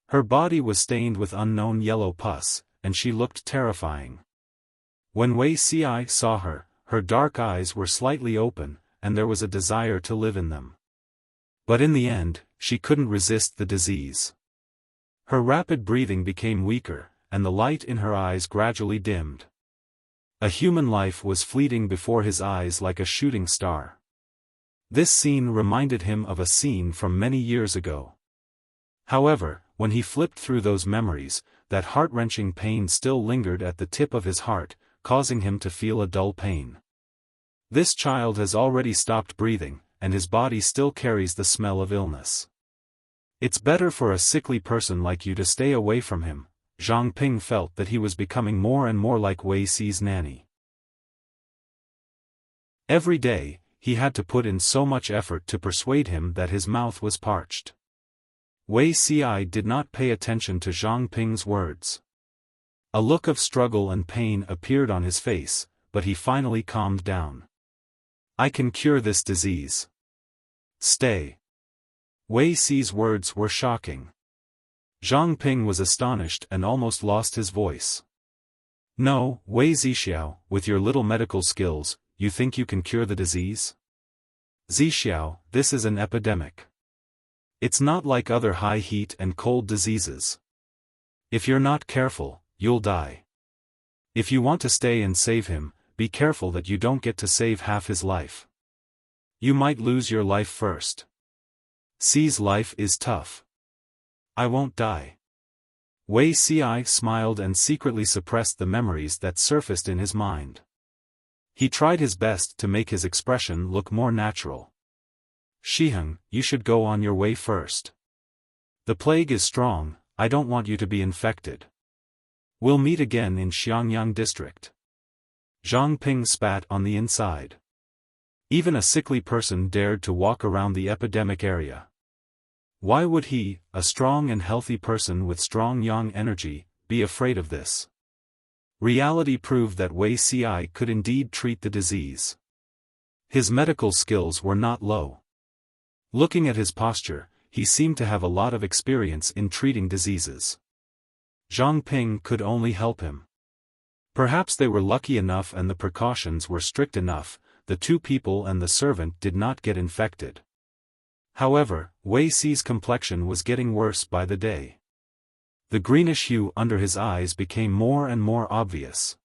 Her body was stained with unknown yellow pus, and she looked terrifying. When Wei Ci saw her, her dark eyes were slightly open, and there was a desire to live in them. But in the end, she couldn't resist the disease. Her rapid breathing became weaker, and the light in her eyes gradually dimmed. A human life was fleeting before his eyes like a shooting star. This scene reminded him of a scene from many years ago. However, when he flipped through those memories, that heart-wrenching pain still lingered at the tip of his heart, causing him to feel a dull pain. This child has already stopped breathing, and his body still carries the smell of illness. It's better for a sickly person like you to stay away from him. Zhang Ping felt that he was becoming more and more like Wei Ci's nanny. Every day, he had to put in so much effort to persuade him that his mouth was parched. Wei Ci did not pay attention to Zhang Ping's words. A look of struggle and pain appeared on his face, but he finally calmed down. I can cure this disease. Stay. Wei Ci's words were shocking. Zhang Ping was astonished and almost lost his voice. No, Wei Zixiao, with your little medical skills, you think you can cure the disease? Zixiao, this is an epidemic. It's not like other high heat and cold diseases. If you're not careful, you'll die. If you want to stay and save him, be careful that you don't get to save half his life. You might lose your life first. Ci's life is tough. I won't die. Wei Ci smiled and secretly suppressed the memories that surfaced in his mind. He tried his best to make his expression look more natural. Shiheng, you should go on your way first. The plague is strong, I don't want you to be infected. We'll meet again in Xiangyang district. Zhang Ping spat on the inside. Even a sickly person dared to walk around the epidemic area. Why would he, a strong and healthy person with strong yang energy, be afraid of this? Reality proved that Wei Ci could indeed treat the disease. His medical skills were not low. Looking at his posture, he seemed to have a lot of experience in treating diseases. Zhang Ping could only help him. Perhaps they were lucky enough and the precautions were strict enough, the two people and the servant did not get infected. However, Wei Ci's complexion was getting worse by the day. The greenish hue under his eyes became more and more obvious.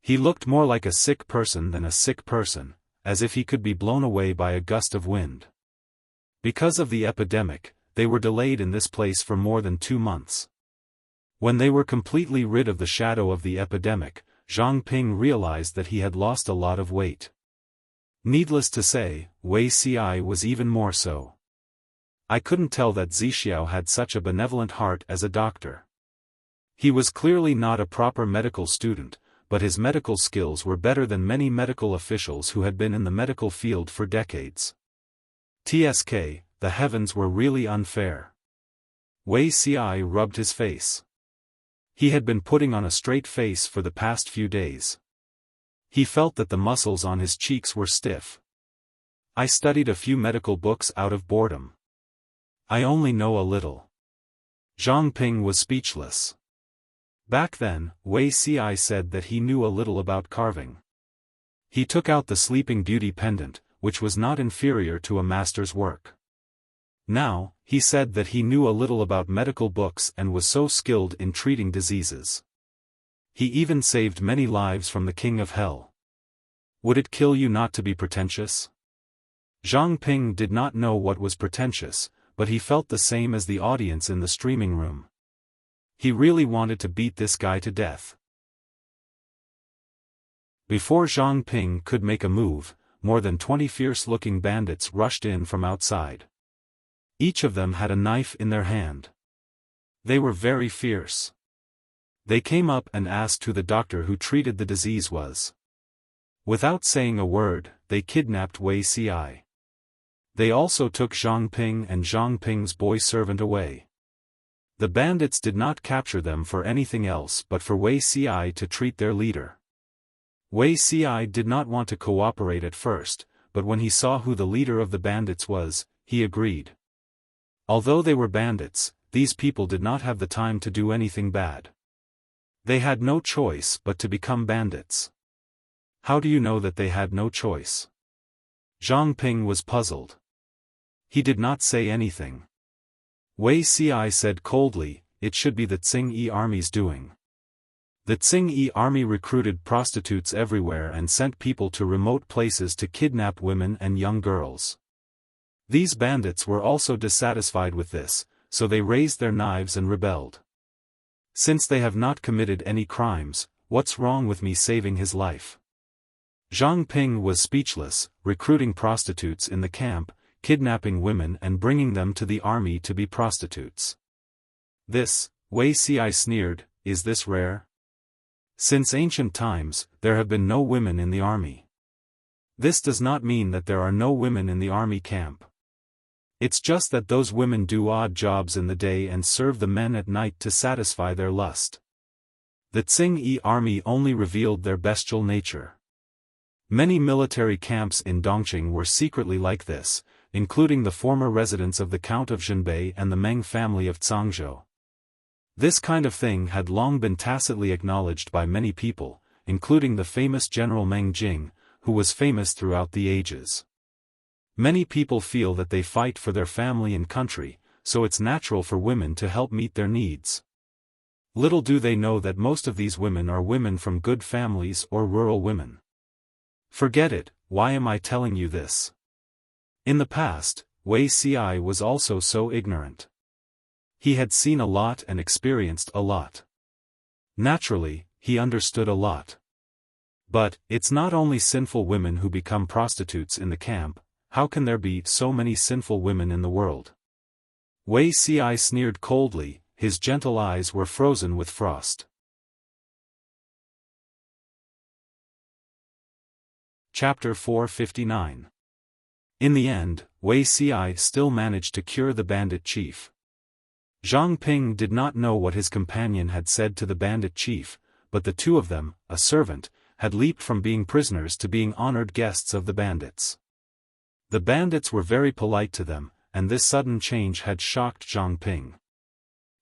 He looked more like a sick person than a sick person, as if he could be blown away by a gust of wind. Because of the epidemic, they were delayed in this place for more than 2 months. When they were completely rid of the shadow of the epidemic, Zhang Ping realized that he had lost a lot of weight. Needless to say, Wei Ci was even more so. I couldn't tell that Zixiao had such a benevolent heart as a doctor. He was clearly not a proper medical student, but his medical skills were better than many medical officials who had been in the medical field for decades. TSK, the heavens were really unfair. Wei Ci rubbed his face. He had been putting on a straight face for the past few days. He felt that the muscles on his cheeks were stiff. I studied a few medical books out of boredom. I only know a little. Zhang Ping was speechless. Back then, Wei Ci said that he knew a little about carving. He took out the Sleeping Beauty pendant, which was not inferior to a master's work. Now, he said that he knew a little about medical books and was so skilled in treating diseases. He even saved many lives from the King of Hell. Would it kill you not to be pretentious? Zhang Ping did not know what was pretentious, but he felt the same as the audience in the streaming room. He really wanted to beat this guy to death. Before Zhang Ping could make a move, more than 20 fierce-looking bandits rushed in from outside. Each of them had a knife in their hand. They were very fierce. They came up and asked who the doctor who treated the disease was. Without saying a word, they kidnapped Wei Xi. They also took Zhang Ping and Zhang Ping's boy servant away. The bandits did not capture them for anything else but for Wei Xi to treat their leader. Wei Xi did not want to cooperate at first, but when he saw who the leader of the bandits was, he agreed. Although they were bandits, these people did not have the time to do anything bad. They had no choice but to become bandits. How do you know that they had no choice? Zhang Ping was puzzled. He did not say anything. Wei Xi said coldly, "It should be the Tsing-Yi army's doing." The Tsing-Yi army recruited prostitutes everywhere and sent people to remote places to kidnap women and young girls. These bandits were also dissatisfied with this, so they raised their knives and rebelled. Since they have not committed any crimes, what's wrong with me saving his life? Zhang Ping was speechless, recruiting prostitutes in the camp, kidnapping women and bringing them to the army to be prostitutes. This, Wei Xi sneered, is this rare? Since ancient times, there have been no women in the army. This does not mean that there are no women in the army camp. It's just that those women do odd jobs in the day and serve the men at night to satisfy their lust. The Tsing-Yi army only revealed their bestial nature. Many military camps in Dongqing were secretly like this, including the former residence of the Count of Zhenbei and the Meng family of Zhangzhou. This kind of thing had long been tacitly acknowledged by many people, including the famous General Meng Jing, who was famous throughout the ages. Many people feel that they fight for their family and country, so it's natural for women to help meet their needs. Little do they know that most of these women are women from good families or rural women. Forget it, why am I telling you this? In the past, Wei Xi was also so ignorant. He had seen a lot and experienced a lot. Naturally, he understood a lot. But, it's not only sinful women who become prostitutes in the camp. How can there be so many sinful women in the world? Wei Xi sneered coldly, his gentle eyes were frozen with frost. Chapter 459. In the end, Wei Xi still managed to cure the bandit chief. Zhang Ping did not know what his companion had said to the bandit chief, but the two of them, a servant, had leaped from being prisoners to being honored guests of the bandits. The bandits were very polite to them, and this sudden change had shocked Zhang Ping.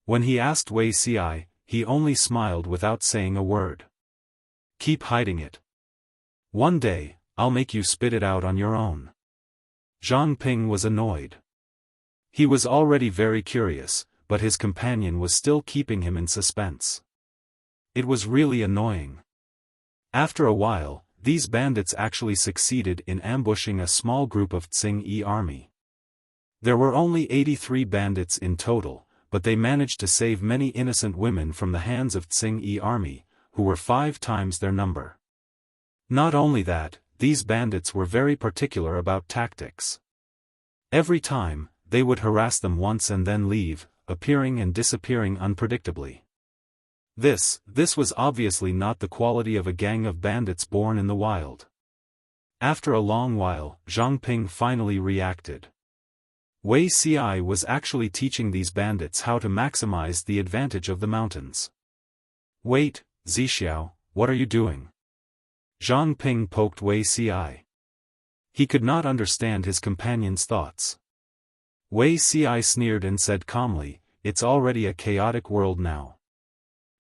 When he asked Wei Xi, he only smiled without saying a word. Keep hiding it. One day, I'll make you spit it out on your own. Zhang Ping was annoyed. He was already very curious, but his companion was still keeping him in suspense. It was really annoying. After a while, these bandits actually succeeded in ambushing a small group of Tsing-Yi army. There were only 83 bandits in total, but they managed to save many innocent women from the hands of Tsing-Yi army, who were 5 times their number. Not only that, these bandits were very particular about tactics. Every time, they would harass them once and then leave, appearing and disappearing unpredictably. This was obviously not the quality of a gang of bandits born in the wild. After a long while, Zhang Ping finally reacted. Wei Xi was actually teaching these bandits how to maximize the advantage of the mountains. Wait, Zixiao, what are you doing? Zhang Ping poked Wei Xi. He could not understand his companion's thoughts. Wei Xi sneered and said calmly, it's already a chaotic world now.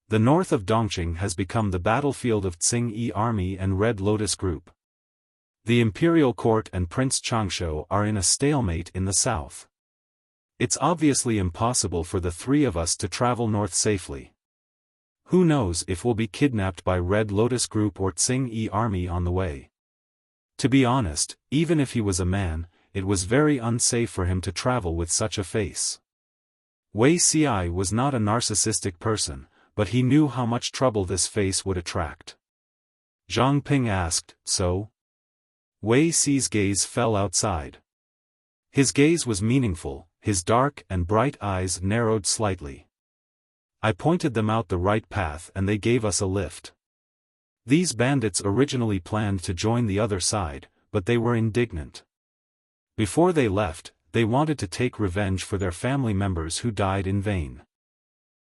The north of Dongqing has become the battlefield of Tsing-Yi army and Red Lotus group. The imperial court and Prince Changshu are in a stalemate in the south. It's obviously impossible for the 3 of us to travel north safely. Who knows if we'll be kidnapped by Red Lotus group or Tsing-Yi army on the way. To be honest, even if he was a man, it was very unsafe for him to travel with such a face. Wei Xi was not a narcissistic person, but he knew how much trouble this face would attract. Zhang Ping asked, so? Wei Si's gaze fell outside. His gaze was meaningful, his dark and bright eyes narrowed slightly. I pointed them out the right path and they gave us a lift. These bandits originally planned to join the other side, but they were indignant. Before they left, they wanted to take revenge for their family members who died in vain.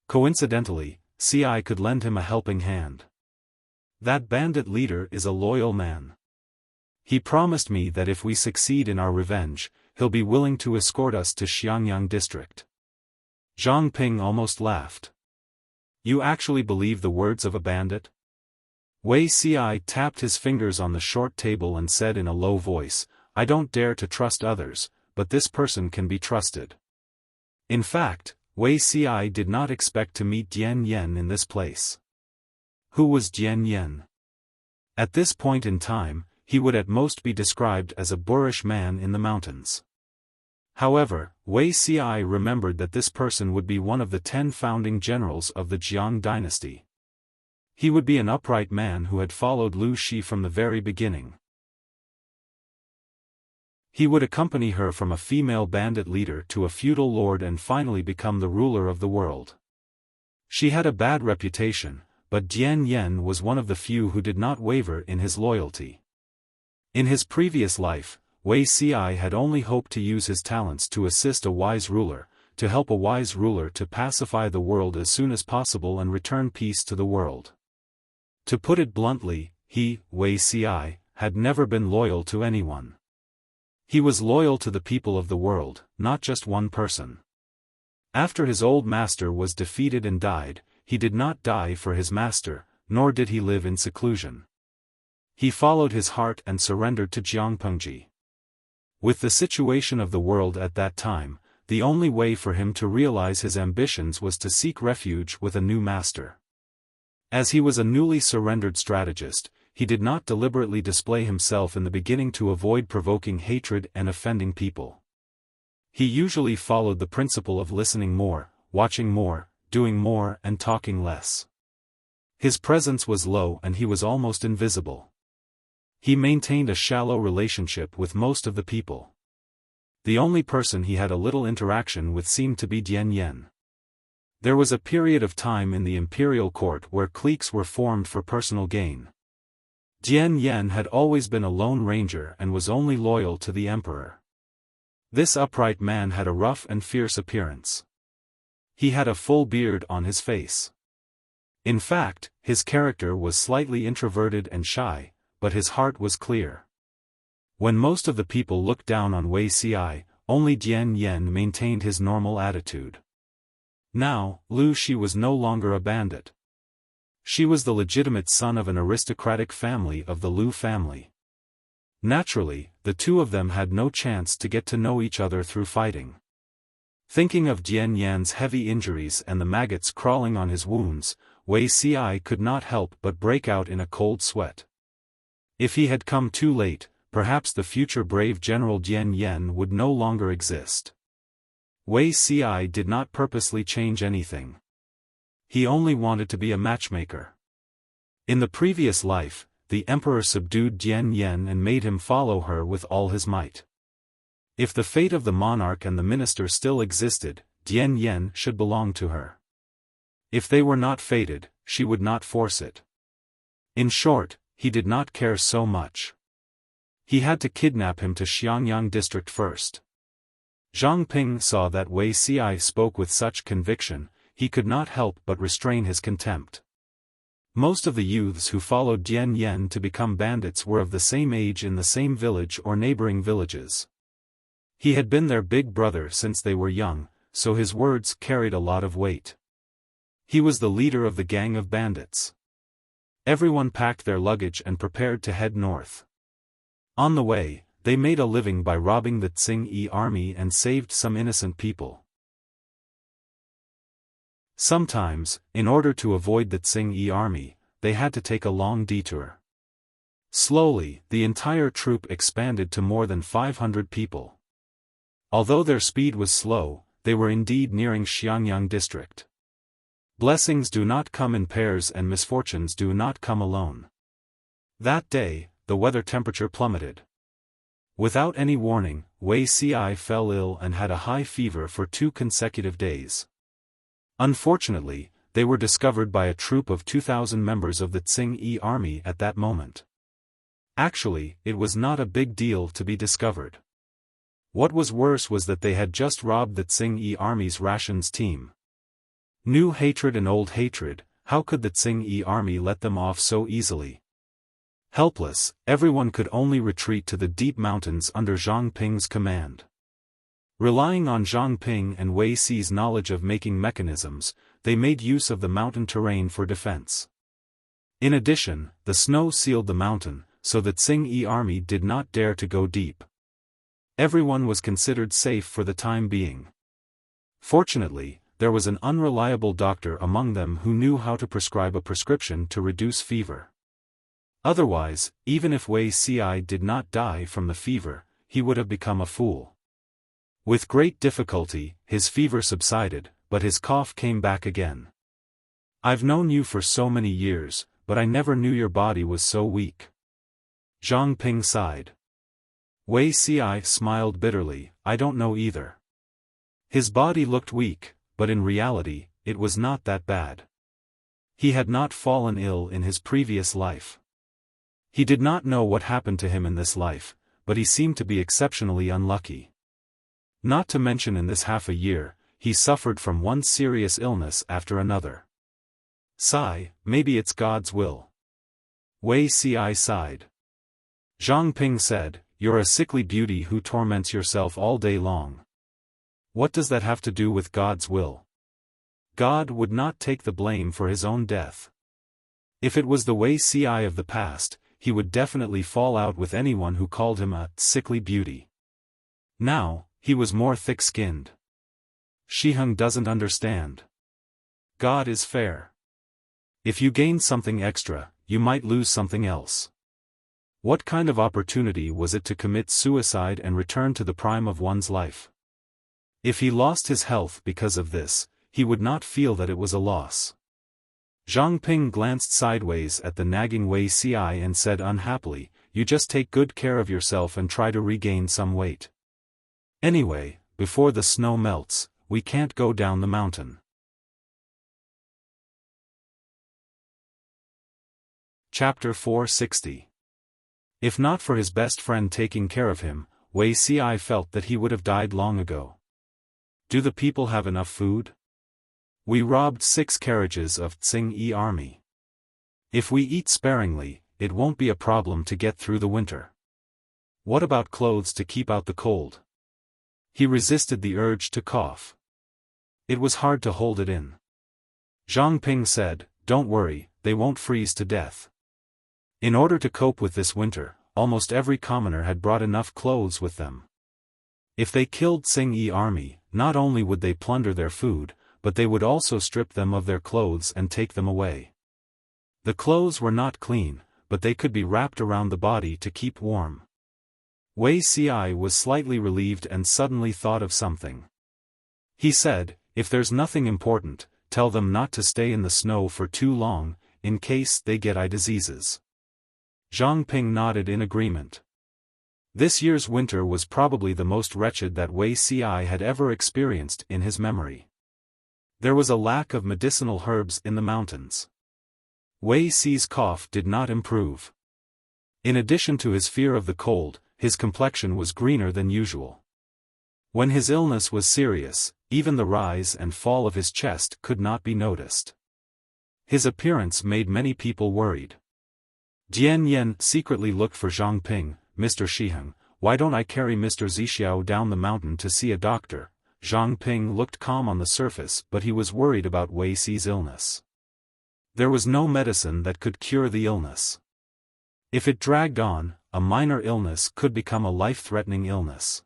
Coincidentally, CI could lend him a helping hand. That bandit leader is a loyal man. He promised me that if we succeed in our revenge, he'll be willing to escort us to Xiangyang district. Zhang Ping almost laughed. You actually believe the words of a bandit? Wei Ci tapped his fingers on the short table and said in a low voice, I don't dare to trust others, but this person can be trusted. In fact, Wei Ci did not expect to meet Dian Yen in this place. Who was Dian Yen? At this point in time, he would at most be described as a boorish man in the mountains. However, Wei Ci remembered that this person would be one of the 10 founding generals of the Jiang dynasty. He would be an upright man who had followed Lu Shi from the very beginning. He would accompany her from a female bandit leader to a feudal lord and finally become the ruler of the world. She had a bad reputation, but Dian Yen was one of the few who did not waver in his loyalty. In his previous life, Wei Ci had only hoped to use his talents to assist a wise ruler, to help a wise ruler to pacify the world as soon as possible and return peace to the world. To put it bluntly, he, Wei Ci, had never been loyal to anyone. He was loyal to the people of the world, not just one person. After his old master was defeated and died, he did not die for his master, nor did he live in seclusion. He followed his heart and surrendered to Jiangpengji. With the situation of the world at that time, the only way for him to realize his ambitions was to seek refuge with a new master. As he was a newly surrendered strategist, he did not deliberately display himself in the beginning to avoid provoking hatred and offending people. He usually followed the principle of listening more, watching more, doing more and talking less. His presence was low and he was almost invisible. He maintained a shallow relationship with most of the people. The only person he had a little interaction with seemed to be Dian Yen. There was a period of time in the imperial court where cliques were formed for personal gain. Dian Yen had always been a lone ranger and was only loyal to the emperor. This upright man had a rough and fierce appearance. He had a full beard on his face. In fact, his character was slightly introverted and shy, but his heart was clear. When most of the people looked down on Wei Ci, only Dian Yen maintained his normal attitude. Now, Lu Shi was no longer a bandit. She was the legitimate son of an aristocratic family of the Lu family. Naturally, the two of them had no chance to get to know each other through fighting. Thinking of Dian Yan's heavy injuries and the maggots crawling on his wounds, Wei Ci could not help but break out in a cold sweat. If he had come too late, perhaps the future brave General Dian Yen would no longer exist. Wei Ci did not purposely change anything. He only wanted to be a matchmaker. In the previous life, the emperor subdued Dian Yen and made him follow her with all his might. If the fate of the monarch and the minister still existed, Dian Yen should belong to her. If they were not fated, she would not force it. In short, he did not care so much. He had to kidnap him to Xiangyang district first. Zhang Ping saw that Wei Ci spoke with such conviction, he could not help but restrain his contempt. Most of the youths who followed Dian Yen to become bandits were of the same age in the same village or neighboring villages. He had been their big brother since they were young, so his words carried a lot of weight. He was the leader of the gang of bandits. Everyone packed their luggage and prepared to head north. On the way, they made a living by robbing the Tsing-Yi army and saved some innocent people. Sometimes, in order to avoid the Tsing-Yi army, they had to take a long detour. Slowly, the entire troop expanded to more than 500 people. Although their speed was slow, they were indeed nearing Xiangyang district. Blessings do not come in pairs and misfortunes do not come alone. That day, the weather temperature plummeted. Without any warning, Wei Ci fell ill and had a high fever for 2 consecutive days. Unfortunately, they were discovered by a troop of 2,000 members of the Tsing-Yi army at that moment. Actually, it was not a big deal to be discovered. What was worse was that they had just robbed the Tsing-Yi army's rations team. New hatred and old hatred, how could the Tsing-Yi army let them off so easily? Helpless, everyone could only retreat to the deep mountains under Zhang Ping's command. Relying on Zhang Ping and Wei Ci's knowledge of making mechanisms, they made use of the mountain terrain for defense. In addition, the snow sealed the mountain, so the Tsing-Yi army did not dare to go deep. Everyone was considered safe for the time being. Fortunately, there was an unreliable doctor among them who knew how to prescribe a prescription to reduce fever. Otherwise, even if Wei Ci did not die from the fever, he would have become a fool. With great difficulty, his fever subsided, but his cough came back again. "I've known you for so many years, but I never knew your body was so weak." Zhang Ping sighed. Wei Ci smiled bitterly, "I don't know either." His body looked weak, but in reality, it was not that bad. He had not fallen ill in his previous life. He did not know what happened to him in this life, but he seemed to be exceptionally unlucky. Not to mention in this half a year, he suffered from one serious illness after another. "Sigh, maybe it's God's will." Wei Ci sighed. Zhang Ping said, "You're a sickly beauty who torments yourself all day long. What does that have to do with God's will? God would not take the blame for his own death. If it was the Wei Ci of the past, he would definitely fall out with anyone who called him a sickly beauty. Now, he was more thick-skinned. Shiheng doesn't understand. God is fair. If you gain something extra, you might lose something else. What kind of opportunity was it to commit suicide and return to the prime of one's life? If he lost his health because of this, he would not feel that it was a loss." Zhang Ping glanced sideways at the nagging Wei Ci and said unhappily, "You just take good care of yourself and try to regain some weight. Anyway, before the snow melts, we can't go down the mountain." Chapter 460. If not for his best friend taking care of him, Wei Ci felt that he would have died long ago. Do the people have enough food? We robbed 6 carriages of Tsing-Yi army. If we eat sparingly, it won't be a problem to get through the winter. What about clothes to keep out the cold? He resisted the urge to cough. It was hard to hold it in. Zhang Ping said, "Don't worry, they won't freeze to death." In order to cope with this winter, almost every commoner had brought enough clothes with them. If they killed Tsing-Yi army, not only would they plunder their food, but they would also strip them of their clothes and take them away. The clothes were not clean, but they could be wrapped around the body to keep warm. Wei Ci was slightly relieved and suddenly thought of something. He said, "If there's nothing important, tell them not to stay in the snow for too long, in case they get eye diseases." Zhang Ping nodded in agreement. This year's winter was probably the most wretched that Wei Ci had ever experienced in his memory. There was a lack of medicinal herbs in the mountains. Wei Ci's cough did not improve. In addition to his fear of the cold, his complexion was greener than usual. When his illness was serious, even the rise and fall of his chest could not be noticed. His appearance made many people worried. Jian Yan secretly looked for Zhang Ping. "Mr. Shiheng, why don't I carry Mr. Zixiao down the mountain to see a doctor?" Zhang Ping looked calm on the surface, but he was worried about Wei Ci's illness. There was no medicine that could cure the illness. If it dragged on, a minor illness could become a life-threatening illness.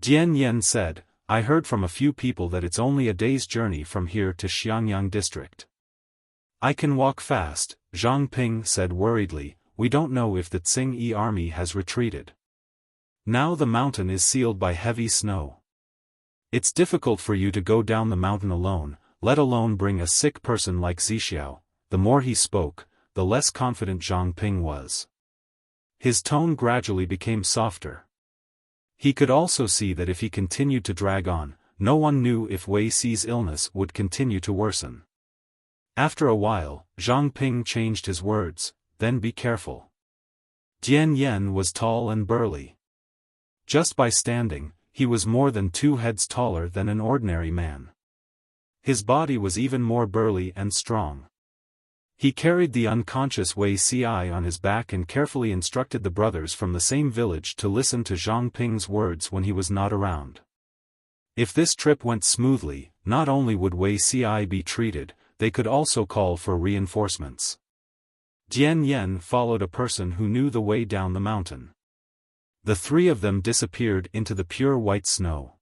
Jian Yan said, "I heard from a few people that it's only a day's journey from here to Xiangyang district." "I can walk fast," Zhang Ping said worriedly. "We don't know if the Tsing-Yi army has retreated. Now the mountain is sealed by heavy snow. It's difficult for you to go down the mountain alone, let alone bring a sick person like Zixiao." The more he spoke, the less confident Zhang Ping was. His tone gradually became softer. He could also see that if he continued to drag on, no one knew if Wei Xi's illness would continue to worsen. After a while, Zhang Ping changed his words, "Then be careful." Jian Yan was tall and burly. Just by standing, he was more than 2 heads taller than an ordinary man. His body was even more burly and strong. He carried the unconscious Wei Ci on his back and carefully instructed the brothers from the same village to listen to Zhang Ping's words when he was not around. If this trip went smoothly, not only would Wei Ci be treated, they could also call for reinforcements. Jian Yan followed a person who knew the way down the mountain. The 3 of them disappeared into the pure white snow.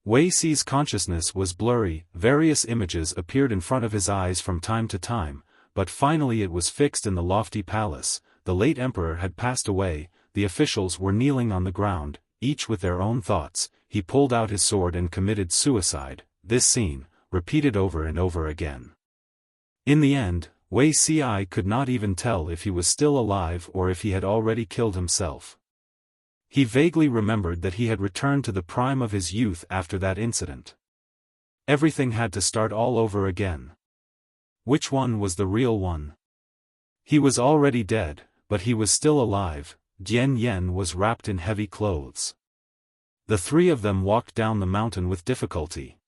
Wei Ci's consciousness was blurry, various images appeared in front of his eyes from time to time, but finally it was fixed in the lofty palace. The late emperor had passed away, the officials were kneeling on the ground, each with their own thoughts. He pulled out his sword and committed suicide. This scene, repeated over and over again. In the end, Wei Ci could not even tell if he was still alive or if he had already killed himself. He vaguely remembered that he had returned to the prime of his youth after that incident. Everything had to start all over again. Which one was the real one? He was already dead, but he was still alive. Jian Yan was wrapped in heavy clothes. The 3 of them walked down the mountain with difficulty.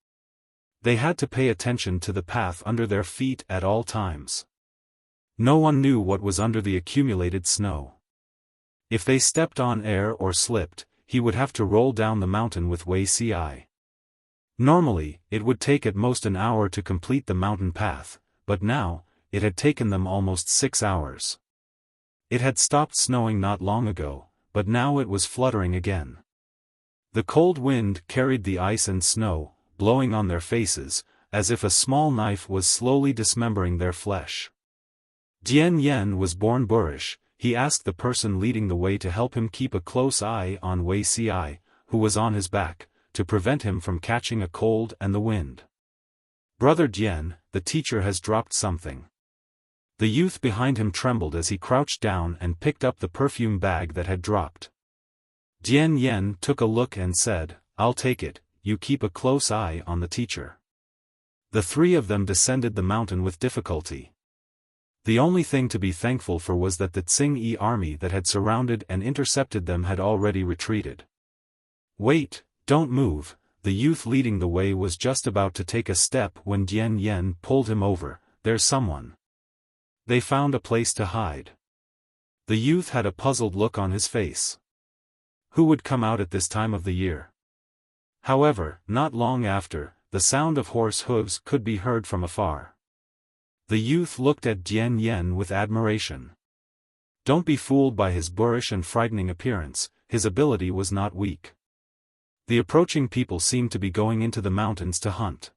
They had to pay attention to the path under their feet at all times. No one knew what was under the accumulated snow. If they stepped on air or slipped, he would have to roll down the mountain with Wei Ci. Normally, it would take at most an hour to complete the mountain path, but now, it had taken them almost 6 hours. It had stopped snowing not long ago, but now it was fluttering again. The cold wind carried the ice and snow, blowing on their faces, as if a small knife was slowly dismembering their flesh. Jian Yan was born boorish. He asked the person leading the way to help him keep a close eye on Wei Ci, who was on his back, to prevent him from catching a cold and the wind. "Brother Jian, the teacher has dropped something." The youth behind him trembled as he crouched down and picked up the perfume bag that had dropped. Jian Yan took a look and said, "I'll take it, you keep a close eye on the teacher." The 3 of them descended the mountain with difficulty. The only thing to be thankful for was that the Tsing-Yi army that had surrounded and intercepted them had already retreated. "Wait, don't move." The youth leading the way was just about to take a step when Jian Yan pulled him over. "There's someone." They found a place to hide. The youth had a puzzled look on his face. Who would come out at this time of the year? However, not long after, the sound of horse hooves could be heard from afar. The youth looked at Jian Yan with admiration. Don't be fooled by his boorish and frightening appearance, his ability was not weak. The approaching people seemed to be going into the mountains to hunt.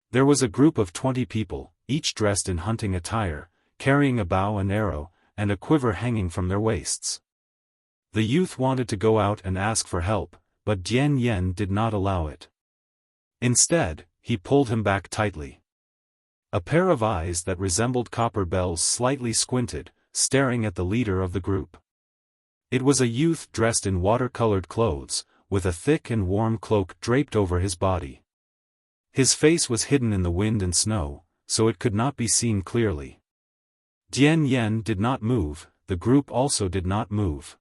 There was a group of 20 people, each dressed in hunting attire, carrying a bow and arrow, and a quiver hanging from their waists. The youth wanted to go out and ask for help, but Jian Yan did not allow it. Instead, he pulled him back tightly. A pair of eyes that resembled copper bells slightly squinted, staring at the leader of the group. It was a youth dressed in watercolored clothes, with a thick and warm cloak draped over his body. His face was hidden in the wind and snow, so it could not be seen clearly. Jian Yan did not move, the group also did not move.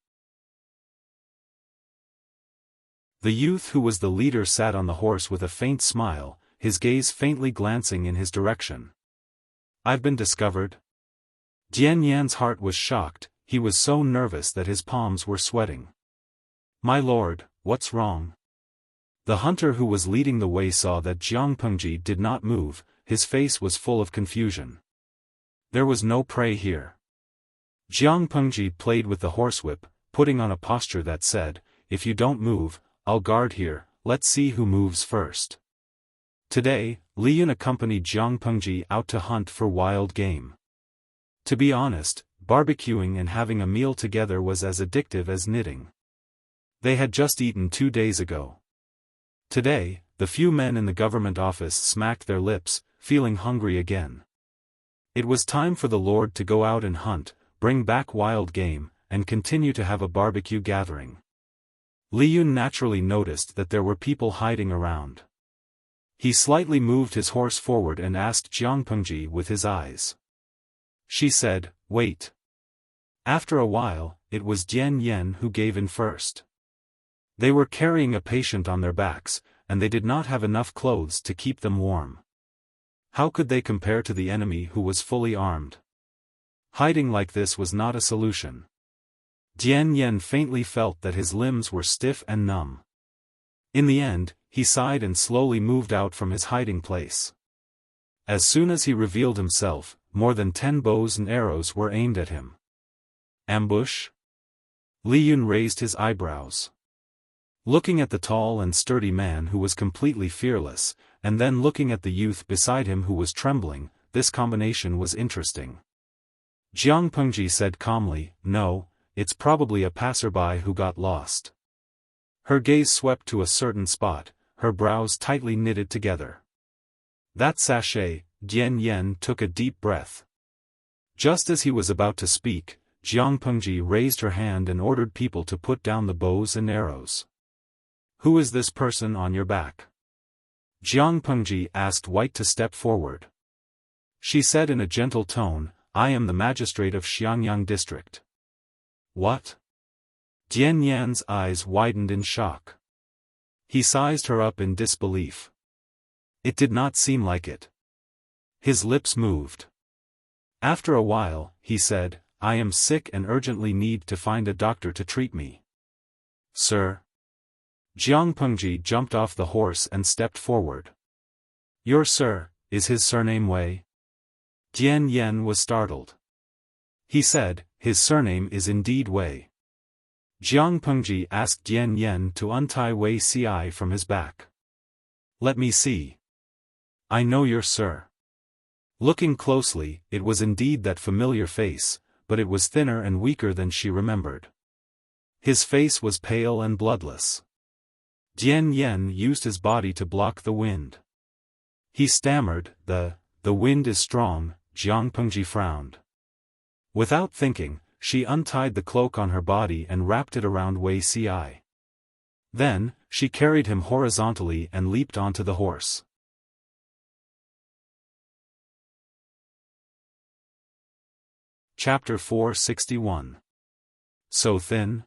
The youth who was the leader sat on the horse with a faint smile, his gaze faintly glancing in his direction. "I've been discovered?" Jian Yan's heart was shocked, he was so nervous that his palms were sweating. "My lord, what's wrong?" The hunter who was leading the way saw that Jiang Pengji did not move, his face was full of confusion. There was no prey here. Jiang Pengji played with the horsewhip, putting on a posture that said, "If you don't move, I'll guard here, let's see who moves first." Today, Li Yun accompanied Jiang Pengji out to hunt for wild game. To be honest, barbecuing and having a meal together was as addictive as knitting. They had just eaten 2 days ago. Today, the few men in the government office smacked their lips, feeling hungry again. It was time for the Lord to go out and hunt, bring back wild game, and continue to have a barbecue gathering. Li Yun naturally noticed that there were people hiding around. He slightly moved his horse forward and asked Jiang Pengji with his eyes. She said, "Wait." After a while, it was Jian Yen who gave in first. They were carrying a patient on their backs, and they did not have enough clothes to keep them warm. How could they compare to the enemy who was fully armed? Hiding like this was not a solution. Jian Yen faintly felt that his limbs were stiff and numb. In the end, he sighed and slowly moved out from his hiding place. As soon as he revealed himself, more than 10 bows and arrows were aimed at him. Ambush? Li Yun raised his eyebrows. Looking at the tall and sturdy man who was completely fearless, and then looking at the youth beside him who was trembling, this combination was interesting. Jiang Pengji said calmly, "No, it's probably a passerby who got lost." Her gaze swept to a certain spot, her brows tightly knitted together. "That sachet," Jian Yen took a deep breath. Just as he was about to speak, Jiang Pengji raised her hand and ordered people to put down the bows and arrows. "Who is this person on your back?" Jiang Pengji asked White to step forward. She said in a gentle tone, "I am the magistrate of Xiangyang district." "What?" Jian Yan's eyes widened in shock. He sized her up in disbelief. It did not seem like it. His lips moved. After a while, he said, "I am sick and urgently need to find a doctor to treat me." "Sir?" Jiang Pengji jumped off the horse and stepped forward. "Your sir, is his surname Wei?" Jian Yen was startled. He said, "His surname is indeed Wei." Jiang Pengji asked Jian Yen to untie Wei Ci from his back. "Let me see. I know your sir." Looking closely, it was indeed that familiar face, but it was thinner and weaker than she remembered. His face was pale and bloodless. Jian Yen used his body to block the wind. He stammered, The wind is strong." Jiang Pengji frowned. Without thinking, she untied the cloak on her body and wrapped it around Wei Ci. Then, she carried him horizontally and leaped onto the horse. Chapter 461. So thin?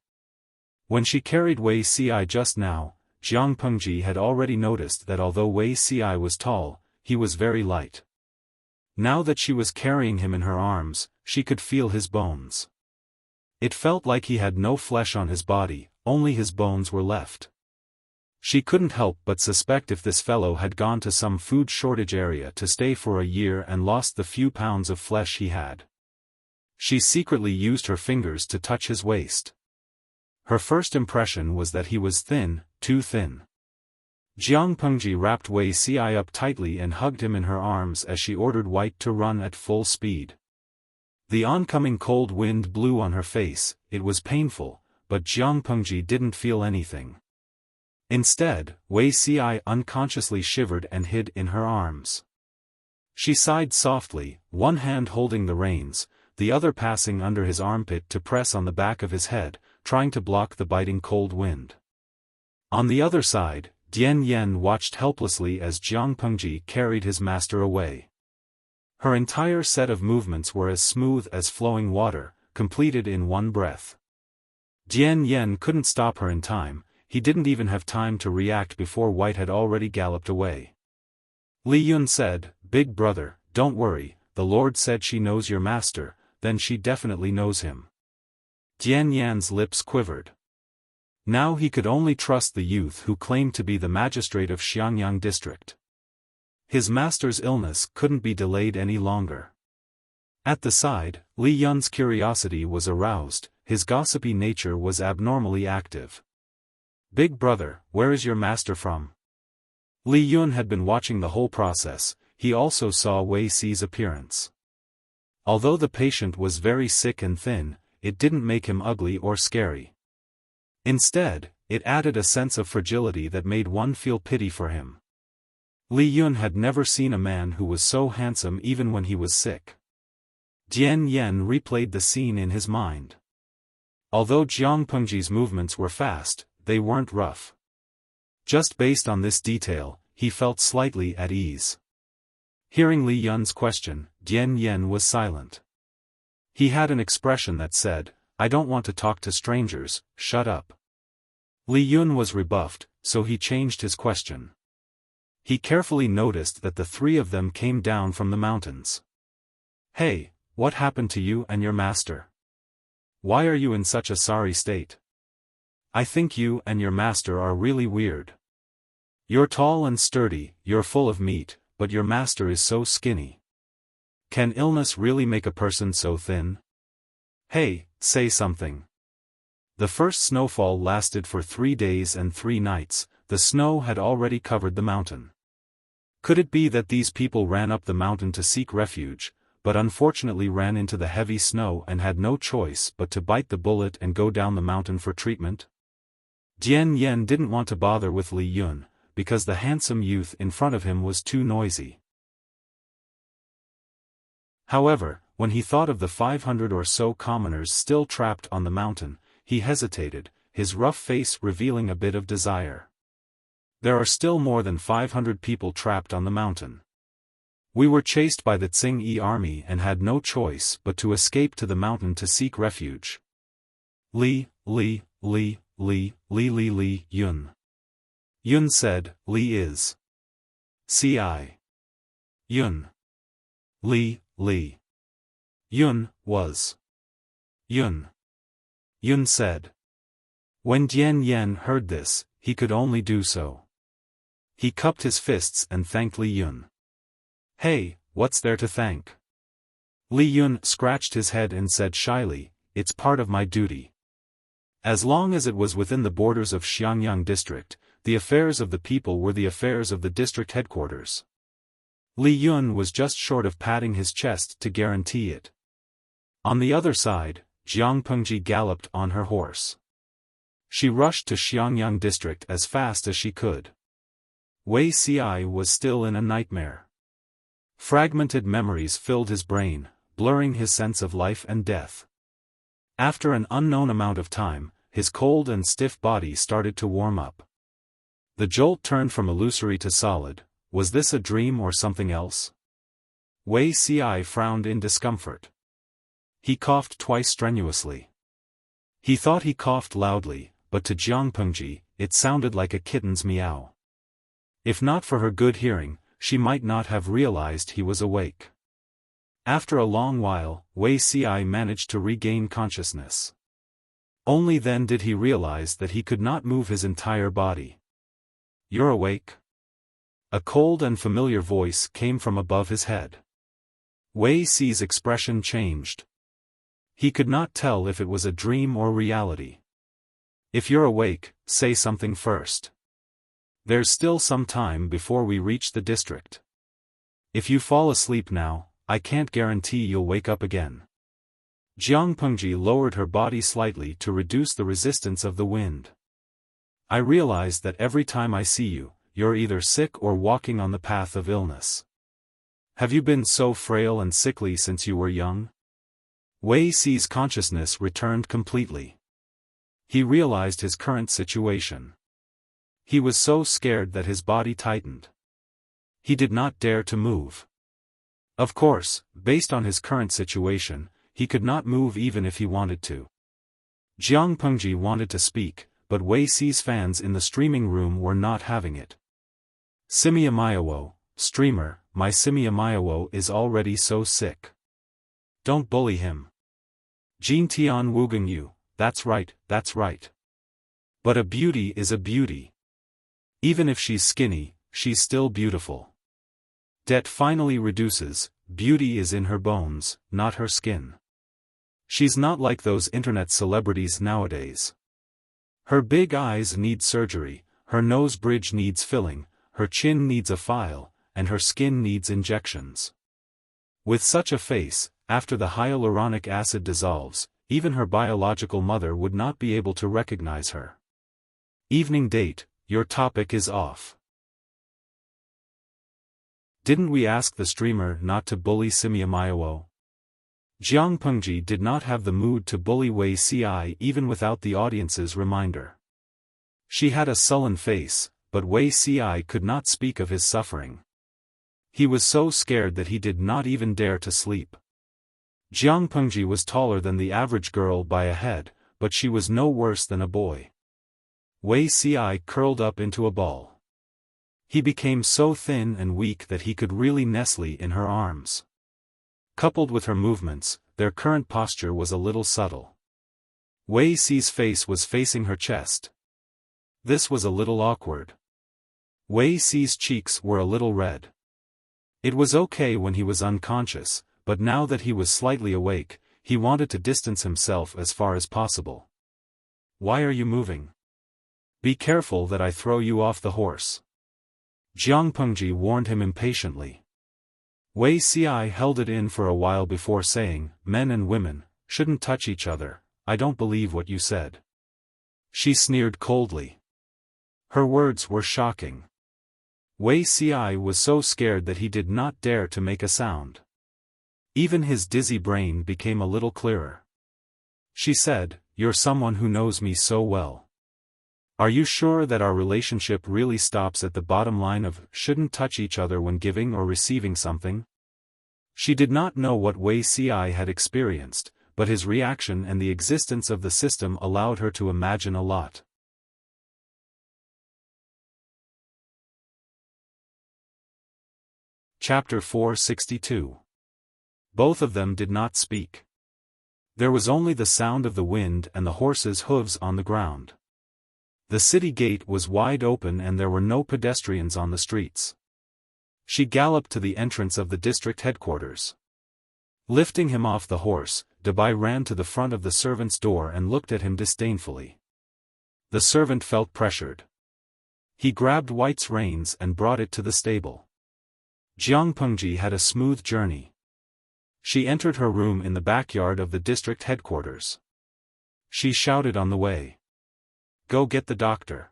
When she carried Wei Ci just now, Jiang Pengji had already noticed that although Wei Ci was tall, he was very light. Now that she was carrying him in her arms, she could feel his bones. It felt like he had no flesh on his body, only his bones were left. She couldn't help but suspect if this fellow had gone to some food shortage area to stay for a year and lost the few pounds of flesh he had. She secretly used her fingers to touch his waist. Her first impression was that he was thin, too thin. Jiang Pengji wrapped Wei Ci up tightly and hugged him in her arms as she ordered White to run at full speed. The oncoming cold wind blew on her face, it was painful, but Jiang Pengji didn't feel anything. Instead, Wei Ci unconsciously shivered and hid in her arms. She sighed softly, one hand holding the reins, the other passing under his armpit to press on the back of his head, trying to block the biting cold wind. On the other side, Jian Yen watched helplessly as Jiang Pengji carried his master away. Her entire set of movements were as smooth as flowing water, completed in one breath. Jian Yen couldn't stop her in time, he didn't even have time to react before White had already galloped away. Li Yun said, "Big brother, don't worry, the Lord said she knows your master, then she definitely knows him." Jian Yan's lips quivered. Now he could only trust the youth who claimed to be the magistrate of Xiangyang district. His master's illness couldn't be delayed any longer. At the side, Li Yun's curiosity was aroused, his gossipy nature was abnormally active. "Big brother, where is your master from?" Li Yun had been watching the whole process, he also saw Wei Ci's appearance. Although the patient was very sick and thin, it didn't make him ugly or scary. Instead, it added a sense of fragility that made one feel pity for him. Li Yun had never seen a man who was so handsome even when he was sick. Dian Yen replayed the scene in his mind. Although Jiang Pengji's movements were fast, they weren't rough. Just based on this detail, he felt slightly at ease. Hearing Li Yun's question, Dian Yen was silent. He had an expression that said, "I don't want to talk to strangers, shut up." Li Yun was rebuffed, so he changed his question. He carefully noticed that the three of them came down from the mountains. "Hey, what happened to you and your master? Why are you in such a sorry state? I think you and your master are really weird. You're tall and sturdy, you're full of meat, but your master is so skinny. Can illness really make a person so thin? Hey, say something." The first snowfall lasted for 3 days and 3 nights, the snow had already covered the mountain. Could it be that these people ran up the mountain to seek refuge, but unfortunately ran into the heavy snow and had no choice but to bite the bullet and go down the mountain for treatment? Dian Yen didn't want to bother with Li Yun, because the handsome youth in front of him was too noisy. However, when he thought of the 500 or so commoners still trapped on the mountain, he hesitated, his rough face revealing a bit of desire. There are still more than 500 people trapped on the mountain. We were chased by the Tsing-Yi army and had no choice but to escape to the mountain to seek refuge. Li Yun. Yun said, "Li is. Ci. Yun. Li. Yun was. Yun. Yun said. When Dian Yen heard this, he could only do so. He cupped his fists and thanked Li Yun. "Hey, what's there to thank?" Li Yun scratched his head and said shyly, "It's part of my duty." As long as it was within the borders of Xiangyang district, the affairs of the people were the affairs of the district headquarters. Li Yun was just short of patting his chest to guarantee it. On the other side, Jiang Pengji galloped on her horse. She rushed to Xiangyang district as fast as she could. Wei Ci was still in a nightmare. Fragmented memories filled his brain, blurring his sense of life and death. After an unknown amount of time, his cold and stiff body started to warm up. The jolt turned from illusory to solid. Was this a dream or something else? Wei Ci frowned in discomfort. He coughed twice strenuously. He thought he coughed loudly, but to Jiang Pengji, it sounded like a kitten's meow. If not for her good hearing, she might not have realized he was awake. After a long while, Wei Ci managed to regain consciousness. Only then did he realize that he could not move his entire body. "You're awake?" A cold and familiar voice came from above his head. Wei Ci's expression changed. He could not tell if it was a dream or reality. "If you're awake, say something first. There's still some time before we reach the district. If you fall asleep now, I can't guarantee you'll wake up again." Jiang Pengji lowered her body slightly to reduce the resistance of the wind. "I realize that every time I see you, you're either sick or walking on the path of illness. Have you been so frail and sickly since you were young?" Wei Ci's consciousness returned completely. He realized his current situation. He was so scared that his body tightened. He did not dare to move. Of course, based on his current situation, he could not move even if he wanted to. Jiang Pengji wanted to speak, but Wei Ci's fans in the streaming room were not having it. "Simia Miawo, streamer, my Simia Miawo is already so sick. Don't bully him. Jin Tian Wugang Yu, that's right, that's right. But a beauty is a beauty. Even if she's skinny, she's still beautiful. Debt finally reduces, beauty is in her bones, not her skin. She's not like those internet celebrities nowadays. Her big eyes need surgery, her nose bridge needs filling, her chin needs a file, and her skin needs injections. With such a face, after the hyaluronic acid dissolves, even her biological mother would not be able to recognize her." Evening date, your topic is off. Didn't we ask the streamer not to bully Simia Maiwo? Jiang Pengji did not have the mood to bully Wei Ci even without the audience's reminder. She had a sullen face, but Wei Ci could not speak of his suffering. He was so scared that he did not even dare to sleep. Jiang Pengji was taller than the average girl by a head, but she was no worse than a boy. Wei Ci curled up into a ball. He became so thin and weak that he could really nestle in her arms. Coupled with her movements, their current posture was a little subtle. Wei Ci's face was facing her chest. This was a little awkward. Wei Ci's cheeks were a little red. It was okay when he was unconscious, but now that he was slightly awake, he wanted to distance himself as far as possible. Why are you moving? Be careful that I throw you off the horse. Jiang Pengji warned him impatiently. Wei Ci held it in for a while before saying, men and women shouldn't touch each other. I don't believe what you said. She sneered coldly. Her words were shocking. Wei Ci was so scared that he did not dare to make a sound. Even his dizzy brain became a little clearer. She said, "You're someone who knows me so well. Are you sure that our relationship really stops at the bottom line of shouldn't touch each other when giving or receiving something?" She did not know what Wei Ci had experienced, but his reaction and the existence of the system allowed her to imagine a lot. Chapter 462. Both of them did not speak. There was only the sound of the wind and the horses' hooves on the ground. The city gate was wide open and there were no pedestrians on the streets. She galloped to the entrance of the district headquarters. Lifting him off the horse, Dabai ran to the front of the servant's door and looked at him disdainfully. The servant felt pressured. He grabbed White's reins and brought it to the stable. Jiang Pengji had a smooth journey. She entered her room in the backyard of the district headquarters. She shouted on the way. Go get the doctor.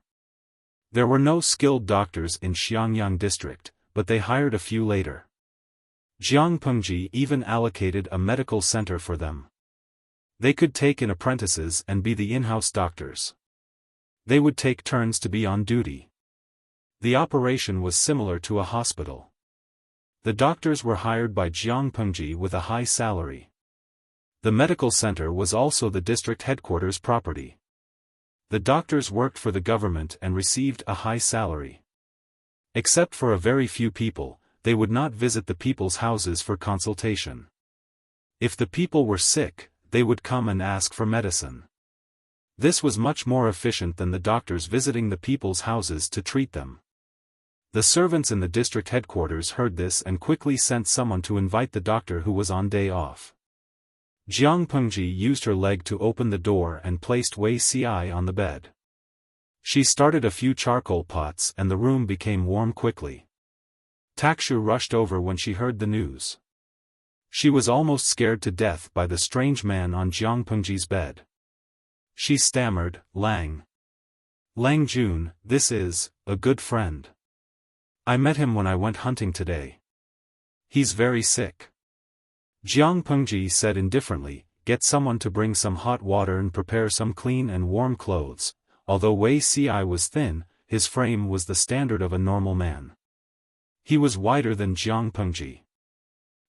There were no skilled doctors in Xiangyang district, but they hired a few later. Jiang Pengji even allocated a medical center for them. They could take in apprentices and be the in-house doctors. They would take turns to be on duty. The operation was similar to a hospital. The doctors were hired by Jiang Pengji with a high salary. The medical center was also the district headquarters property. The doctors worked for the government and received a high salary. Except for a very few people, they would not visit the people's houses for consultation. If the people were sick, they would come and ask for medicine. This was much more efficient than the doctors visiting the people's houses to treat them. The servants in the district headquarters heard this and quickly sent someone to invite the doctor who was on day off. Jiang Pengji used her leg to open the door and placed Wei Ci on the bed. She started a few charcoal pots and the room became warm quickly. Takshu rushed over when she heard the news. She was almost scared to death by the strange man on Jiang Pengji's bed. She stammered, Lang Jun, this is a good friend. I met him when I went hunting today. He's very sick. Jiang Pengji said indifferently, get someone to bring some hot water and prepare some clean and warm clothes. Although Wei Ci was thin, his frame was the standard of a normal man. He was wider than Jiang Pengji.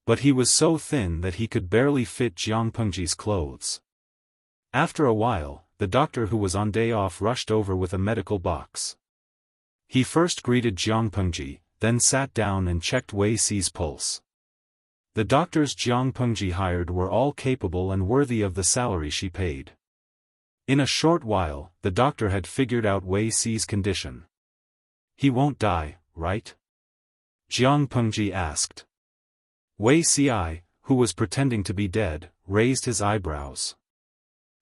But he was so thin that he could barely fit Jiang Pengji's clothes. After a while, the doctor who was on day off rushed over with a medical box. He first greeted Jiang Pengji, then sat down and checked Wei Ci's pulse. The doctors Jiang Pengji hired were all capable and worthy of the salary she paid. In a short while, the doctor had figured out Wei Ci's condition. He won't die, right? Jiang Pengji asked. Wei Ci, who was pretending to be dead, raised his eyebrows.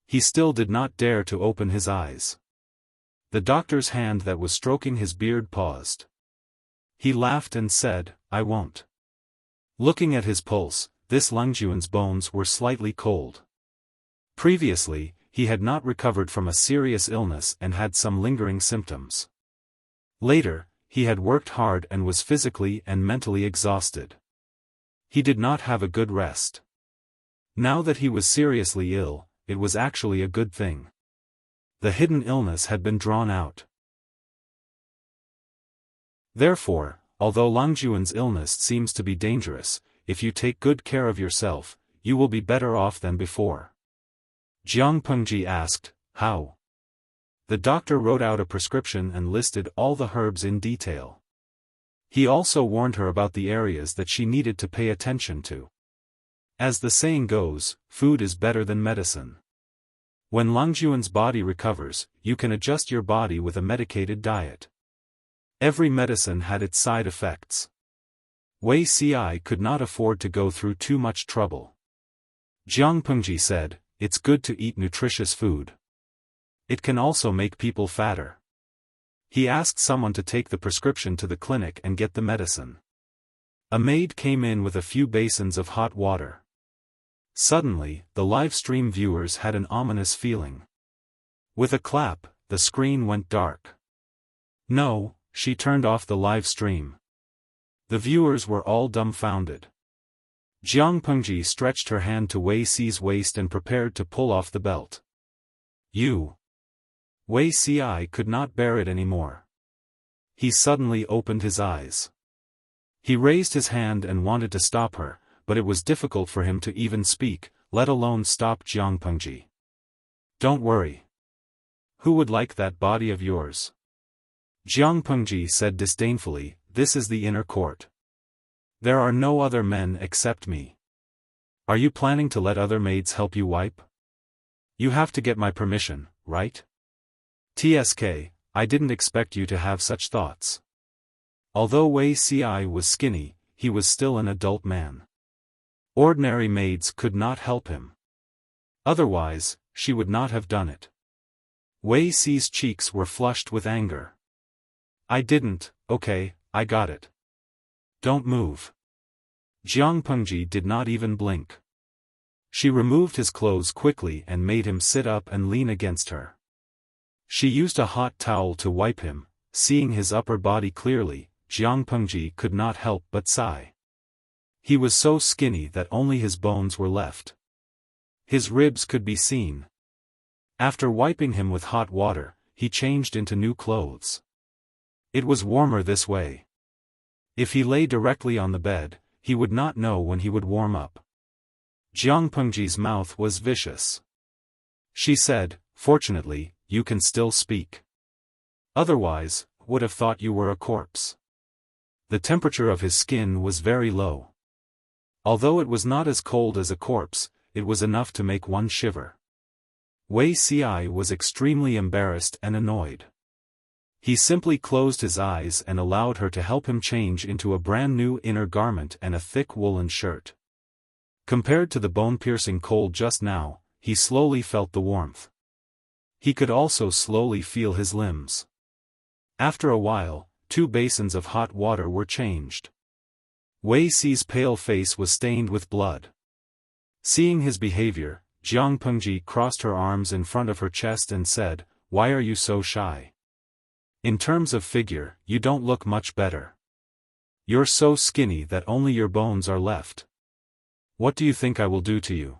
He still did not dare to open his eyes. The doctor's hand that was stroking his beard paused. He laughed and said, I won't. Looking at his pulse, this Langjuan's bones were slightly cold. Previously, he had not recovered from a serious illness and had some lingering symptoms. Later, he had worked hard and was physically and mentally exhausted. He did not have a good rest. Now that he was seriously ill, it was actually a good thing. The hidden illness had been drawn out. Therefore, although Langjuan's illness seems to be dangerous, if you take good care of yourself, you will be better off than before. Jiang Pengji asked, how? The doctor wrote out a prescription and listed all the herbs in detail. He also warned her about the areas that she needed to pay attention to. As the saying goes, food is better than medicine. When Langjuan's body recovers, you can adjust your body with a medicated diet. Every medicine had its side effects. Wei Ci could not afford to go through too much trouble. Jiang Pengji said, it's good to eat nutritious food. It can also make people fatter. He asked someone to take the prescription to the clinic and get the medicine. A maid came in with a few basins of hot water. Suddenly, the live stream viewers had an ominous feeling. With a clap, the screen went dark. No, she turned off the live stream. The viewers were all dumbfounded. Jiang Pengji stretched her hand to Wei Ci's waist and prepared to pull off the belt. You. Wei Ci could not bear it anymore. He suddenly opened his eyes. He raised his hand and wanted to stop her, but it was difficult for him to even speak, let alone stop Jiang Pengji. Don't worry. Who would like that body of yours? Jiang Pengji said disdainfully, this is the inner court. There are no other men except me. Are you planning to let other maids help you wipe? You have to get my permission, right? TSK, I didn't expect you to have such thoughts. Although Wei Ci was skinny, he was still an adult man. Ordinary maids could not help him. Otherwise, she would not have done it. Wei Ci's cheeks were flushed with anger. I didn't, okay, I got it. Don't move. Jiang Pengji did not even blink. She removed his clothes quickly and made him sit up and lean against her. She used a hot towel to wipe him. Seeing his upper body clearly, Jiang Pengji could not help but sigh. He was so skinny that only his bones were left. His ribs could be seen. After wiping him with hot water, he changed into new clothes. It was warmer this way. If he lay directly on the bed, he would not know when he would warm up. Jiang Pengji's mouth was vicious. She said, fortunately, you can still speak. Otherwise, would have thought you were a corpse. The temperature of his skin was very low. Although it was not as cold as a corpse, it was enough to make one shiver. Wei Ci was extremely embarrassed and annoyed. He simply closed his eyes and allowed her to help him change into a brand new inner garment and a thick woolen shirt. Compared to the bone-piercing cold just now, he slowly felt the warmth. He could also slowly feel his limbs. After a while, 2 basins of hot water were changed. Wei Ci's pale face was stained with blood. Seeing his behavior, Jiang Pengji crossed her arms in front of her chest and said, why are you so shy? In terms of figure, you don't look much better. You're so skinny that only your bones are left. What do you think I will do to you?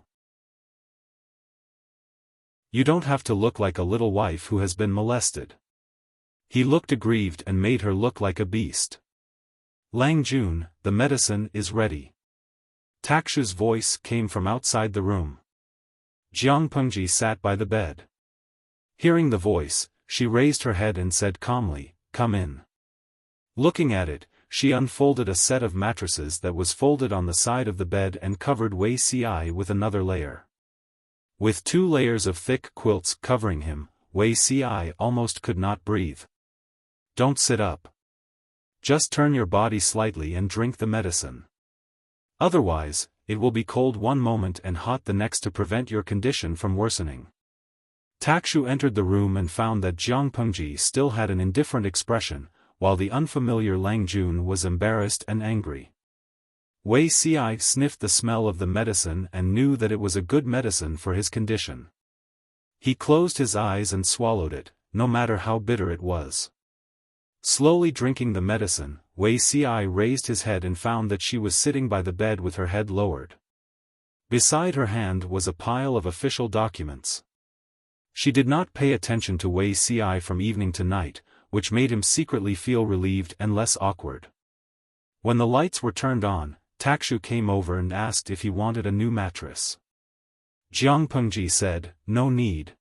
You don't have to look like a little wife who has been molested. He looked aggrieved and made her look like a beast. Lang Jun, the medicine is ready. Takshu's voice came from outside the room. Jiang Pengji sat by the bed. Hearing the voice, she raised her head and said calmly, come in. Looking at it, she unfolded a set of mattresses that was folded on the side of the bed and covered Wei Ci with another layer. With 2 layers of thick quilts covering him, Wei Ci almost could not breathe. Don't sit up. Just turn your body slightly and drink the medicine. Otherwise, it will be cold one moment and hot the next to prevent your condition from worsening. Takshu entered the room and found that Jiang Pengji still had an indifferent expression, while the unfamiliar Lang Jun was embarrassed and angry. Wei Ci sniffed the smell of the medicine and knew that it was a good medicine for his condition. He closed his eyes and swallowed it, no matter how bitter it was. Slowly drinking the medicine, Wuxia raised his head and found that she was sitting by the bed with her head lowered. Beside her hand was a pile of official documents. She did not pay attention to Wuxia from evening to night, which made him secretly feel relieved and less awkward. When the lights were turned on, Takshu came over and asked if he wanted a new mattress. Jiang Pengji said, "No need."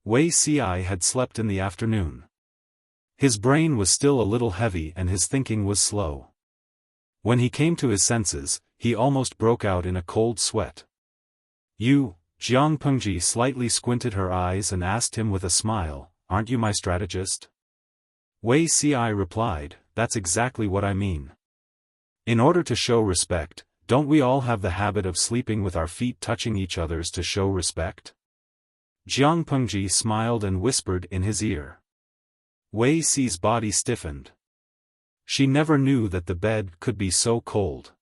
Wuxia had slept in the afternoon. His brain was still a little heavy and his thinking was slow. When he came to his senses, he almost broke out in a cold sweat. "You," Jiang Pengji slightly squinted her eyes and asked him with a smile, "aren't you my strategist?" Wuxia replied, "That's exactly what I mean. In order to show respect, don't we all have the habit of sleeping with our feet touching each other's to show respect?" Jiang Pengji smiled and whispered in his ear. Wuxia's body stiffened. She never knew that the bed could be so cold.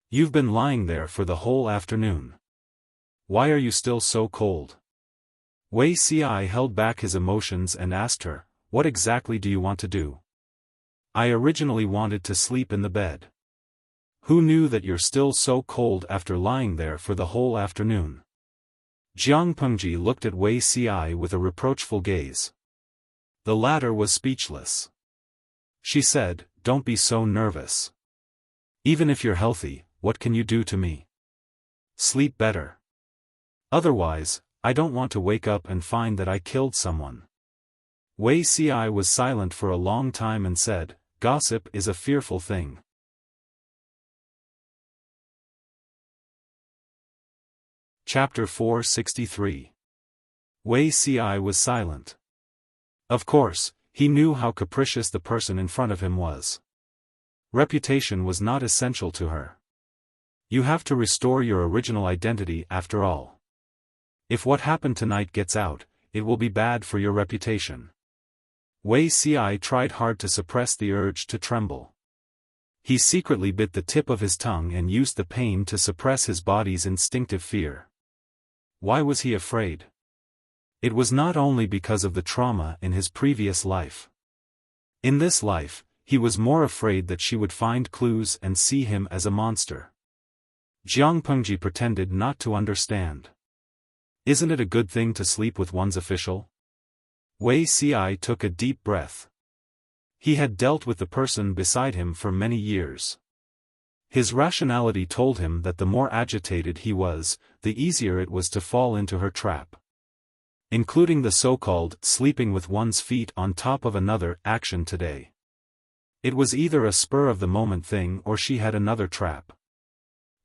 "You've been lying there for the whole afternoon. Why are you still so cold?" Wuxia held back his emotions and asked her, "What exactly do you want to do?" "I originally wanted to sleep in the bed." "Who knew that you're still so cold after lying there for the whole afternoon?" Jiang Pengji looked at Wuxia with a reproachful gaze. The latter was speechless. She said, "Don't be so nervous. Even if you're healthy, what can you do to me? Sleep better. Otherwise, I don't want to wake up and find that I killed someone." Wuxia was silent for a long time and said, "Gossip is a fearful thing." Chapter 463. Wuxia was silent. Of course, he knew how capricious the person in front of him was. Reputation was not essential to her. You have to restore your original identity after all. If what happened tonight gets out, it will be bad for your reputation. Wuxia tried hard to suppress the urge to tremble. He secretly bit the tip of his tongue and used the pain to suppress his body's instinctive fear. Why was he afraid? It was not only because of the trauma in his previous life. In this life, he was more afraid that she would find clues and see him as a monster. Jiang Pengji pretended not to understand. "Isn't it a good thing to sleep with one's official?" Wuxia took a deep breath. He had dealt with the person beside him for many years. His rationality told him that the more agitated he was, the easier it was to fall into her trap. Including the so-called sleeping with one's feet on top of another action today. It was either a spur-of-the-moment thing or she had another trap.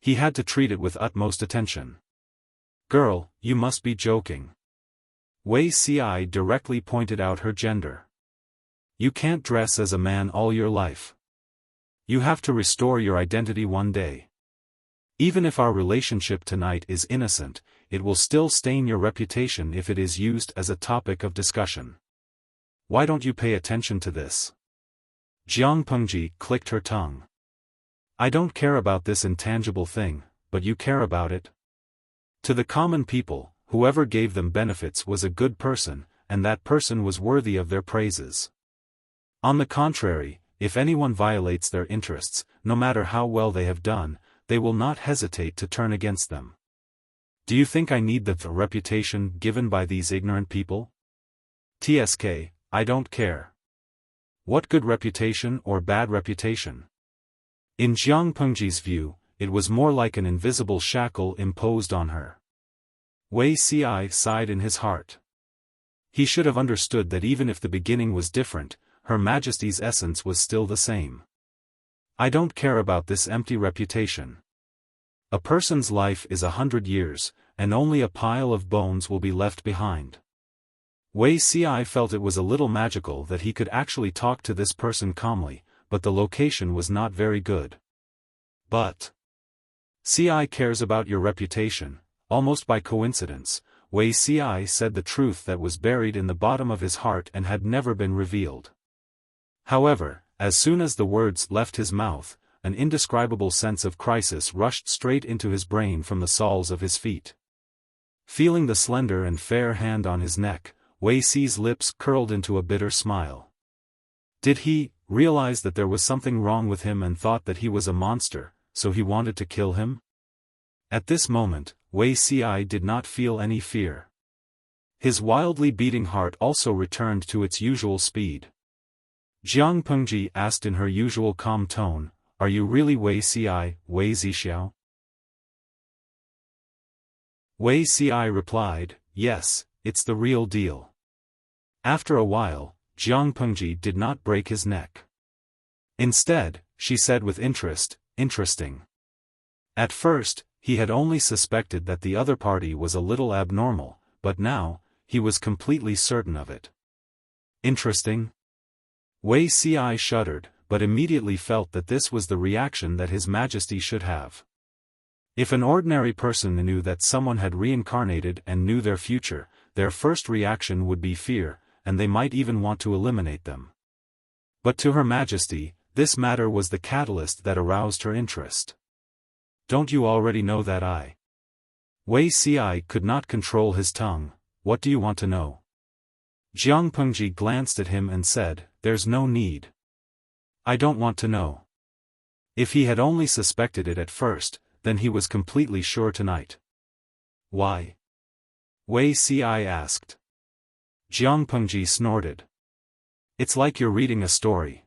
He had to treat it with utmost attention. "Girl, you must be joking." Wuxia directly pointed out her gender. "You can't dress as a man all your life. You have to restore your identity one day. Even if our relationship tonight is innocent, it will still stain your reputation if it is used as a topic of discussion. Why don't you pay attention to this?" Jiang Pengji clicked her tongue. "I don't care about this intangible thing, but you care about it." To the common people, whoever gave them benefits was a good person, and that person was worthy of their praises. On the contrary, if anyone violates their interests, no matter how well they have done, they will not hesitate to turn against them. Do you think I need the reputation given by these ignorant people? TSK, I don't care. What good reputation or bad reputation? In Jiang Pengji's view, it was more like an invisible shackle imposed on her. Wuxia sighed in his heart. He should have understood that even if the beginning was different, Her Majesty's essence was still the same. I don't care about this empty reputation. A person's life is 100 years, and only a pile of bones will be left behind. Wuxia felt it was a little magical that he could actually talk to this person calmly, but the location was not very good. But Ci cares about your reputation. Almost by coincidence, Wuxia said the truth that was buried in the bottom of his heart and had never been revealed. However, as soon as the words left his mouth, an indescribable sense of crisis rushed straight into his brain from the soles of his feet. Feeling the slender and fair hand on his neck, Wuxi's lips curled into a bitter smile. Did he realize that there was something wrong with him and thought that he was a monster, so he wanted to kill him? At this moment, Wei Ci did not feel any fear. His wildly beating heart also returned to its usual speed. Jiang Pengji asked in her usual calm tone, "Are you really Wei Ci, Wei Zixiao?" Wei Ci replied, "Yes, it's the real deal." After a while, Jiang Pengji did not break his neck. Instead, she said with interest, "Interesting." At first, he had only suspected that the other party was a little abnormal, but now, he was completely certain of it. Interesting? Wei Ci shuddered, but immediately felt that this was the reaction that His Majesty should have. If an ordinary person knew that someone had reincarnated and knew their future, their first reaction would be fear, and they might even want to eliminate them. But to Her Majesty, this matter was the catalyst that aroused her interest. "Don't you already know that I?" Wei Ci could not control his tongue. "What do you want to know?" Jiang Pengji glanced at him and said, "There's no need. I don't want to know." If he had only suspected it at first, then he was completely sure tonight. "Why?" Wei Ci asked. Jiang Pengji snorted. "It's like you're reading a story.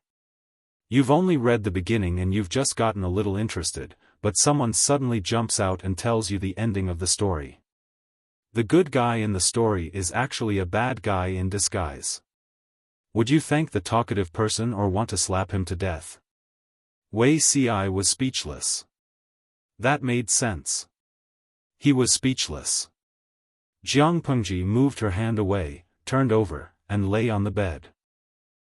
You've only read the beginning and you've just gotten a little interested, but someone suddenly jumps out and tells you the ending of the story. The good guy in the story is actually a bad guy in disguise. Would you thank the talkative person or want to slap him to death?" Wei Ci was speechless. That made sense. He was speechless. Jiang Pengji moved her hand away, turned over, and lay on the bed.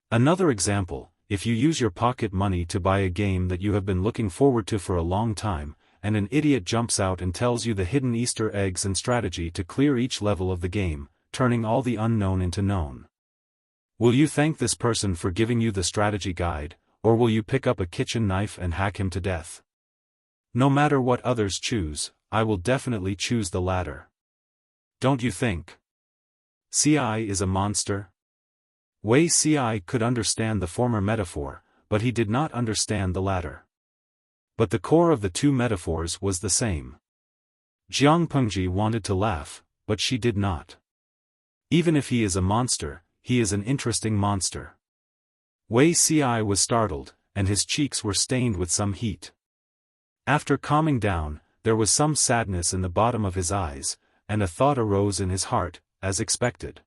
Another example: if you use your pocket money to buy a game that you have been looking forward to for a long time, and an idiot jumps out and tells you the hidden Easter eggs and strategy to clear each level of the game, turning all the unknown into known. Will you thank this person for giving you the strategy guide, or will you pick up a kitchen knife and hack him to death? No matter what others choose, I will definitely choose the latter. Don't you think? Ci is a monster? Wei Ci could understand the former metaphor, but he did not understand the latter. But the core of the two metaphors was the same. Jiang Pengji wanted to laugh, but she did not. Even if he is a monster, he is an interesting monster. Wei Ci was startled, and his cheeks were stained with some heat. After calming down, there was some sadness in the bottom of his eyes, and a thought arose in his heart, as expected.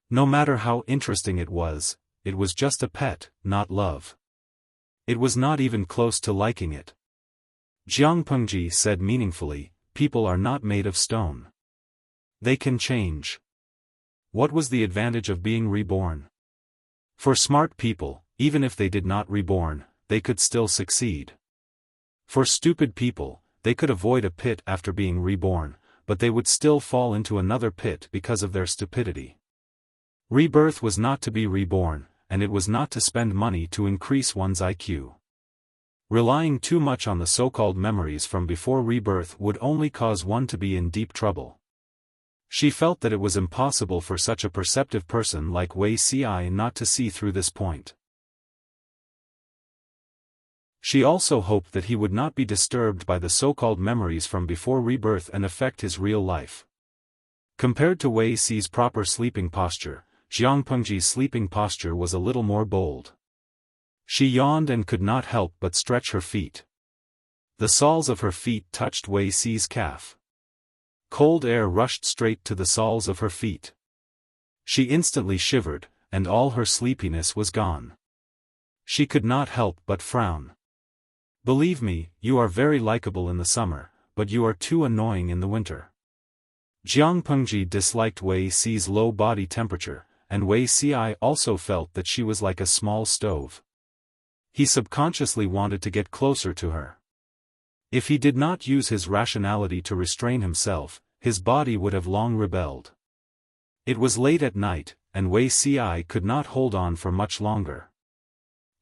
No matter how interesting it was just a pet, not love. It was not even close to liking it. Jiang Pengji said meaningfully, "People are not made of stone. They can change." What was the advantage of being reborn? For smart people, even if they did not reborn, they could still succeed. For stupid people, they could avoid a pit after being reborn, but they would still fall into another pit because of their stupidity. Rebirth was not to be reborn, and it was not to spend money to increase one's IQ. Relying too much on the so-called memories from before rebirth would only cause one to be in deep trouble. She felt that it was impossible for such a perceptive person like Wei Ci not to see through this point. She also hoped that he would not be disturbed by the so-called memories from before rebirth and affect his real life. Compared to Wei Ci's proper sleeping posture, Jiang Pengji's sleeping posture was a little more bold. She yawned and could not help but stretch her feet. The soles of her feet touched Wei Ci's calf. Cold air rushed straight to the soles of her feet. She instantly shivered, and all her sleepiness was gone. She could not help but frown. "Believe me, you are very likable in the summer, but you are too annoying in the winter." Jiang Pengji disliked Wei Ci's low body temperature, and Wei Ci also felt that she was like a small stove. He subconsciously wanted to get closer to her. If he did not use his rationality to restrain himself, his body would have long rebelled. It was late at night, and Wei Ci could not hold on for much longer.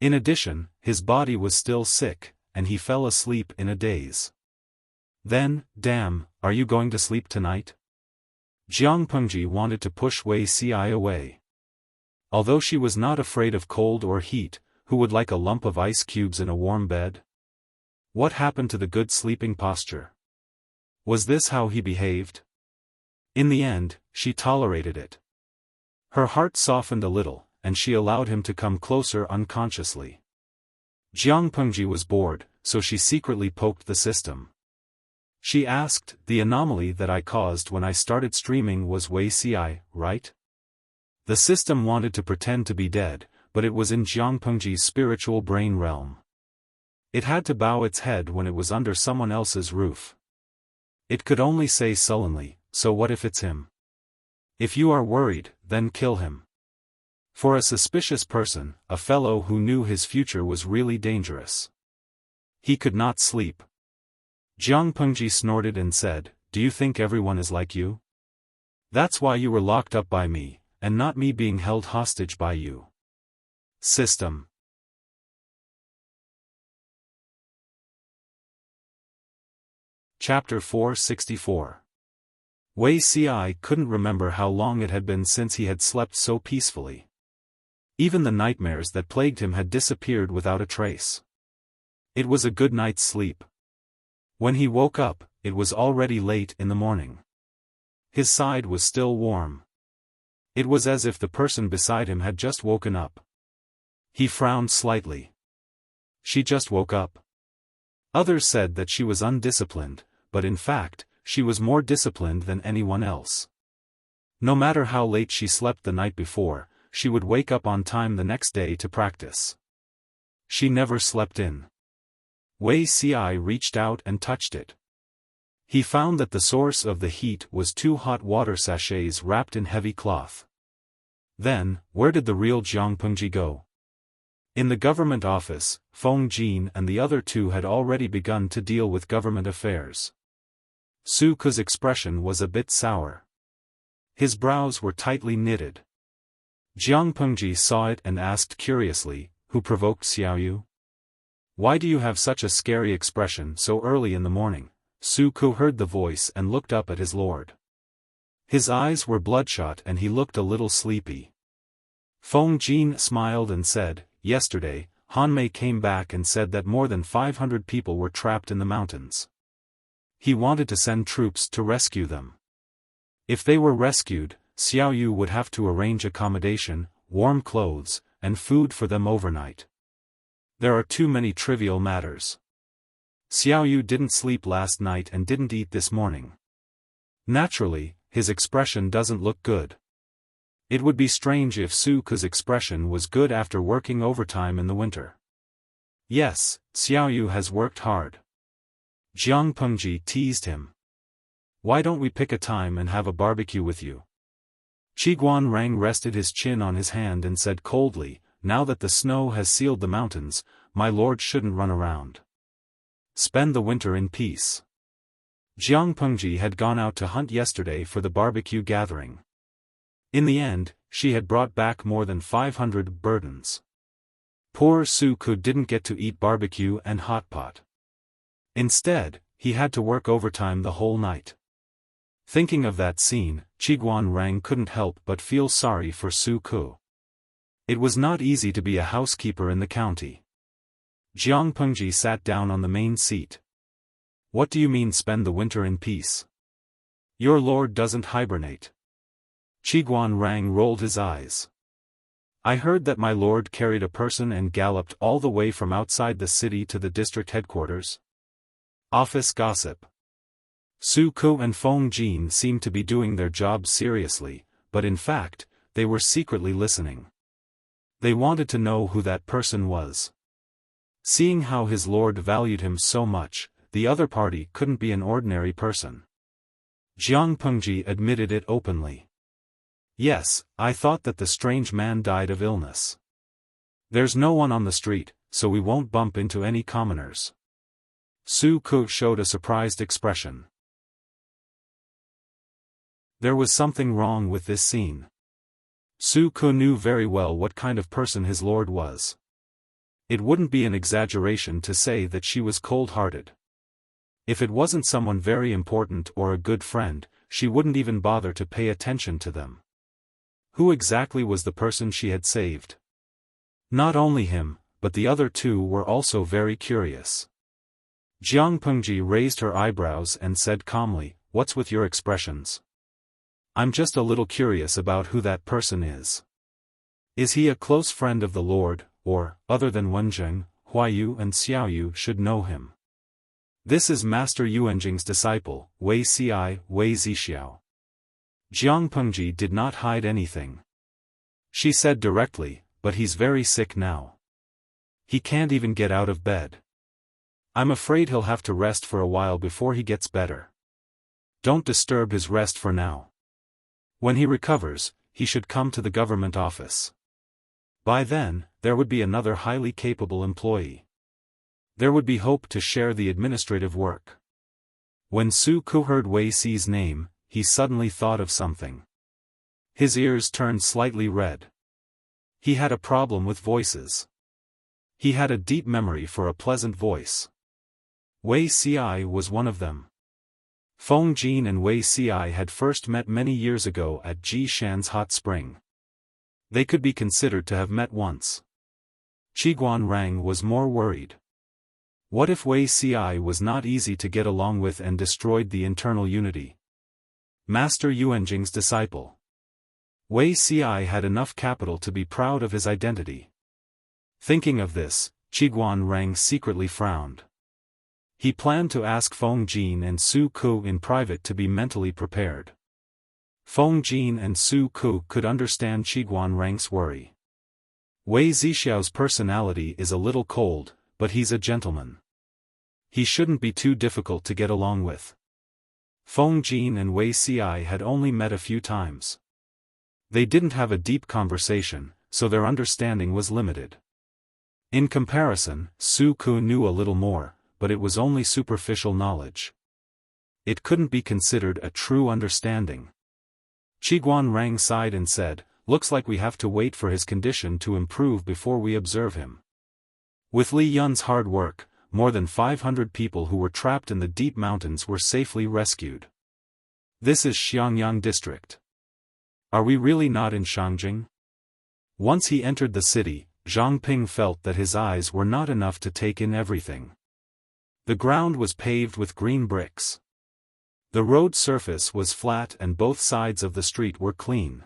In addition, his body was still sick, and he fell asleep in a daze. Then, "Damn, are you going to sleep tonight?" Jiang Pengji wanted to push Wei Ci away. Although she was not afraid of cold or heat, who would like a lump of ice cubes in a warm bed? What happened to the good sleeping posture? Was this how he behaved? In the end, she tolerated it. Her heart softened a little, and she allowed him to come closer unconsciously. Jiang Pengji was bored, so she secretly poked the system. She asked, "The anomaly that I caused when I started streaming was Wuxia, right?" The system wanted to pretend to be dead, but it was in Jiang Pengji's spiritual brain realm. It had to bow its head when it was under someone else's roof. It could only say sullenly, "So what if it's him? If you are worried, then kill him." For a suspicious person, a fellow who knew his future was really dangerous. He could not sleep. Jiang Pengji snorted and said, "Do you think everyone is like you? That's why you were locked up by me, and not me being held hostage by you." System. Chapter 464. Wuxia couldn't remember how long it had been since he had slept so peacefully. Even the nightmares that plagued him had disappeared without a trace. It was a good night's sleep. When he woke up, it was already late in the morning. His side was still warm. It was as if the person beside him had just woken up. He frowned slightly. She just woke up. Others said that she was undisciplined, but in fact, she was more disciplined than anyone else. No matter how late she slept the night before, she would wake up on time the next day to practice. She never slept in. Wuxia reached out and touched it. He found that the source of the heat was 2 hot water sachets wrapped in heavy cloth. Then, where did the real Jiang Pengji go? In the government office, Feng Jin and the other two had already begun to deal with government affairs. Su Ke's expression was a bit sour. His brows were tightly knitted. Jiang Pengji saw it and asked curiously, "Who provoked Xiaoyu? Why do you have such a scary expression so early in the morning?" Su Ke heard the voice and looked up at his lord. His eyes were bloodshot and he looked a little sleepy. Feng Jin smiled and said, "Yesterday, Han Mei came back and said that more than 500 people were trapped in the mountains. He wanted to send troops to rescue them. If they were rescued, Xiaoyu would have to arrange accommodation, warm clothes, and food for them overnight. There are too many trivial matters. Xiaoyu didn't sleep last night and didn't eat this morning. Naturally, his expression doesn't look good. It would be strange if Su Ke's expression was good after working overtime in the winter. Yes, Xiaoyu has worked hard." Jiang Pengji teased him. "Why don't we pick a time and have a barbecue with you?" Qiguan Rang rested his chin on his hand and said coldly, "Now that the snow has sealed the mountains, my lord shouldn't run around. Spend the winter in peace." Jiang Pengji had gone out to hunt yesterday for the barbecue gathering. In the end, she had brought back more than 500 burdens. Poor Su Ke didn't get to eat barbecue and hot pot. Instead, he had to work overtime the whole night. Thinking of that scene, Qiguan Rang couldn't help but feel sorry for Su Ke. It was not easy to be a housekeeper in the county. Jiang Pengji sat down on the main seat. "What do you mean spend the winter in peace? Your lord doesn't hibernate." Qiguan Rang rolled his eyes. "I heard that my lord carried a person and galloped all the way from outside the city to the district headquarters." Office gossip. Su Ke and Feng Jin seemed to be doing their jobs seriously, but in fact, they were secretly listening. They wanted to know who that person was. Seeing how his lord valued him so much, the other party couldn't be an ordinary person. Jiang Pengji admitted it openly. "Yes, I thought that the strange man died of illness. There's no one on the street, so we won't bump into any commoners." Su Ke showed a surprised expression. There was something wrong with this scene. Su Ke knew very well what kind of person his lord was. It wouldn't be an exaggeration to say that she was cold-hearted. If it wasn't someone very important or a good friend, she wouldn't even bother to pay attention to them. Who exactly was the person she had saved? Not only him, but the other two were also very curious. Jiang Pengji raised her eyebrows and said calmly, "What's with your expressions? I'm just a little curious about who that person is. Is he a close friend of the Lord, or, other than Wenjing, Huayu and Xiaoyu should know him? This is Master Yuanjing's disciple, Wei Ci, Wei Zixiao." Jiang Pengji did not hide anything. She said directly, "But he's very sick now. He can't even get out of bed. I'm afraid he'll have to rest for a while before he gets better. Don't disturb his rest for now. When he recovers, he should come to the government office. By then, there would be another highly capable employee. There would be hope to share the administrative work." When Su Ku heard Wei Ci's name, he suddenly thought of something. His ears turned slightly red. He had a problem with voices. He had a deep memory for a pleasant voice. Wei Ci was one of them. Feng Jin and Wei Ci had first met many years ago at Ji Shan's hot spring. They could be considered to have met once. Qiguan Rang was more worried. What if Wei Ci was not easy to get along with and destroyed the internal unity? Master Yuanjing's disciple. Wei Ci had enough capital to be proud of his identity. Thinking of this, Qiguan Rang secretly frowned. He planned to ask Feng Jin and Su Ku in private to be mentally prepared. Feng Jin and Su Ku could understand Qiguan Rang's worry. Wei Zixiao's personality is a little cold, but he's a gentleman. He shouldn't be too difficult to get along with. Feng Jin and Wei Ci had only met a few times. They didn't have a deep conversation, so their understanding was limited. In comparison, Su Ku knew a little more, but it was only superficial knowledge. It couldn't be considered a true understanding. Qiguan Rang sighed and said, "Looks like we have to wait for his condition to improve before we observe him." With Li Yun's hard work, more than 500 people who were trapped in the deep mountains were safely rescued. This is Xiangyang district. Are we really not in Shangjing? Once he entered the city, Zhang Ping felt that his eyes were not enough to take in everything. The ground was paved with green bricks. The road surface was flat and both sides of the street were clean.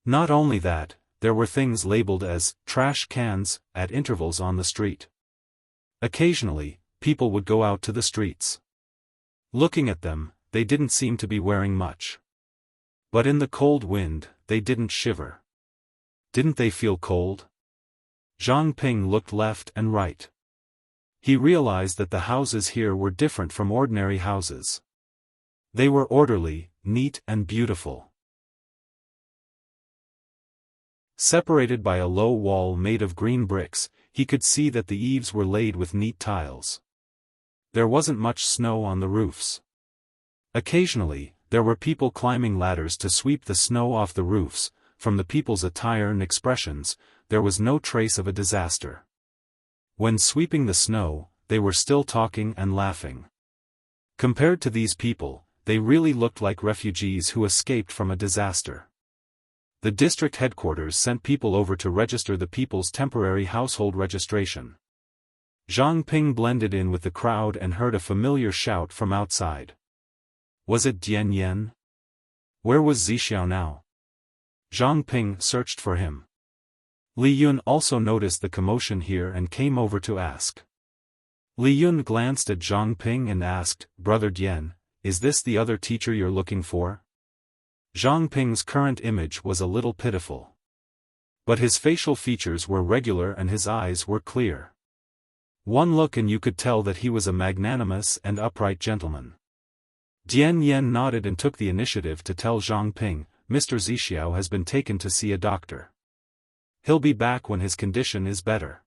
Not only that, there were things labeled as trash cans at intervals on the street. Occasionally, people would go out to the streets. Looking at them, they didn't seem to be wearing much. But in the cold wind, they didn't shiver. Didn't they feel cold? Zhang Ping looked left and right. He realized that the houses here were different from ordinary houses. They were orderly, neat and beautiful. Separated by a low wall made of green bricks, he could see that the eaves were laid with neat tiles. There wasn't much snow on the roofs. Occasionally, there were people climbing ladders to sweep the snow off the roofs. From the people's attire and expressions, there was no trace of a disaster. When sweeping the snow, they were still talking and laughing. Compared to these people, they really looked like refugees who escaped from a disaster. The district headquarters sent people over to register the people's temporary household registration. Zhang Ping blended in with the crowd and heard a familiar shout from outside. Was it Dian Yan? Where was Zixiao now? Zhang Ping searched for him. Li Yun also noticed the commotion here and came over to ask. Li Yun glanced at Zhang Ping and asked, "Brother Dian, is this the other teacher you're looking for?" Zhang Ping's current image was a little pitiful. But his facial features were regular and his eyes were clear. One look and you could tell that he was a magnanimous and upright gentleman. Dian Yan nodded and took the initiative to tell Zhang Ping, "Mr. Zixiao has been taken to see a doctor. He'll be back when his condition is better."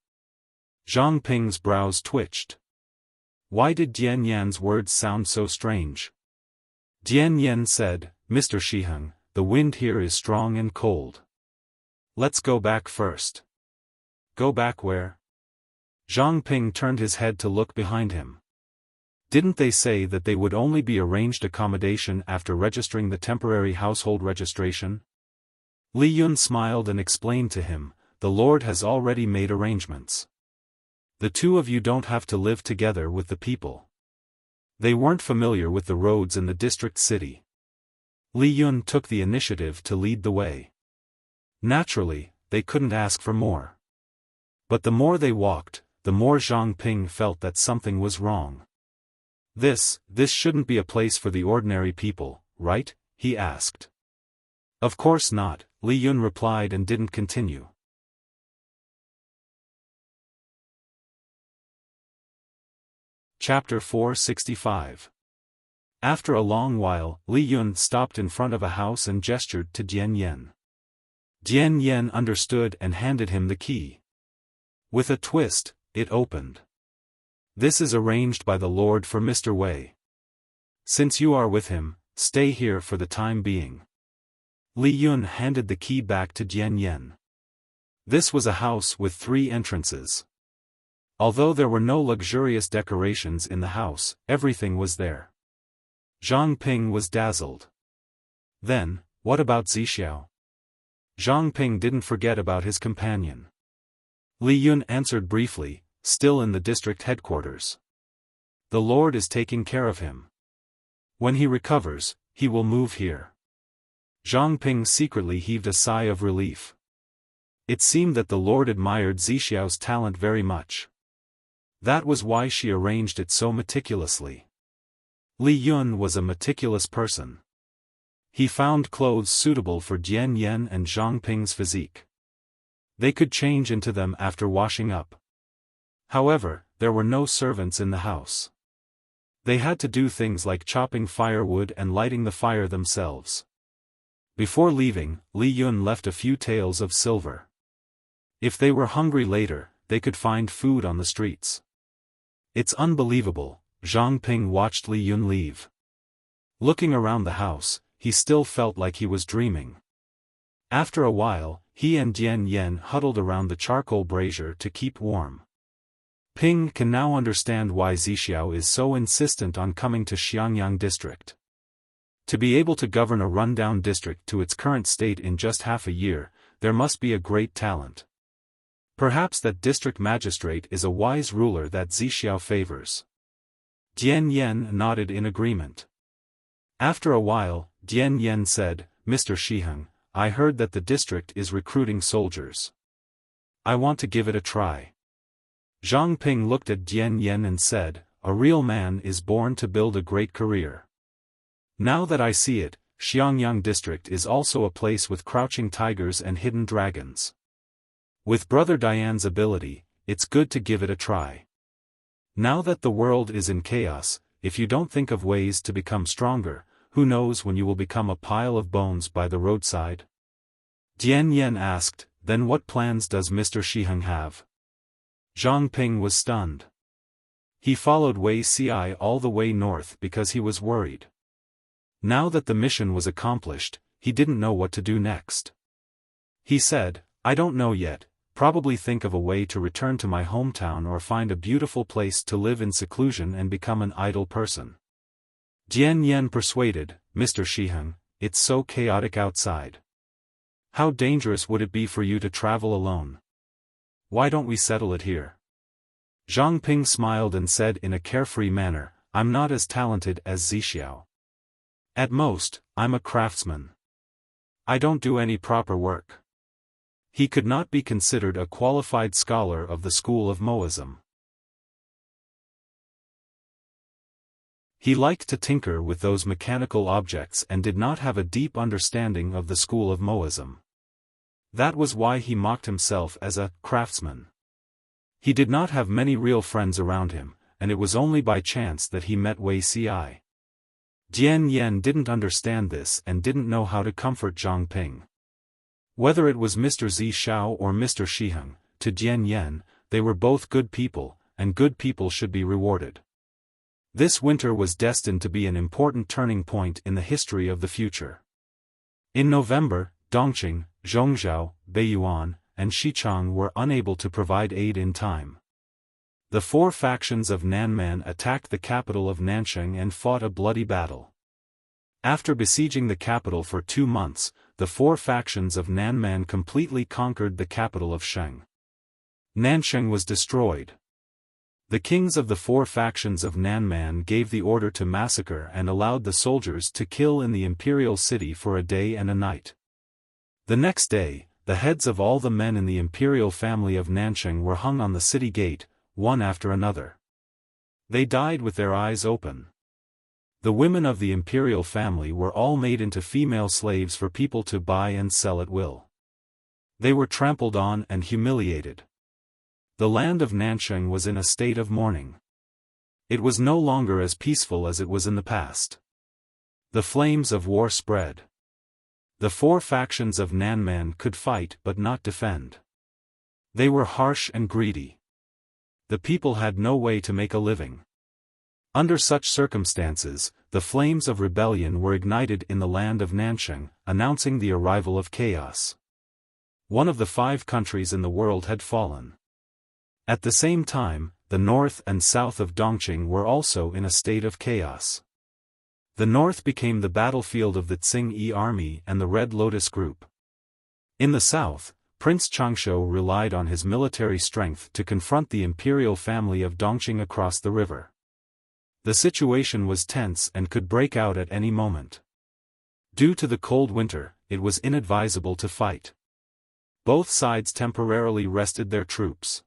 Zhang Ping's brows twitched. Why did Dian Yan's words sound so strange? Dian Yan said, "Mr. Shiheng, the wind here is strong and cold. Let's go back first." Go back where? Zhang Ping turned his head to look behind him. Didn't they say that they would only be arranged accommodation after registering the temporary household registration? Li Yun smiled and explained to him, "The Lord has already made arrangements. The two of you don't have to live together with the people." They weren't familiar with the roads in the district city. Li Yun took the initiative to lead the way. Naturally, they couldn't ask for more. But the more they walked, the more Zhang Ping felt that something was wrong. This shouldn't be a place for the ordinary people, right?" he asked. "Of course not," Li Yun replied and didn't continue. Chapter 465. After a long while, Li Yun stopped in front of a house and gestured to Jian Yen. Jian Yen understood and handed him the key. With a twist, it opened. "This is arranged by the Lord for Mr. Wei. Since you are with him, stay here for the time being." Li Yun handed the key back to Jian Yen. This was a house with 3 entrances. Although there were no luxurious decorations in the house, everything was there. Zhang Ping was dazzled. Then, what about Zixiao? Zhang Ping didn't forget about his companion. Li Yun answered briefly, "Still in the district headquarters. The Lord is taking care of him. When he recovers, he will move here." Zhang Ping secretly heaved a sigh of relief. It seemed that the Lord admired Zixiao's talent very much. That was why she arranged it so meticulously. Li Yun was a meticulous person. He found clothes suitable for Jian Yen and Zhang Ping's physique. They could change into them after washing up. However, there were no servants in the house. They had to do things like chopping firewood and lighting the fire themselves. Before leaving, Li Yun left a few taels of silver. If they were hungry later, they could find food on the streets. "It's unbelievable," Zhang Ping watched Li Yun leave. Looking around the house, he still felt like he was dreaming. After a while, he and Jian Yen huddled around the charcoal brazier to keep warm. Ping can now understand why Zixiao is so insistent on coming to Xiangyang district. To be able to govern a rundown district to its current state in just half a year, there must be a great talent. Perhaps that district magistrate is a wise ruler that Zixiao favors. Jian Yen nodded in agreement. After a while, Jian Yen said, "Mr. Shiheng, I heard that the district is recruiting soldiers. I want to give it a try." Zhang Ping looked at Jian Yen and said, "A real man is born to build a great career. Now that I see it, Xiangyang district is also a place with crouching tigers and hidden dragons. With Brother Diane's ability, it's good to give it a try. Now that the world is in chaos, if you don't think of ways to become stronger, who knows when you will become a pile of bones by the roadside?" Jian Yen asked, "Then what plans does Mr. Shiheng have?" Zhang Ping was stunned. He followed Wei Ci all the way north because he was worried. Now that the mission was accomplished, he didn't know what to do next. He said, "I don't know yet. Probably think of a way to return to my hometown or find a beautiful place to live in seclusion and become an idle person." Jian Yen persuaded, "Mr. Shiheng, it's so chaotic outside. How dangerous would it be for you to travel alone? Why don't we settle it here?" Zhang Ping smiled and said in a carefree manner, "I'm not as talented as Zixiao. At most, I'm a craftsman. I don't do any proper work." He could not be considered a qualified scholar of the school of Moism. He liked to tinker with those mechanical objects and did not have a deep understanding of the school of Moism. That was why he mocked himself as a craftsman. He did not have many real friends around him, and it was only by chance that he met Wei Ci. Jian Yen didn't understand this and didn't know how to comfort Zhang Ping. Whether it was Mr. Zixiao or Mr. Shiheng, to Jian Yen, they were both good people, and good people should be rewarded. This winter was destined to be an important turning point in the history of the future. In November, Dongqing, Zhongzhou, Beiyuan, and Xichang were unable to provide aid in time. The 4 factions of Nanman attacked the capital of Nansheng and fought a bloody battle. After besieging the capital for 2 months, the four factions of Nanman completely conquered the capital of Sheng. Nansheng was destroyed. The kings of the four factions of Nanman gave the order to massacre and allowed the soldiers to kill in the imperial city for a day and a night. The next day, the heads of all the men in the imperial family of Nansheng were hung on the city gate, one after another. They died with their eyes open. The women of the imperial family were all made into female slaves for people to buy and sell at will. They were trampled on and humiliated. The land of Nansheng was in a state of mourning. It was no longer as peaceful as it was in the past. The flames of war spread. The four factions of Nanman could fight but not defend. They were harsh and greedy. The people had no way to make a living. Under such circumstances, the flames of rebellion were ignited in the land of Nansheng, announcing the arrival of chaos. One of the 5 countries in the world had fallen. At the same time, the north and south of Dongqing were also in a state of chaos. The north became the battlefield of the Tsing-Yi army and the Red Lotus group. In the south, Prince Changshu relied on his military strength to confront the imperial family of Dongqing across the river. The situation was tense and could break out at any moment. Due to the cold winter, it was inadvisable to fight. Both sides temporarily rested their troops.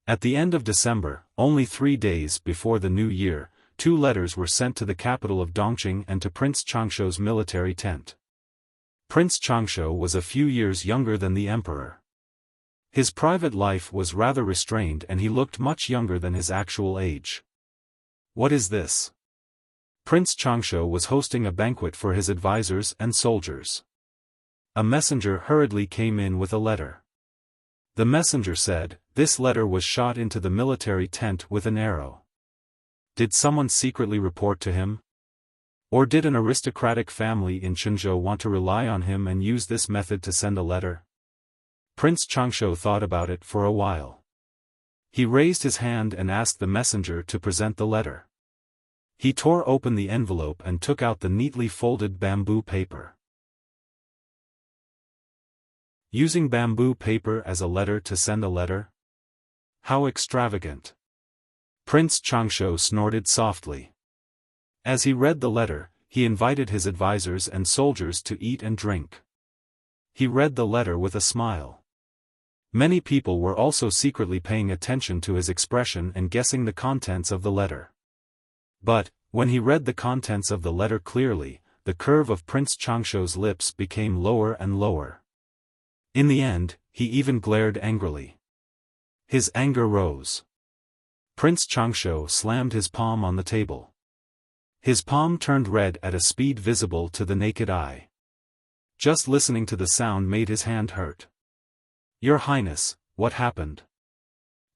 At the end of December, only 3 days before the new year, 2 letters were sent to the capital of Dongqing and to Prince Changshu's military tent. Prince Changshu was a few years younger than the emperor. His private life was rather restrained and he looked much younger than his actual age. What is this? Prince Changshu was hosting a banquet for his advisors and soldiers. A messenger hurriedly came in with a letter. The messenger said, "This letter was shot into the military tent with an arrow." Did someone secretly report to him? Or did an aristocratic family in Chenzhou want to rely on him and use this method to send a letter? Prince Changshu thought about it for a while. He raised his hand and asked the messenger to present the letter. He tore open the envelope and took out the neatly folded bamboo paper. Using bamboo paper as a letter to send a letter? How extravagant! Prince Changshu snorted softly. As he read the letter, he invited his advisors and soldiers to eat and drink. He read the letter with a smile. Many people were also secretly paying attention to his expression and guessing the contents of the letter. But, when he read the contents of the letter clearly, the curve of Prince Changshu's lips became lower and lower. In the end, he even glared angrily. His anger rose. Prince Changshu slammed his palm on the table. His palm turned red at a speed visible to the naked eye. Just listening to the sound made his hand hurt. "Your Highness, what happened?"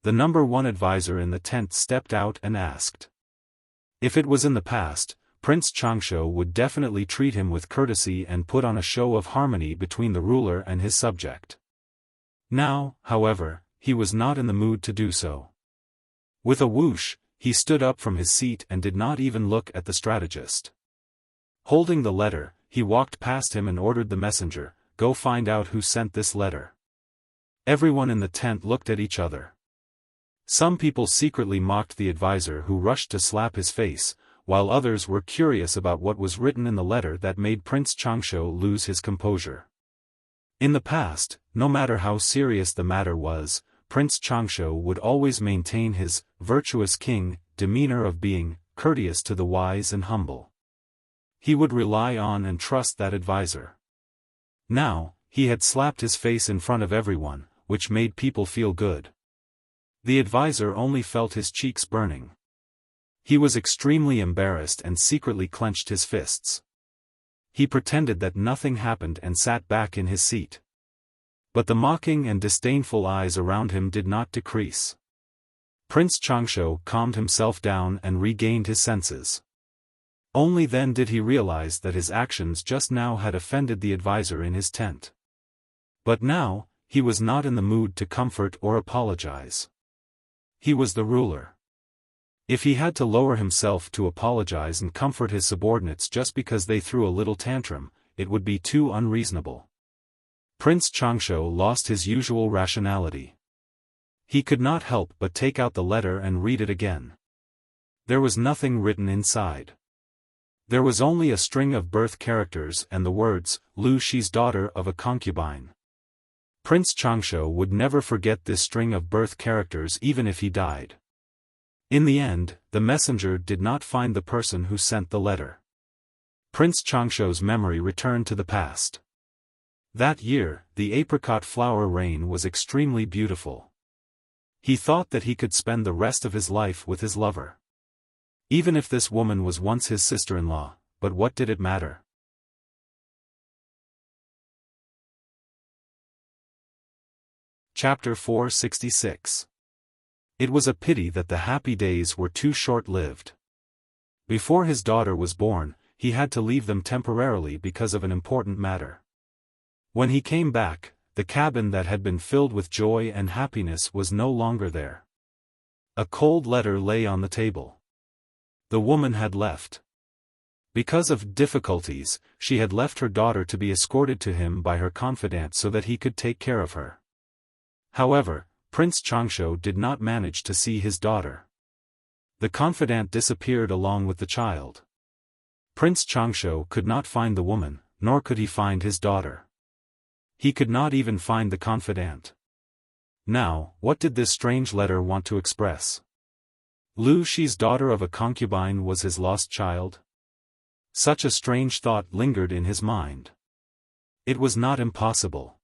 The number 1 advisor in the tent stepped out and asked. If it was in the past, Prince Changshu would definitely treat him with courtesy and put on a show of harmony between the ruler and his subject. Now, however, he was not in the mood to do so. With a whoosh, he stood up from his seat and did not even look at the strategist. Holding the letter, he walked past him and ordered the messenger, "Go find out who sent this letter." Everyone in the tent looked at each other. Some people secretly mocked the advisor who rushed to slap his face, while others were curious about what was written in the letter that made Prince Changshu lose his composure. In the past, no matter how serious the matter was, Prince Changshu would always maintain his virtuous king demeanor of being courteous to the wise and humble. He would rely on and trust that advisor. Now, he had slapped his face in front of everyone, which made people feel good. The advisor only felt his cheeks burning. He was extremely embarrassed and secretly clenched his fists. He pretended that nothing happened and sat back in his seat. But the mocking and disdainful eyes around him did not decrease. Prince Changshu calmed himself down and regained his senses. Only then did he realize that his actions just now had offended the advisor in his tent. But now, he was not in the mood to comfort or apologize. He was the ruler. If he had to lower himself to apologize and comfort his subordinates just because they threw a little tantrum, it would be too unreasonable. Prince Changshu lost his usual rationality. He could not help but take out the letter and read it again. There was nothing written inside. There was only a string of birth characters and the words, Lu Shi's daughter of a concubine. Prince Changshu would never forget this string of birth characters even if he died. In the end, the messenger did not find the person who sent the letter. Prince Changshu's memory returned to the past. That year, the apricot flower rain was extremely beautiful. He thought that he could spend the rest of his life with his lover. Even if this woman was once his sister-in-law, but what did it matter? Chapter 466. It was a pity that the happy days were too short-lived. Before his daughter was born, he had to leave them temporarily because of an important matter. When he came back, the cabin that had been filled with joy and happiness was no longer there. A cold letter lay on the table. The woman had left. Because of difficulties, she had left her daughter to be escorted to him by her confidant so that he could take care of her. However, Prince Changshu did not manage to see his daughter. The confidant disappeared along with the child. Prince Changshu could not find the woman, nor could he find his daughter. He could not even find the confidant. Now, what did this strange letter want to express? Lu Shi's daughter of a concubine was his lost child? Such a strange thought lingered in his mind. It was not impossible.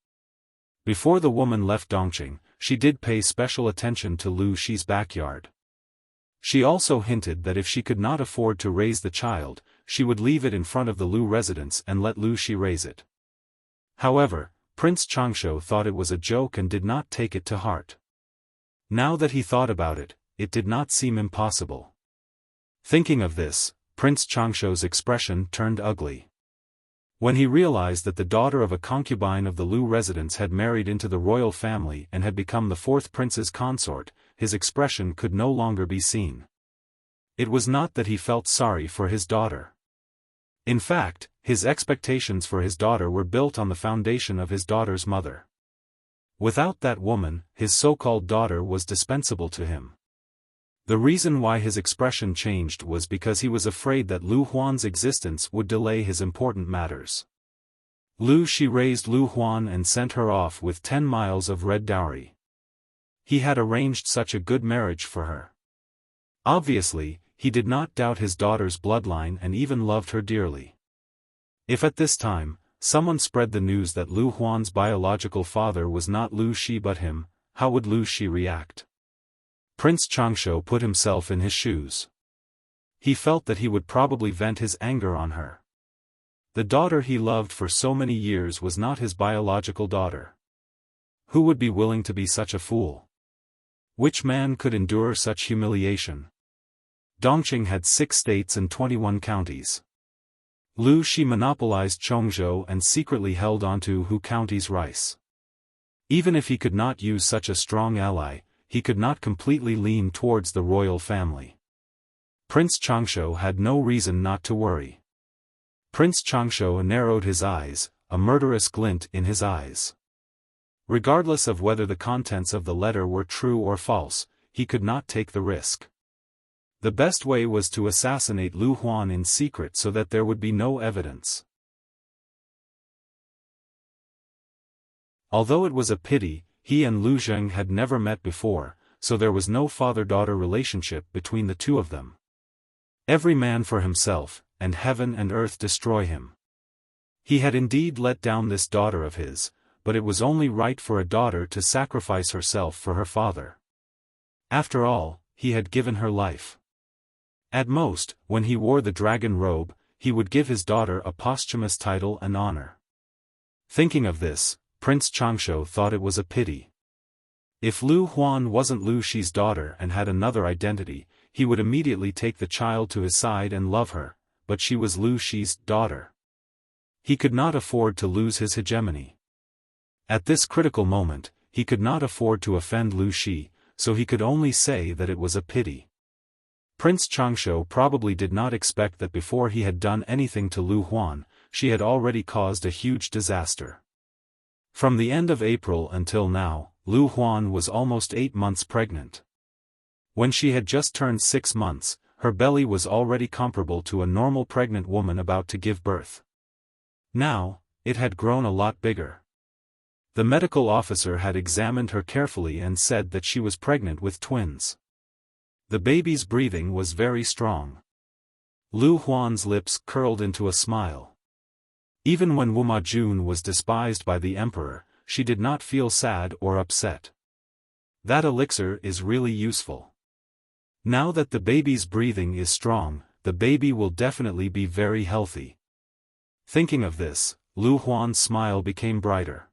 Before the woman left Dongqing, she did pay special attention to Lu Shi's backyard. She also hinted that if she could not afford to raise the child, she would leave it in front of the Lu residence and let Lu Shi raise it. However, Prince Changshu thought it was a joke and did not take it to heart. Now that he thought about it, it did not seem impossible. Thinking of this, Prince Changshu's expression turned ugly. When he realized that the daughter of a concubine of the Lu residence had married into the royal family and had become the fourth prince's consort, his expression could no longer be seen. It was not that he felt sorry for his daughter. In fact, his expectations for his daughter were built on the foundation of his daughter's mother. Without that woman, his so-called daughter was dispensable to him. The reason why his expression changed was because he was afraid that Lu Huan's existence would delay his important matters. Lu Shi raised Lu Huan and sent her off with 10 miles of red dowry. He had arranged such a good marriage for her. Obviously, he did not doubt his daughter's bloodline and even loved her dearly. If at this time, someone spread the news that Lu Huan's biological father was not Lu Shi but him, how would Lu Shi react? Prince Changshu put himself in his shoes. He felt that he would probably vent his anger on her. The daughter he loved for so many years was not his biological daughter. Who would be willing to be such a fool? Which man could endure such humiliation? Dongqing had 6 states and 21 counties. Lu Shi monopolized Chongzhou and secretly held onto Hu County's rice. Even if he could not use such a strong ally, he could not completely lean towards the royal family. Prince Changshu had no reason not to worry. Prince Changshu narrowed his eyes, a murderous glint in his eyes. Regardless of whether the contents of the letter were true or false, he could not take the risk. The best way was to assassinate Lu Huan in secret so that there would be no evidence. Although it was a pity, he and Lu Zheng had never met before, so there was no father-daughter relationship between the two of them. Every man for himself, and heaven and earth destroy him. He had indeed let down this daughter of his, but it was only right for a daughter to sacrifice herself for her father. After all, he had given her life. At most, when he wore the dragon robe, he would give his daughter a posthumous title and honor. Thinking of this, Prince Changshu thought it was a pity. If Lu Huan wasn't Lu Shi's daughter and had another identity, he would immediately take the child to his side and love her, but she was Lu Shi's daughter. He could not afford to lose his hegemony. At this critical moment, he could not afford to offend Lu Shi, so he could only say that it was a pity. Prince Changshu probably did not expect that before he had done anything to Lu Huan, she had already caused a huge disaster. From the end of April until now, Lu Huan was almost 8 months pregnant. When she had just turned 6 months, her belly was already comparable to a normal pregnant woman about to give birth. Now, it had grown a lot bigger. The medical officer had examined her carefully and said that she was pregnant with twins. The baby's breathing was very strong. Lu Huan's lips curled into a smile. Even when Wu Majun was despised by the emperor, she did not feel sad or upset. That elixir is really useful. Now that the baby's breathing is strong, the baby will definitely be very healthy. Thinking of this, Lu Huan's smile became brighter.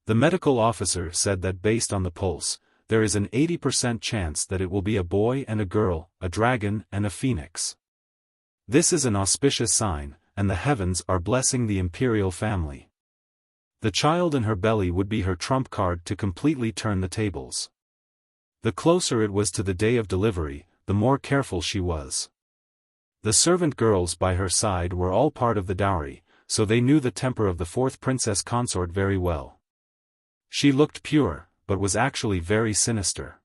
The medical officer said that based on the pulse, there is an 80% chance that it will be a boy and a girl, a dragon and a phoenix. This is an auspicious sign, and the heavens are blessing the imperial family. The child in her belly would be her trump card to completely turn the tables. The closer it was to the day of delivery, the more careful she was. The servant girls by her side were all part of the dowry, so they knew the temper of the fourth princess consort very well. She looked pure, but was actually very sinister.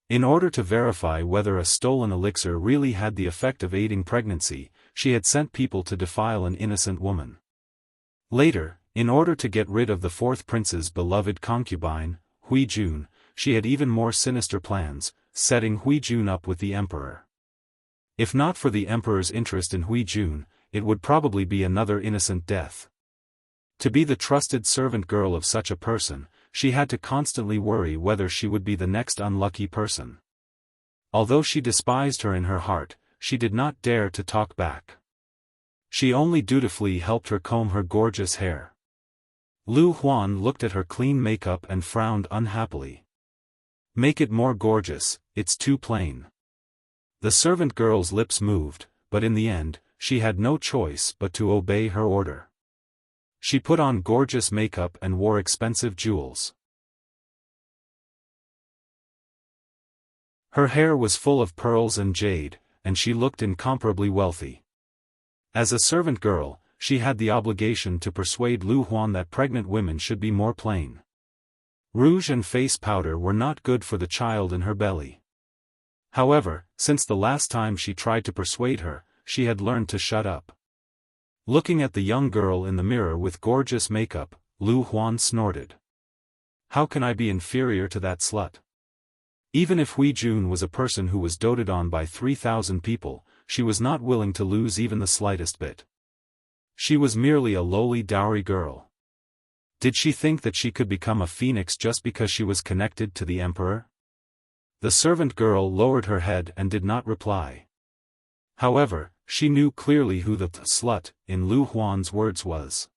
In order to verify whether a stolen elixir really had the effect of aiding pregnancy, she had sent people to defile an innocent woman. Later, in order to get rid of the fourth prince's beloved concubine, Hui Jun, she had even more sinister plans, setting Hui Jun up with the emperor. If not for the emperor's interest in Hui Jun, it would probably be another innocent death. To be the trusted servant girl of such a person, she had to constantly worry whether she would be the next unlucky person. Although she despised her in her heart, she did not dare to talk back. She only dutifully helped her comb her gorgeous hair. Lu Huan looked at her clean makeup and frowned unhappily. Make it more gorgeous, it's too plain. The servant girl's lips moved, but in the end, she had no choice but to obey her order. She put on gorgeous makeup and wore expensive jewels. Her hair was full of pearls and jade, and she looked incomparably wealthy. As a servant girl, she had the obligation to persuade Lu Huan that pregnant women should be more plain. Rouge and face powder were not good for the child in her belly. However, since the last time she tried to persuade her, she had learned to shut up. Looking at the young girl in the mirror with gorgeous makeup, Lu Huan snorted. How can I be inferior to that slut? Even if Hui Jun was a person who was doted on by 3,000 people, she was not willing to lose even the slightest bit. She was merely a lowly dowry girl. Did she think that she could become a phoenix just because she was connected to the emperor? The servant girl lowered her head and did not reply. However, she knew clearly who the slut, in Lu Huan's words, was.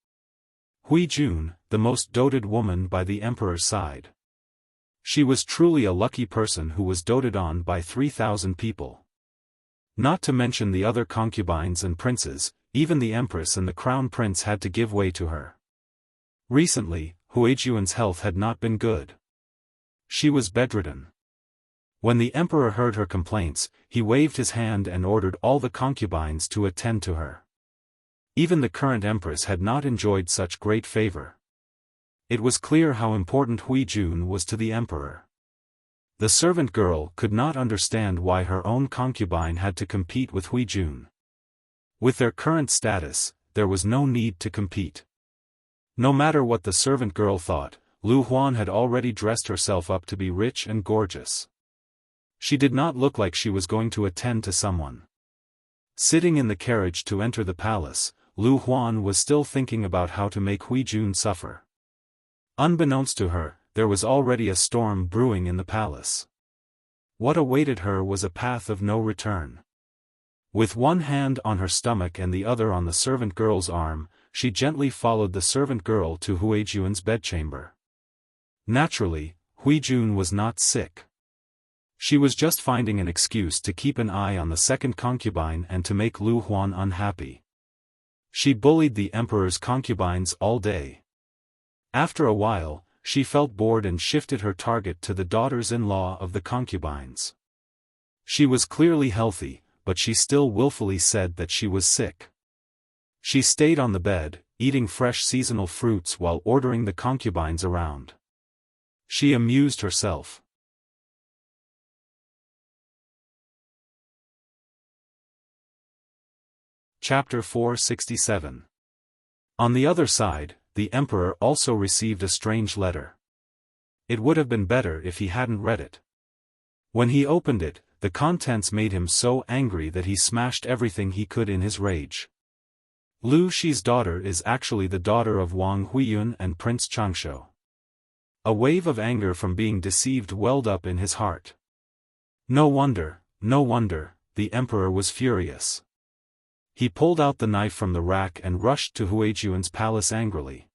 Hui Jun, the most doted woman by the emperor's side. She was truly a lucky person who was doted on by 3,000 people. Not to mention the other concubines and princes, even the empress and the crown prince had to give way to her. Recently, Huijuan's health had not been good. She was bedridden. When the emperor heard her complaints, he waved his hand and ordered all the concubines to attend to her. Even the current empress had not enjoyed such great favor. It was clear how important Hui Jun was to the emperor. The servant girl could not understand why her own concubine had to compete with Hui Jun. With their current status, there was no need to compete. No matter what the servant girl thought, Lu Huan had already dressed herself up to be rich and gorgeous. She did not look like she was going to attend to someone. Sitting in the carriage to enter the palace, Lu Huan was still thinking about how to make Hui Jun suffer. Unbeknownst to her, there was already a storm brewing in the palace. What awaited her was a path of no return. With one hand on her stomach and the other on the servant girl's arm, she gently followed the servant girl to Huijuan's bedchamber. Naturally, Huijun was not sick. She was just finding an excuse to keep an eye on the second concubine and to make Lu Huan unhappy. She bullied the emperor's concubines all day. After a while, she felt bored and shifted her target to the daughters-in-law of the concubines. She was clearly healthy, but she still willfully said that she was sick. She stayed on the bed, eating fresh seasonal fruits while ordering the concubines around. She amused herself. Chapter 467. On the other side, the emperor also received a strange letter. It would have been better if he hadn't read it. When he opened it, the contents made him so angry that he smashed everything he could in his rage. Lu Shi's daughter is actually the daughter of Wang Huiyun and Prince Changshu. A wave of anger from being deceived welled up in his heart. No wonder, the emperor was furious. He pulled out the knife from the rack and rushed to Huijun's palace angrily.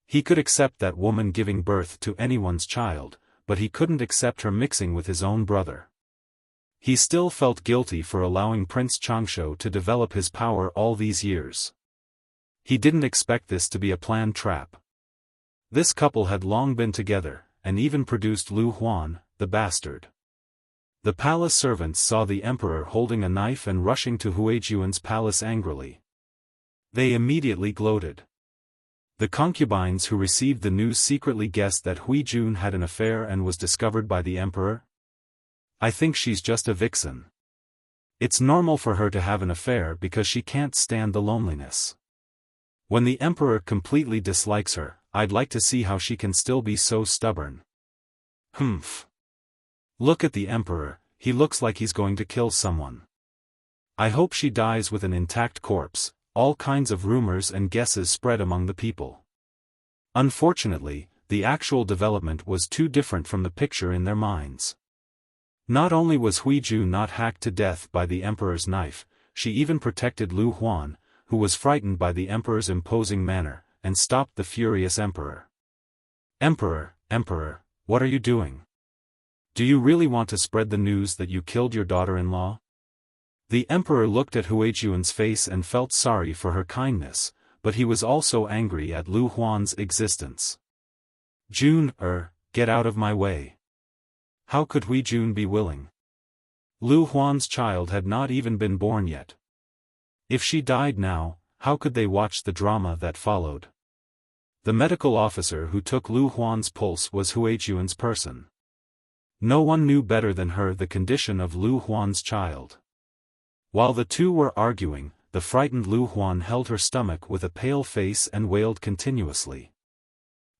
He could accept that woman giving birth to anyone's child, but he couldn't accept her mixing with his own brother. He still felt guilty for allowing Prince Changshu to develop his power all these years. He didn't expect this to be a planned trap. This couple had long been together, and even produced Lu Huan, the bastard. The palace servants saw the emperor holding a knife and rushing to Huijun's palace angrily. They immediately gloated. The concubines who received the news secretly guessed that Huijun had an affair and was discovered by the emperor. I think she's just a vixen. It's normal for her to have an affair because she can't stand the loneliness. When the emperor completely dislikes her, I'd like to see how she can still be so stubborn. Humph. Look at the emperor, he looks like he's going to kill someone. I hope she dies with an intact corpse. All kinds of rumors and guesses spread among the people. Unfortunately, the actual development was too different from the picture in their minds. Not only was Huijun not hacked to death by the emperor's knife, she even protected Lu Huan, who was frightened by the emperor's imposing manner, and stopped the furious emperor. Emperor, what are you doing? Do you really want to spread the news that you killed your daughter-in-law? The emperor looked at Huijun's face and felt sorry for her kindness, but he was also angry at Lu Huan's existence. Jun, get out of my way. How could Huijun be willing? Lu Huan's child had not even been born yet. If she died now, how could they watch the drama that followed? The medical officer who took Lu Huan's pulse was Huijun's person. No one knew better than her the condition of Lu Huan's child. While the two were arguing, the frightened Lu Huan held her stomach with a pale face and wailed continuously.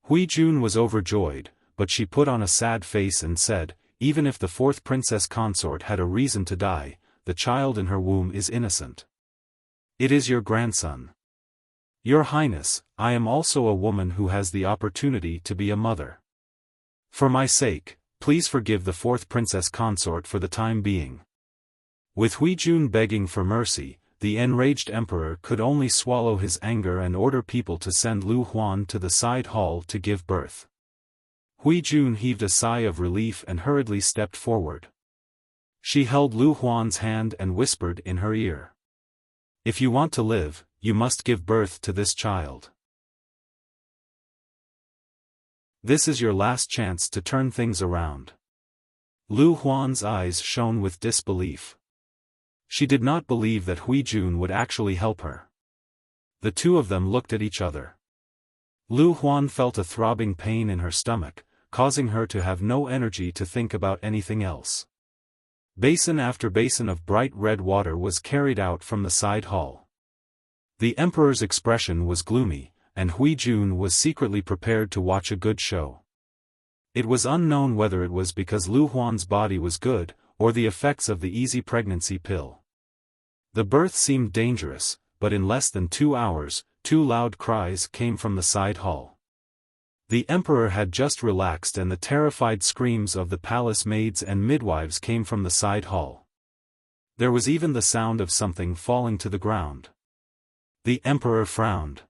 Huijun was overjoyed, but she put on a sad face and said, even if the fourth princess consort had a reason to die, the child in her womb is innocent. It is your grandson. Your Highness, I am also a woman who has the opportunity to be a mother. For my sake, please forgive the fourth princess consort for the time being. With Huijun begging for mercy, the enraged emperor could only swallow his anger and order people to send Lu Huan to the side hall to give birth. Huijun heaved a sigh of relief and hurriedly stepped forward. She held Lu Huan's hand and whispered in her ear. If you want to live, you must give birth to this child. This is your last chance to turn things around. Lu Huan's eyes shone with disbelief. She did not believe that Huijun would actually help her. The two of them looked at each other. Lu Huan felt a throbbing pain in her stomach, causing her to have no energy to think about anything else. Basin after basin of bright red water was carried out from the side hall. The emperor's expression was gloomy, and Huijun was secretly prepared to watch a good show. It was unknown whether it was because Lu Huan's body was good, or the effects of the easy pregnancy pill. The birth seemed dangerous, but in less than 2 hours, 2 loud cries came from the side hall. The emperor had just relaxed and the terrified screams of the palace maids and midwives came from the side hall. There was even the sound of something falling to the ground. The emperor frowned.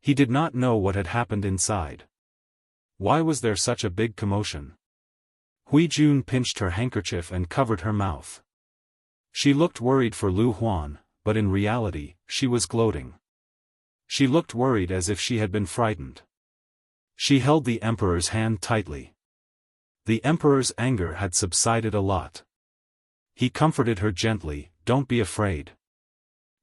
He did not know what had happened inside. Why was there such a big commotion? Huijun pinched her handkerchief and covered her mouth. She looked worried for Lu Huan, but in reality, she was gloating. She looked worried as if she had been frightened. She held the emperor's hand tightly. The emperor's anger had subsided a lot. He comforted her gently, "Don't be afraid.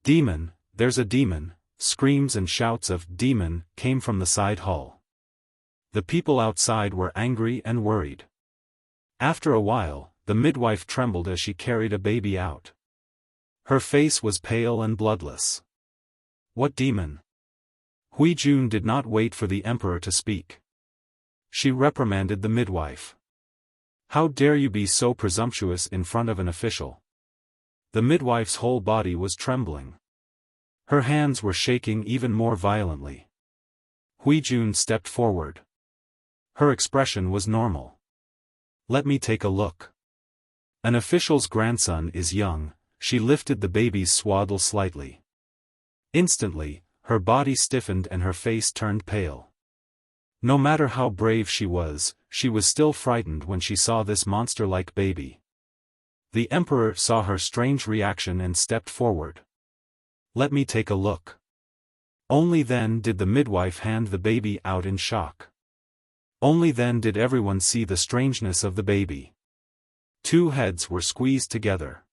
Demon, there's a demon," screams and shouts of "demon" came from the side hall. The people outside were angry and worried. After a while, the midwife trembled as she carried a baby out. Her face was pale and bloodless. "What demon?" Hui Jun did not wait for the emperor to speak. She reprimanded the midwife. "How dare you be so presumptuous in front of an official?" The midwife's whole body was trembling. Her hands were shaking even more violently. Hui Jun stepped forward. Her expression was normal. "Let me take a look." An official's grandson is young. She lifted the baby's swaddle slightly. Instantly, her body stiffened and her face turned pale. No matter how brave she was still frightened when she saw this monster-like baby. The emperor saw her strange reaction and stepped forward. "Let me take a look." Only then did the midwife hand the baby out in shock. Only then did everyone see the strangeness of the baby. Two heads were squeezed together.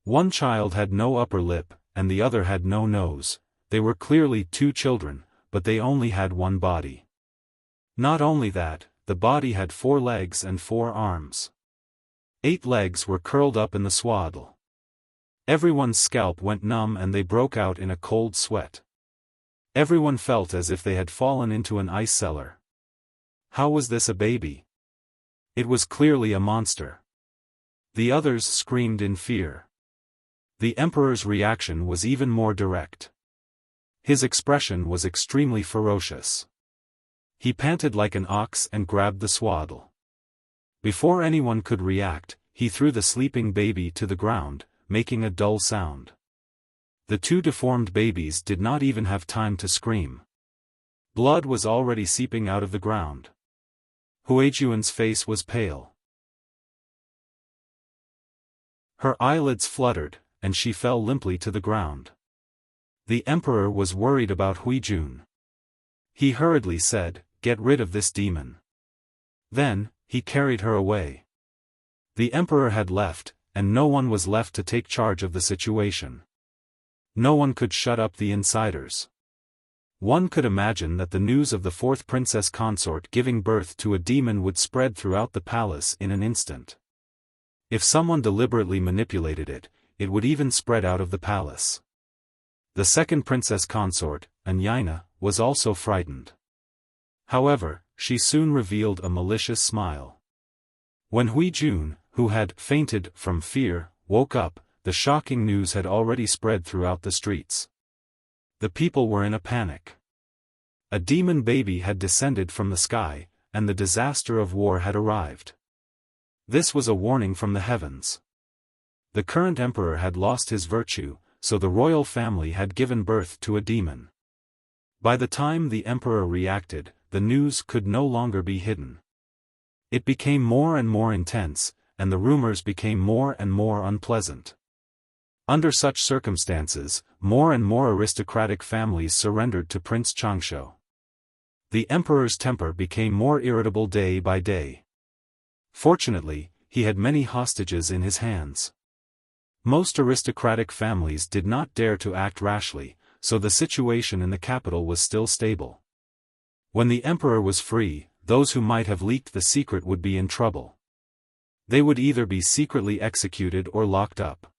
One child had no upper lip, and the other had no nose. They were clearly two children, but they only had one body. Not only that, the body had 4 legs and 4 arms. 8 legs were curled up in the swaddle. Everyone's scalp went numb and they broke out in a cold sweat. Everyone felt as if they had fallen into an ice cellar. How was this a baby? It was clearly a monster. The others screamed in fear. The emperor's reaction was even more direct. His expression was extremely ferocious. He panted like an ox and grabbed the swaddle. Before anyone could react, he threw the sleeping baby to the ground, making a dull sound. The 2 deformed babies did not even have time to scream. Blood was already seeping out of the ground. Huijuan's face was pale. Her eyelids fluttered, and she fell limply to the ground. The emperor was worried about Huijun. He hurriedly said, "Get rid of this demon." Then, he carried her away. The emperor had left, and no one was left to take charge of the situation. No one could shut up the insiders. One could imagine that the news of the 4th princess consort giving birth to a demon would spread throughout the palace in an instant. If someone deliberately manipulated it, it would even spread out of the palace. The 2nd princess consort, Anyina, was also frightened. However, she soon revealed a malicious smile. When Huijun, who had fainted from fear, woke up, the shocking news had already spread throughout the streets. The people were in a panic. A demon baby had descended from the sky, and the disaster of war had arrived. This was a warning from the heavens. The current emperor had lost his virtue, so the royal family had given birth to a demon. By the time the emperor reacted, the news could no longer be hidden. It became more and more intense, and the rumors became more and more unpleasant. Under such circumstances, more and more aristocratic families surrendered to Prince Changsho. The emperor's temper became more irritable day by day. Fortunately, he had many hostages in his hands. Most aristocratic families did not dare to act rashly, so the situation in the capital was still stable. When the emperor was free, those who might have leaked the secret would be in trouble. They would either be secretly executed or locked up.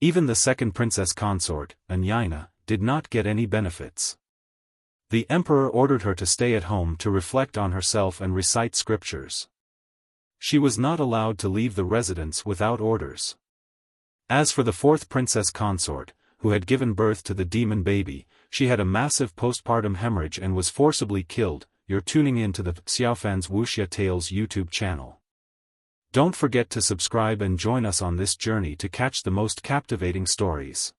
Even the 2nd princess consort, Anyina, did not get any benefits. The emperor ordered her to stay at home to reflect on herself and recite scriptures. She was not allowed to leave the residence without orders. As for the 4th princess consort, who had given birth to the demon baby, she had a massive postpartum hemorrhage and was forcibly killed. You're tuning in to the Xiaofan's Wuxia Tales YouTube channel. Don't forget to subscribe and join us on this journey to catch the most captivating stories.